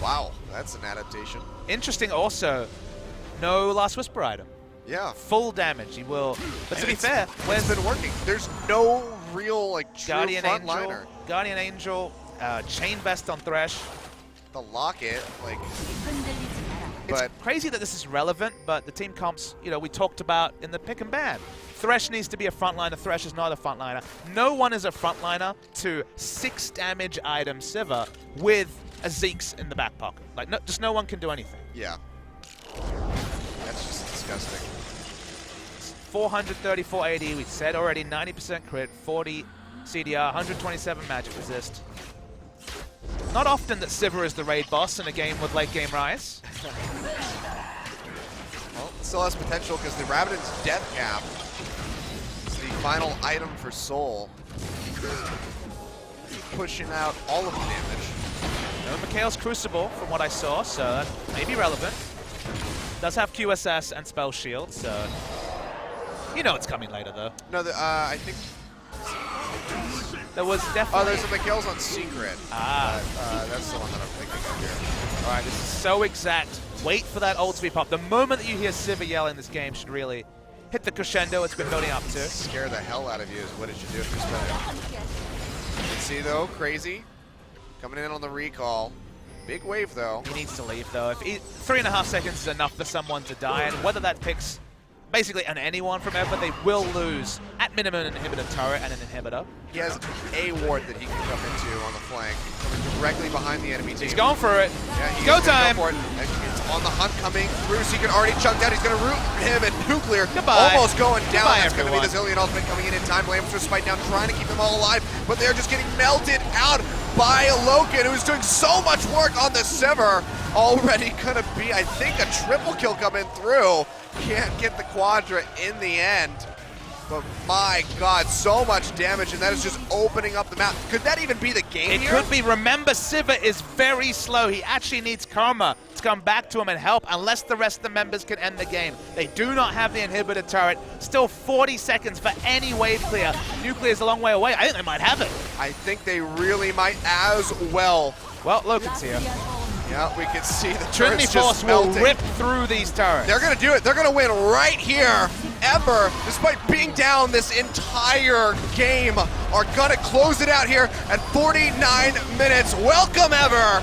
Speaker 1: Wow, that's an adaptation.
Speaker 2: Interesting also, no Last Whisper item.
Speaker 1: Yeah.
Speaker 2: Full damage, he will. But to be fair,
Speaker 1: it's been working. There's no real like true
Speaker 2: Guardian Angel,
Speaker 1: frontliner.
Speaker 2: Guardian Angel, Chain Vest on Thresh.
Speaker 1: The locket, like,
Speaker 2: It's
Speaker 1: but
Speaker 2: crazy that this is relevant, but the team comps, we talked about in the pick and ban. Thresh needs to be a frontliner. Thresh is not a frontliner. No one is a frontliner to 6 damage item Sivir with a Zeke's in the back pocket. Like, just no one can do anything.
Speaker 1: yeah. That's just disgusting.
Speaker 2: 434 AD, we said already, 90% crit, 40 CDR, 127 magic resist. Not often that Sivir is the raid boss in a game with late game Rise.
Speaker 1: Well, it still has potential because the Rabbidan's Death Cap is the final item for Soul. Pushing out all of the damage.
Speaker 2: No Mikhail's Crucible from what I saw, so that may be relevant. Does have QSS and Spell Shield, so you know it's coming later though.
Speaker 1: No, I think.
Speaker 2: There was definitely.
Speaker 1: Oh, there's a Mikhail's on Secret.
Speaker 2: Ah.
Speaker 1: That's the one that I'm thinking of here.
Speaker 2: All right, this is so exact. Wait for that ult to be popped. The moment that you hear Sivir yell in this game should really hit the crescendo it's been building up to.
Speaker 1: Scare the hell out of you is what it should do if you're spinning. You can see though, Crazy coming in on the recall. Big wave though.
Speaker 2: He needs to leave though. If 3.5 seconds is enough for someone to die, and whether that picks basically an anyone from Ever, they will lose at minimum an inhibitor turret and an inhibitor.
Speaker 1: He has a ward that he can come into on the flank, coming directly behind the enemy team.
Speaker 2: He's going for it.
Speaker 1: Yeah, he
Speaker 2: Go
Speaker 1: is gonna
Speaker 2: time.
Speaker 1: Go for it. And it's on the hunt coming through. Secret already chunked out. He's going to root him and Nuclear.
Speaker 2: Goodbye.
Speaker 1: Almost going down.
Speaker 2: Goodbye,
Speaker 1: That's going to be the
Speaker 2: everyone.
Speaker 1: Zillion ultimate coming in time. Lambs are Smite down, trying to keep them all alive, but they're just getting melted out by Loken, who's doing so much work on the Sivir. Already going to be, I think, a triple kill coming through. Can't get the Quadra in the end. But my God, so much damage, and that is just opening up the map. Could that even be the game
Speaker 2: It
Speaker 1: here?
Speaker 2: could be. Remember, Sivir is very slow. He actually needs Karma to come back to him and help, unless the rest of the members can end the game. They do not have the inhibitor turret. Still 40 seconds for any wave clear. Nuclear is a long way away. I think they might have it.
Speaker 1: I think they really might as well.
Speaker 2: Well, Loken's here.
Speaker 1: Yeah, we can see the
Speaker 2: Trinity
Speaker 1: turrets just
Speaker 2: Force will
Speaker 1: melting.
Speaker 2: rip through these turrets.
Speaker 1: They're going to do it. They're going to win right here. Ever, despite being down this entire game, are going to close it out here at 49 minutes. Welcome, Ever,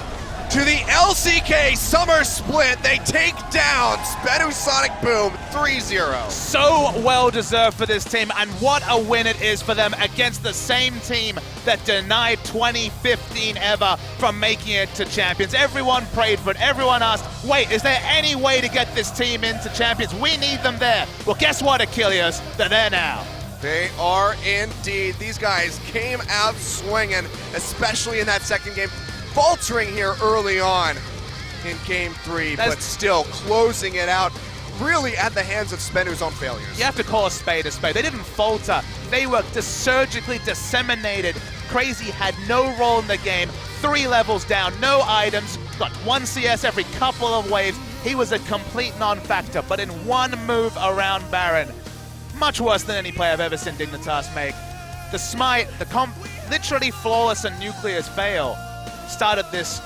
Speaker 1: to the LCK Summer Split. They take down Spenu Sonic Boom 3-0.
Speaker 2: So well deserved for this team, and what a win it is for them against the same team that denied 2015 Ever from making it to champions. Everyone prayed for it. Everyone asked, wait, is there any way to get this team into champions? We need them there. Well, guess what, Achilles? They're there now.
Speaker 1: They are indeed. These guys came out swinging, especially in that second game, faltering here early on in game 3, but still closing it out really at the hands of Spenu's own failures.
Speaker 2: You have to call a spade a spade. They didn't falter. They were surgically disseminated. Crazy had no role in the game. 3 levels down, no items, got 1 CS every couple of waves. He was a complete non-factor, but in one move around Baron, much worse than any play I've ever seen Dignitas make. The Smite, literally flawless and Nuclear's fail, started this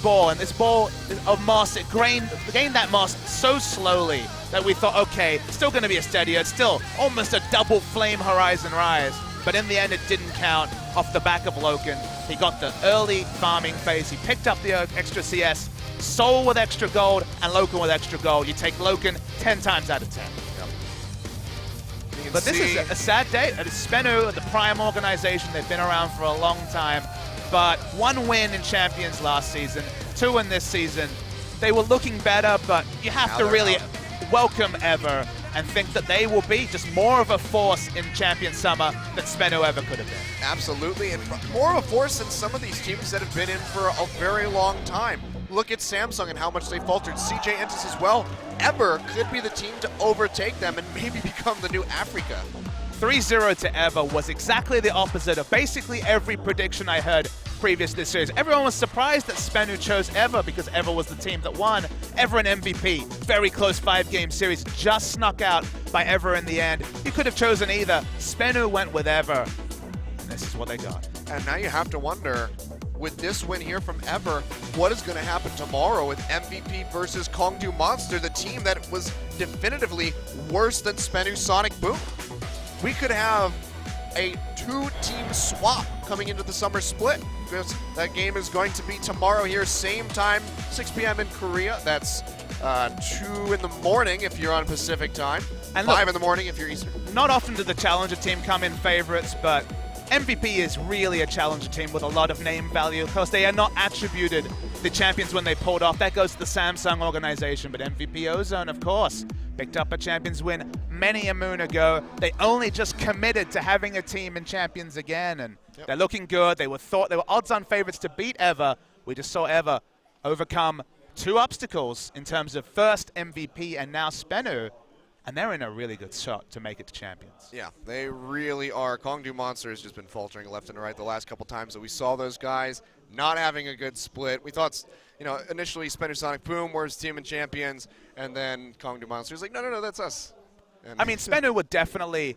Speaker 2: ball, and this ball of moss, it gained that moss so slowly that we thought, okay, still going to be a steadier, it's still almost a double flame Horizon Rise, but in the end it didn't count off the back of Loken. He got the early farming phase, he picked up the extra CS, Soul with extra gold, and Loken with extra gold. You take Loken 10 times out of 10. But this is a sad day. It is Spenu, the Prime organization. They've been around for a long time. But 1 win in Champions last season, 2 in this season. They were looking better, but you have to really welcome Ever and think that they will be just more of a force in Champion Summer than Spenu ever could have been.
Speaker 1: Absolutely, and more of a force than some of these teams that have been in for a very long time. Look at Samsung and how much they faltered. CJ Entus as well. Ever could be the team to overtake them and maybe become the new Africa.
Speaker 2: 3-0 to EVER was exactly the opposite of basically every prediction I heard previous this series. Everyone was surprised that Spenu chose EVER because EVER was the team that won. EVER and MVP, very close 5-game series, just snuck out by EVER in the end. You could have chosen either. Spenu went with EVER, and this is what they got.
Speaker 1: And now you have to wonder, with this win here from EVER, what is going to happen tomorrow with MVP versus Kongdu Monster, the team that was definitively worse than Spenu Sonic Boom. We could have a 2-team swap coming into the summer split, because that game is going to be tomorrow here, same time, 6 p.m. in Korea. That's 2 in the morning if you're on Pacific time, and 5 in the morning if you're Eastern.
Speaker 2: Not often did the Challenger team come in favorites, but MVP is really a Challenger team with a lot of name value. Of course, they are not attributed the champions when they pulled off. That goes to the Samsung organization, but MVP Ozone, of course, picked up a champions win many a moon ago. They only just committed to having a team in champions again, and they're looking good. They were odds-on favorites to beat EVER. We just saw EVER overcome 2 obstacles in terms of first MVP and now Spenu, and they're in a really good shot to make it to champions.
Speaker 1: Yeah, they really are. Kongdu Monster has just been faltering left and right the last couple times that we saw those guys not having a good split. We thought, initially Spenu Sonic Boom were his team in champions, and then Kongdu Monster was like, no, that's us. And
Speaker 2: I mean, Spenu were definitely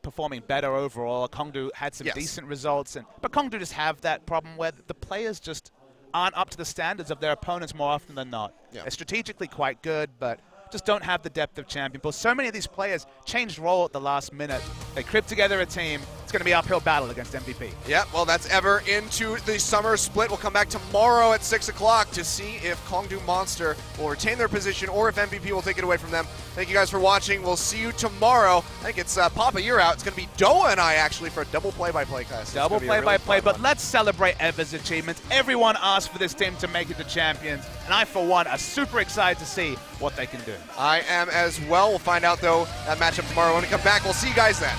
Speaker 2: performing better overall. Kongdu had some decent results, but Kongdu just have that problem where the players just aren't up to the standards of their opponents more often than not.
Speaker 1: Yeah.
Speaker 2: They're strategically quite good, but just don't have the depth of champion pool. So many of these players changed role at the last minute. They cribbed together a team. It's going to be an uphill battle against MVP.
Speaker 1: Yeah, well, that's EVER into the summer split. We'll come back tomorrow at 6 o'clock to see if Kongdu Monster will retain their position or if MVP will take it away from them. Thank you guys for watching. We'll see you tomorrow. I think it's Papa, you're out. It's going to be Doa and I, actually, for a double play-by-play class.
Speaker 2: Double play-by-play, but let's celebrate EVER's achievements. Everyone asked for this team to make it to champions, and I, for one, are super excited to see what they can do.
Speaker 1: I am as well. We'll find out, though, that matchup tomorrow. When we come back, we'll see you guys then.